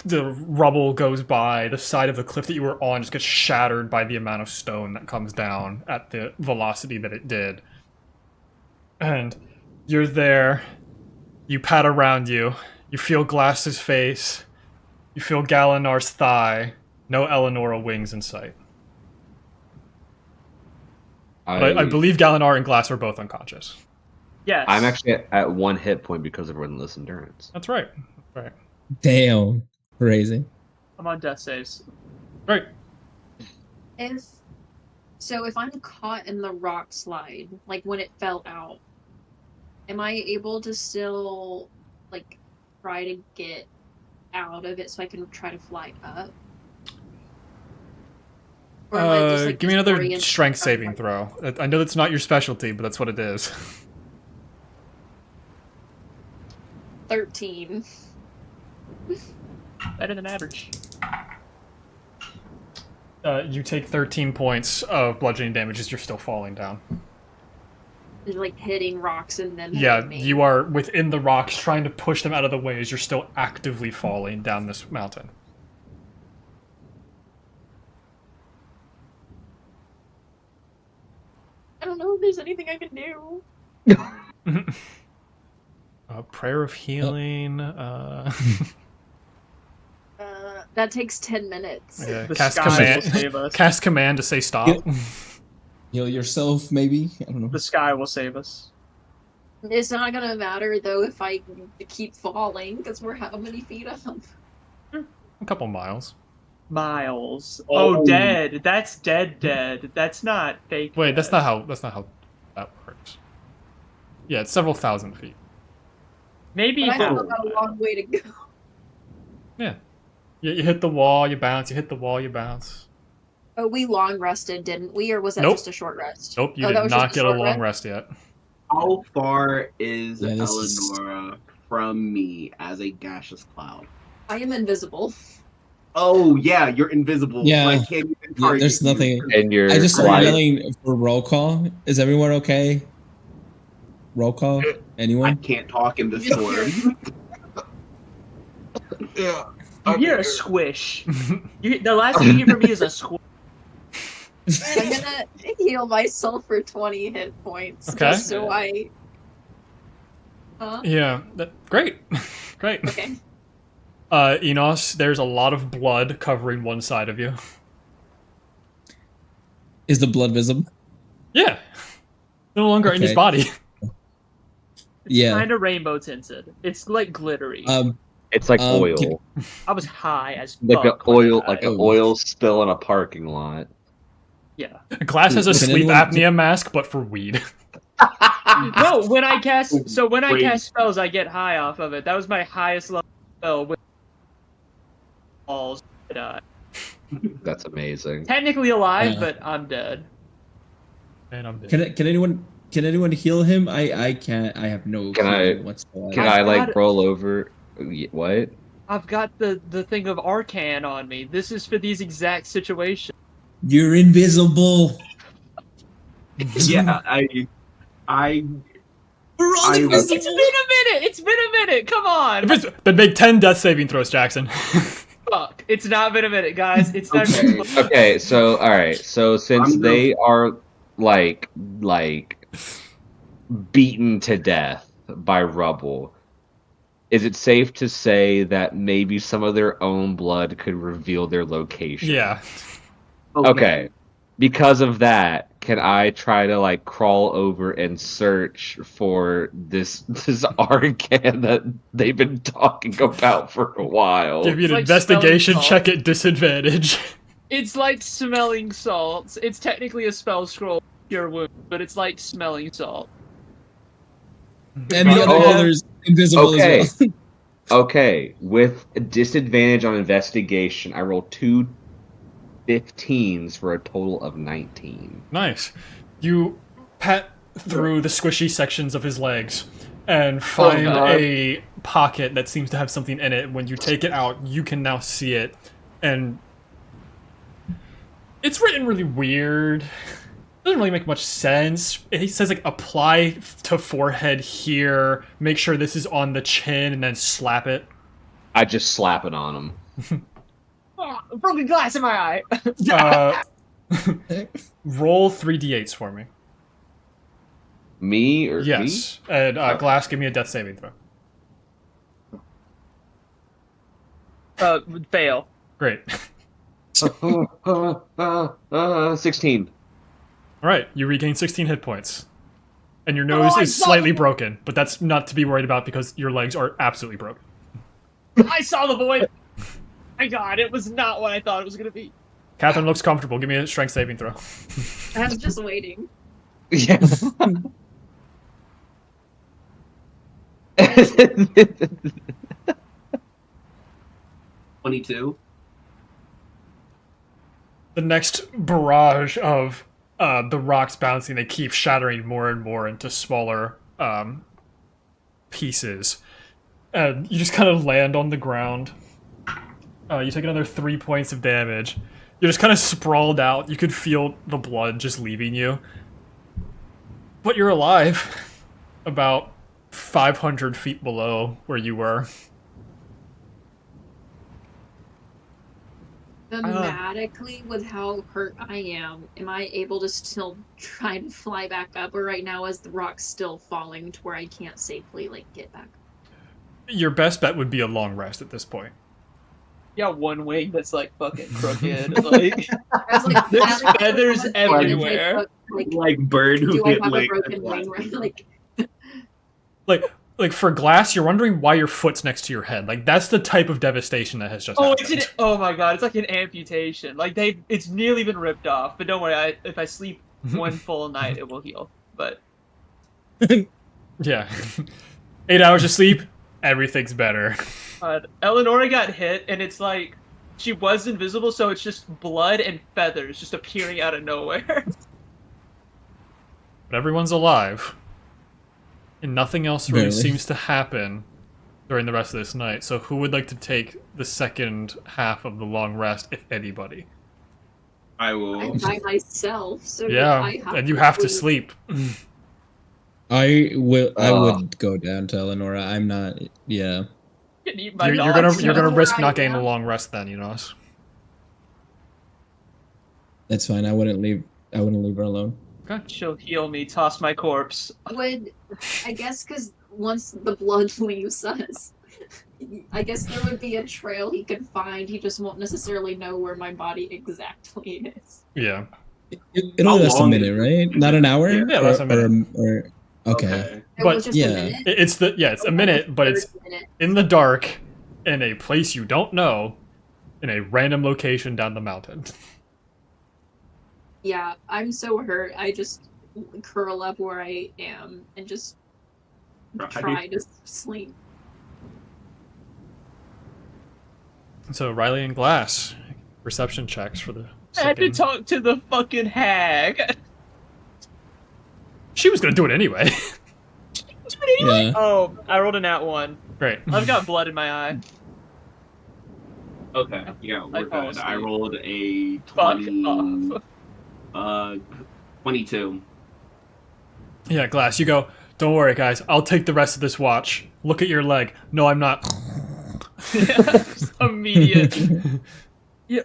The rubble goes by, the side of the cliff that you were on just gets shattered by the amount of stone that comes down at the velocity that it did. And you're there, you pat around you, you feel Glass's face, you feel Galenar's thigh, no Elanora wings in sight. But I believe Galenar and Glass are both unconscious. Yes. I'm actually at 1 hit point because of Relentless Endurance. That's right. That's right. Damn. Crazy. I'm on death saves. Right. If I'm caught in the rock slide, like when it fell out, am I able to still like try to get out of it so I can try to fly up? Or am I just, like, Give me another disoriented strength from, saving like, throw. I know that's not your specialty, but that's what it is. 13. Better than average. You take 13 points of bludgeoning damage as you're still falling down. Just, like hitting rocks and then Yeah, hitting me. you are within the rocks trying to push them out of the way as you're still actively falling down this mountain. I don't know if there's anything I can do. Prayer of healing. That takes 10 minutes. Yeah, The cast sky will command. save us. Cast command to say stop. Heal yourself, maybe. I don't know. The sky will save us. It's not gonna matter though if I keep falling because we're how many feet up? A couple miles. Miles. Oh. Oh, dead. That's dead. That's not fake. Wait, that's dead. not how that works. Yeah, it's several thousand feet. Maybe But I the- still got a long way to go. Yeah. You hit the wall, you bounce. You hit the wall, you bounce. Oh, we long rested, didn't we? Or was that Nope. just a short rest? Nope, you Oh, that did was not just a get a short long rest yet. How far is Yeah, this is- Eleanora from me as a gaseous cloud? I am invisible. Oh yeah, you're invisible. Yeah. So I can't even Yeah, target there's you. nothing. And you're I just started gliding. yelling for roll call. Is everyone okay? Roll call? I Anyone? can't talk in this Yes, storm. Yeah. You hear a squish. The last thing you hear from me is a squish. I'm gonna heal myself for 20 hit points. Okay. Just so I. Huh? Yeah, great. Great. Okay. Enos, there's a lot of blood covering one side of you. Is the blood visible? Yeah. No longer in his Okay. body. Yeah. Kind of rainbow tinted. It's like glittery. It's like oil, can- I was high as like fuck. an oil, when I like died. an oil spill in a parking lot. Yeah. Glass has a Can sleep anyone- apnea mask, but for weed. No, when I cast Wait. cast spells, I get high off of it. That was my highest level spell with balls. That's amazing. Technically alive, Yeah. but I'm dead. And I'm dead. Can anyone heal him? I can't. I have no Can I- clue whatsoever. Can I've I like got- roll over? What? I've got the thing of Arcan on me. This is for these exact situations. You're invisible. Yeah, I We're all I- It's invisible. been a minute. It's been a minute. Come on. Then make 10 death saving throws, Jackson. Fuck. It's not been a minute, guys. It's not. Okay. Okay, so all right. So since I'm they are like beaten to death by rubble, is it safe to say that maybe some of their own blood could reveal their location? Yeah. Okay. Because of that, can I try to like crawl over and search for this arcan that they've been talking about for a while? Give you It's an like investigation smelling check at disadvantage. It's like smelling salts. It's technically a spell scroll, cure wound, but it's like smelling salt. And the other healer's invisible Okay. as well. Okay, with a disadvantage on investigation, I rolled 2 15s for a total of 19. Nice. You pat through the squishy sections of his legs and find God. a pocket that seems to have something in it. When you take it out, you can now see it, and it's written really weird. Doesn't really make much sense. It says like apply to forehead here, make sure this is on the chin, and then slap it. I just slap it on him. Oh, broken glass in my eye. Roll 3d8s for me. Me or Yes. And Glass, give me a death saving throw. Would fail. Great. me? 16. Alright, you regain 16 hit points. And your nose I is saw slightly the- broken, but that's not to be worried about because your legs are absolutely broken. I saw the void. My God, it was not what I thought it was gonna be. Catherine looks comfortable. Give me a strength saving throw. I was just waiting. Yeah. 22. The next barrage of the rocks bouncing, they keep shattering more and more into smaller pieces. And you just kind of land on the ground. You take another 3 points of damage. You're just kind of sprawled out. You could feel the blood just leaving you. But you're alive. About 500 feet below where you were. Thematically, with how hurt I am I able to still try to fly back up, or right now is the rock still falling to where I can't safely like get back? Your best bet would be a long rest at this point. Yeah, one wing that's like fucking crooked. Like I was like, there's how much feathers damage everywhere. Like bird who do I hit have a like broken wing? Right? Like for Glass, you're wondering why your foot's next to your head. Like that's the type of devastation that has just Oh, happened. oh my God, it's like an amputation. Like it's nearly been ripped off. But don't worry, if I sleep one full night, it will heal. But Yeah. 8 hours of sleep, everything's better. Elanora got hit, and it's like she was invisible, so it's just blood and feathers just appearing out of nowhere. But everyone's alive. And nothing else really Barely. seems to happen during the rest of this night. So who would like to take the second half of the long rest, if anybody? I I'm will. by myself, so Yeah, I have and you have to sleep. I would go down to Eleonora. I'm not. Yeah. Can eat my You're dogs. gonna risk Right, not getting yeah. a long rest then, you know. That's fine. I wouldn't leave her alone. She'll heal me. Toss my corpse. Would I guess because once the blood leaves us, I guess there would be a trail he could find. He just won't necessarily know where my body exactly is. Yeah. It'll How last a long minute, is- right? Not an hour. Yeah, last a minute. Or okay. It But- was just yeah. a minute. It's a minute, but it's 30 minutes. in the dark, in a place you don't know, in a random location down the mountain. Yeah, I'm so hurt. I just curl up where I am and just try to sleep. So Riley and Glass, perception checks for the I had to second. talk to the fucking hag. She was gonna do it anyway. Yeah. Oh, I rolled a nat 1. Great. I've got blood in my eye. Okay, yeah, I we're fall good. I asleep. rolled a Fuck 20, off. 22. Yeah, Glass, you go. Don't worry, guys. I'll take the rest of this watch. Look at your leg. No, I'm not. Just immediate. Yeah.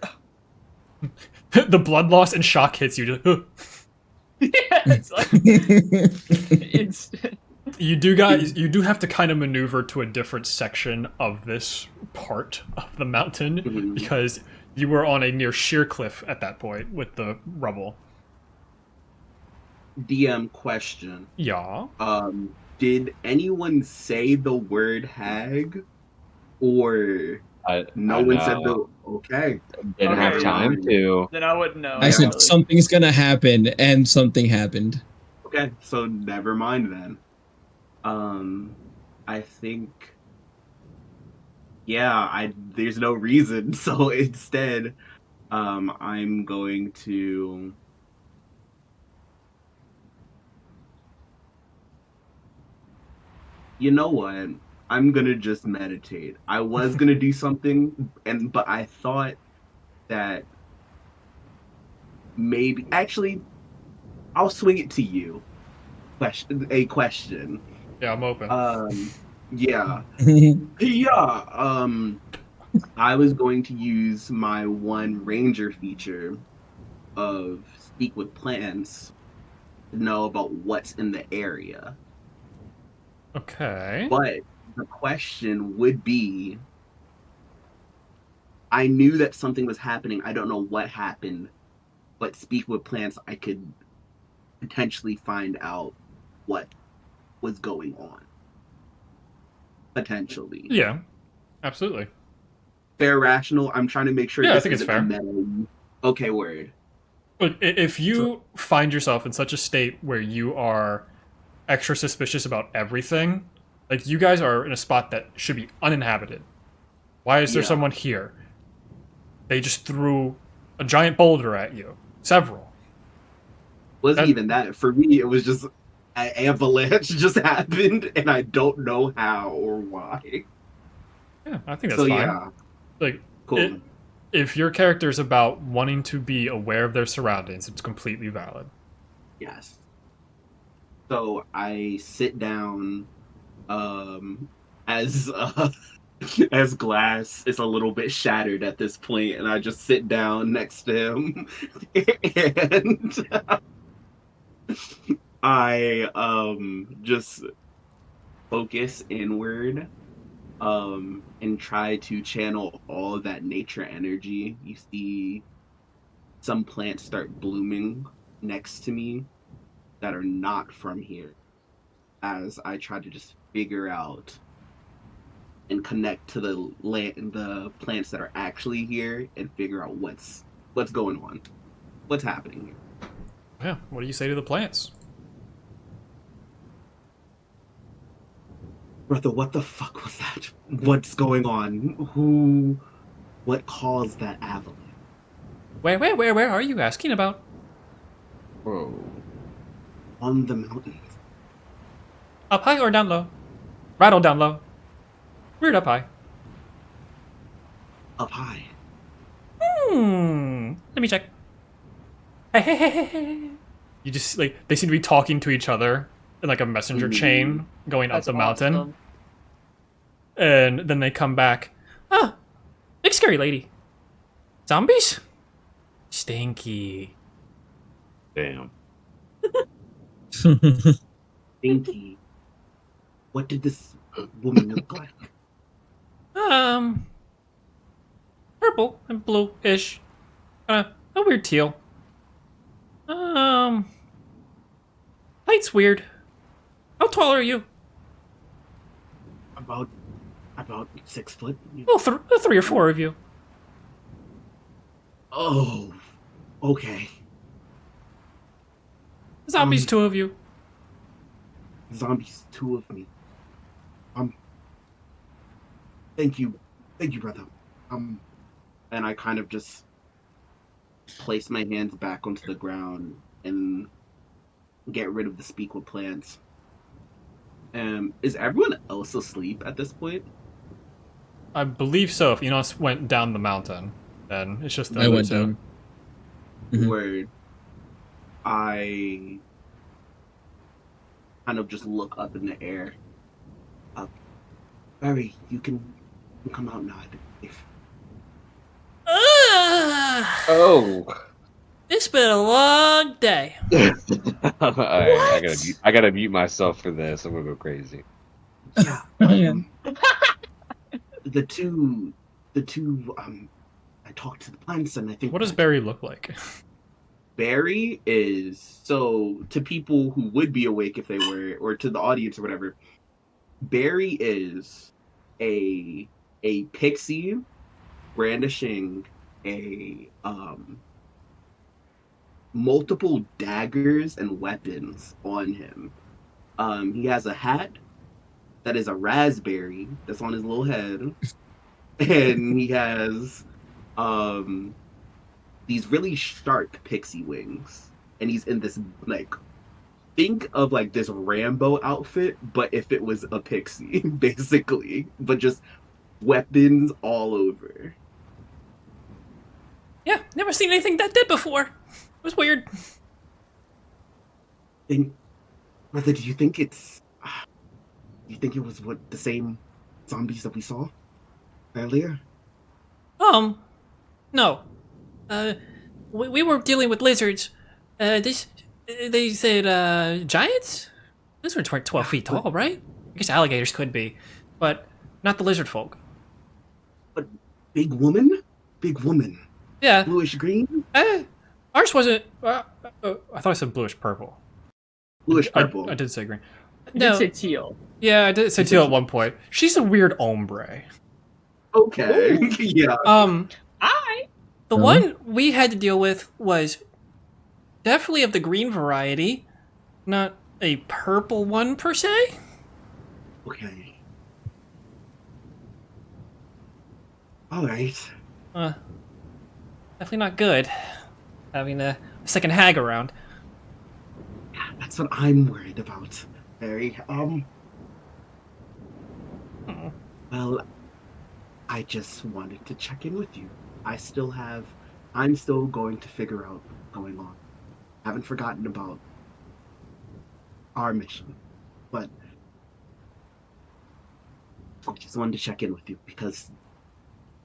The blood loss and shock hits you. Just, it's like it's You do have to kind of maneuver to a different section of this part of the mountain Mhm. because you were on a near sheer cliff at that point with the rubble. DM question. Yeah. Did anyone say the word hag? Or no one said the okay. Didn't have Okay. time to. then I wouldn't know. I said actually. something's gonna happen, and something happened. Okay, so never mind then. I think there's no reason, so instead, I'm going to you know what? I'm gonna just meditate. I was gonna do something, but I thought that maybe actually I'll swing it to you. Question. Yeah, I'm open. Yeah. I was going to use my one ranger feature of speak with plants to know about what's in the area. Okay. But the question would be, I knew that something was happening. I don't know what happened, but speak with plants, I could potentially find out what was going on. Potentially. Yeah, absolutely. Fair, rational. I'm trying to make sure. Yeah, I this think it's isn't a fair. meta- Okay, word. Look, if you find yourself in such a state where you are extra suspicious about everything, like you guys are in a spot that should be uninhabited. Why is there Yeah. someone here? They just threw a giant boulder at you. Several. Wasn't That- even that. For me, it was just an avalanche just happened, and I don't know how or why. Yeah, I think that's So fine. yeah, Like, cool. if your character is about wanting to be aware of their surroundings, it's completely valid. Yes. So I sit down, as as glass is a little bit shattered at this point, and I just sit down next to him, and I just focus inward, and try to channel all of that nature energy. You see some plants start blooming next to me that are not from here, as I try to just figure out and connect to the plants that are actually here and figure out what's going on, what's happening here. Yeah, what do you say to the plants? Brother, what the fuck was that? What's going on? What caused that avalanche? Where are you asking about? Whoa. On the mountains. Up high or down low? Right on down low. Weird up high. Up high. Let me check. Hey. You just, like, they seem to be talking to each other in, like, a messenger chain going up That's the mountain. awesome. And then they come back. Ah, big scary lady. Zombies? Stinky. Damn. Stinky. What did this woman look like? Purple and blue-ish. A weird teal. Height's weird. How tall are you? About 6 foot. Oh, 3 or 4 of you. Oh, okay. Zombies, 2 of you. Zombies, 2 of me. Thank you, brother. And I kind of just place my hands back onto the ground and get rid of the speak with plants. Is everyone else asleep at this point? I believe so. If Enos went down the mountain, then it's just the I other went 2. down. Mhm. Where I kind of just look up in the air. Barry, you can come out now. If Oh. This It's been a long day. Alright, I gotta mute myself for this. I'm gonna go crazy. Yeah. The two, I talked to the plants, and I think What does that Barry look like? Barry is, so to people who would be awake if they were, or to the audience or whatever, Barry is a pixie brandishing a multiple daggers and weapons on him. He has a hat that is a raspberry that's on his little head, and he has these really sharp pixie wings, and he's in this, like, think of like this Rambo outfit, but if it was a pixie, basically, but just weapons all over. Yeah, never seen anything that did before. It was weird. And brother, do you think it's you think it was what the same zombies that we saw earlier? No. We were dealing with lizards. They said, giants? Lizards weren't 12 feet tall, right? I guess alligators could be, but not the lizard folk. But big woman? Big woman. Yeah. Bluish green? Ours wasn't. I thought I said bluish purple. Bluish purple. I did say green. You No. did say teal. Yeah, I did say teal at one point. She's a weird ombre. Okay. Yeah. The one we had to deal with was definitely of the green variety, not a purple one per se. Okay. Alright. Definitely not good. Having a second hag around. That's what I'm worried about, Barry. Well, I just wanted to check in with you. I'm still going to figure out what's going on. Haven't forgotten about our mission, but I just wanted to check in with you because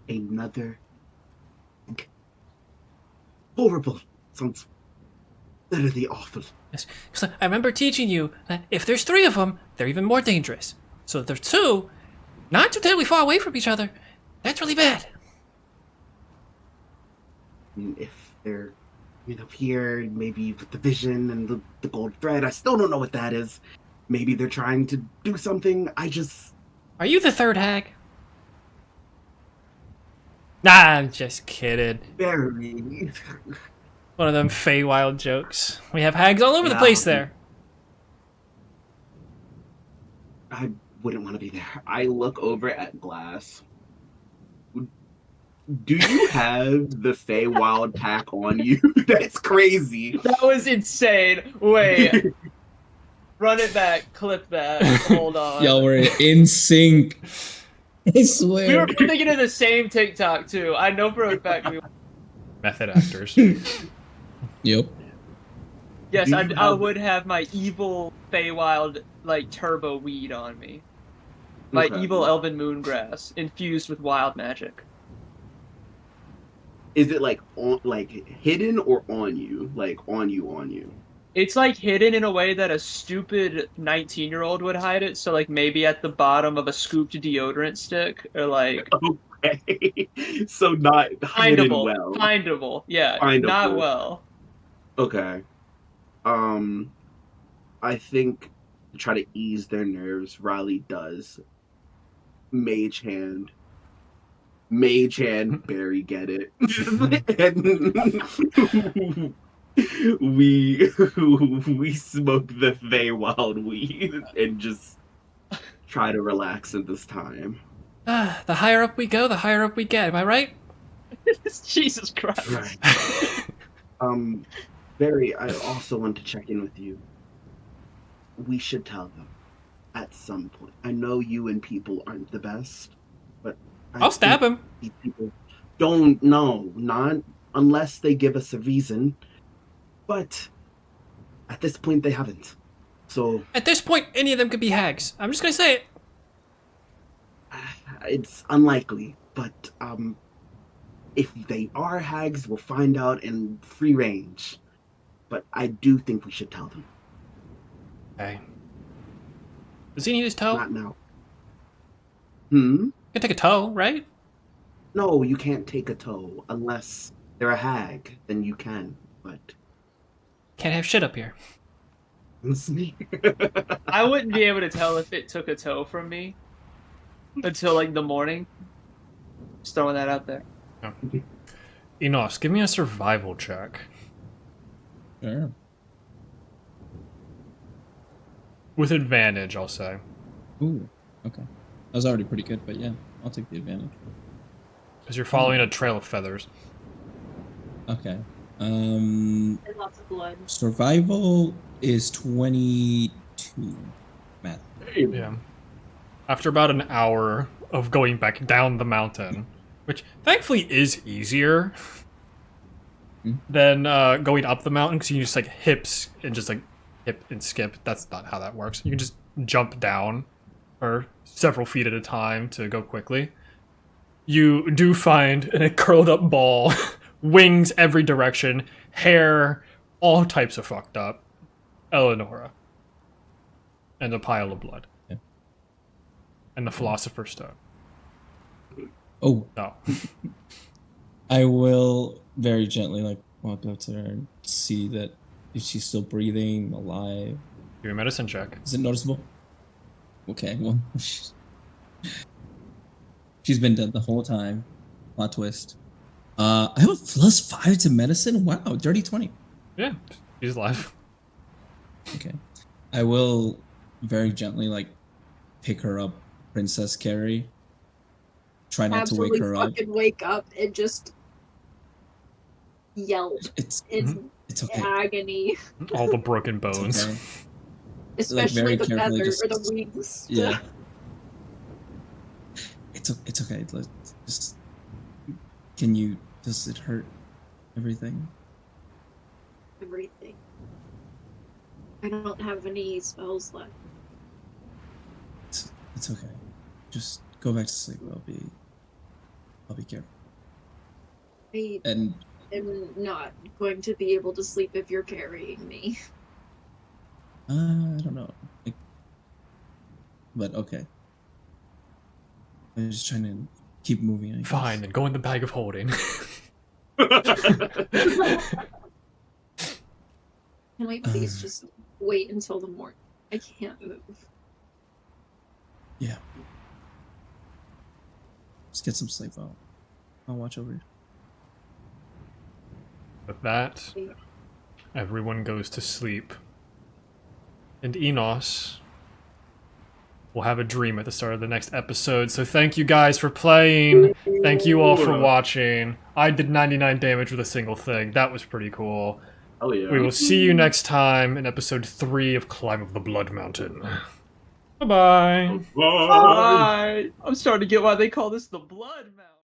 another horrible, sounds literally awful. Yes, because I remember teaching you that if there's 3 of them, they're even more dangerous. So if there's 2, not too terribly far away from each other, that's really bad. And if they're, here, maybe with the vision and the gold thread, I still don't know what that is. Maybe they're trying to do something. Are you the 3rd hag? Nah, I'm just kidding. Barry. One of them Feywild jokes. We have hags all over the place there. I wouldn't want to be there. I look over at Glass. Do you have the Feywild pack on you? That's crazy. That was insane. Wait. Run it back. Clip that. Hold on. Y'all were in sync. I swear. We were thinking of the same TikTok too. I know for a fact we. Method actors. Yep. Yes, Do I you would have my evil Feywild like turbo weed on me. My Okay. evil elven moongrass infused with wild magic. Is it like hidden or on you? Like on you? It's like hidden in a way that a stupid 19-year-old would hide it. So like maybe at the bottom of a scooped deodorant stick, or like Okay. So not hidden findable. well. Findable. Yeah. Findable. Not well. Okay. I think to try to ease their nerves, Riley does. Mage hand, Barry, get it. And we smoke the Feywild weed and just try to relax at this time. The higher up we go, the higher up we get. Am I right? Jesus Christ. Right. Barry, I also want to check in with you. We should tell them at some point. I know you and people aren't the best, but I'll stab him. these people don't know, not unless they give us a reason. But at this point, they haven't. So At this point, any of them could be hags. I'm just gonna say it. it's unlikely. But If they are hags, we'll find out in free range. But I do think we should tell them. Okay. Does he need his toe? Not now. You can take a toe, right? No, you can't take a toe unless they're a hag. Then you can. But Can't have shit up here. it's me. I wouldn't be able to tell if it took a toe from me until like the morning. Just throwing that out there. Oh. Enos, give me a survival check. Sure. With advantage, I'll say. Ooh, okay. That was already pretty good, but yeah, I'll take the advantage. Because you're following a trail of feathers. Okay. And lots of blood. Survival is 22. Math. Yeah. After about an hour of going back down the mountain, which thankfully is easier than going up the mountain, because you can just like hip and skip. That's not how that works. You can just jump down for several feet at a time to go quickly. You do find a curled up ball, wings every direction, hair, all types of fucked up, Elanora, and a pile of blood. Yeah. And the Philosopher's Stone. Oh, No. I will very gently like walk up to her and see that if she's still breathing, alive. Give me a medicine check. Is it noticeable? Okay, well, she's been dead the whole time. Plot twist. I have a +5 to medicine. Wow, dirty 20. Yeah, she's alive. Okay, I will very gently like pick her up, Princess Carrie. Try not to wake her up. Fucking wake up and just yell It's in okay. agony. All the broken bones. Okay. Especially very the carefully feathers just- or the wings. Yeah. It's okay. Let's just. Can you? Does it hurt? Everything. Everything. I don't have any spells left. It's okay. Just go back to sleep. I'll be careful. I And am not going to be able to sleep if you're carrying me. I don't know. But okay. I'm just trying to keep moving. I guess. Fine, then go in the bag of holding. Can we please just wait until the morning? I can't move. Yeah. Just get some sleep. I'll watch over you. With that, everyone goes to sleep. And Enos will have a dream at the start of the next episode. So thank you guys for playing. Thank you all for watching. I did 99 damage with a single thing. That was pretty cool. Oh yeah. We will see you next time in episode 3 of Climb of the Blood Mountain. Bye-bye. Bye. I'm starting to get why they call this the Blood Mountain.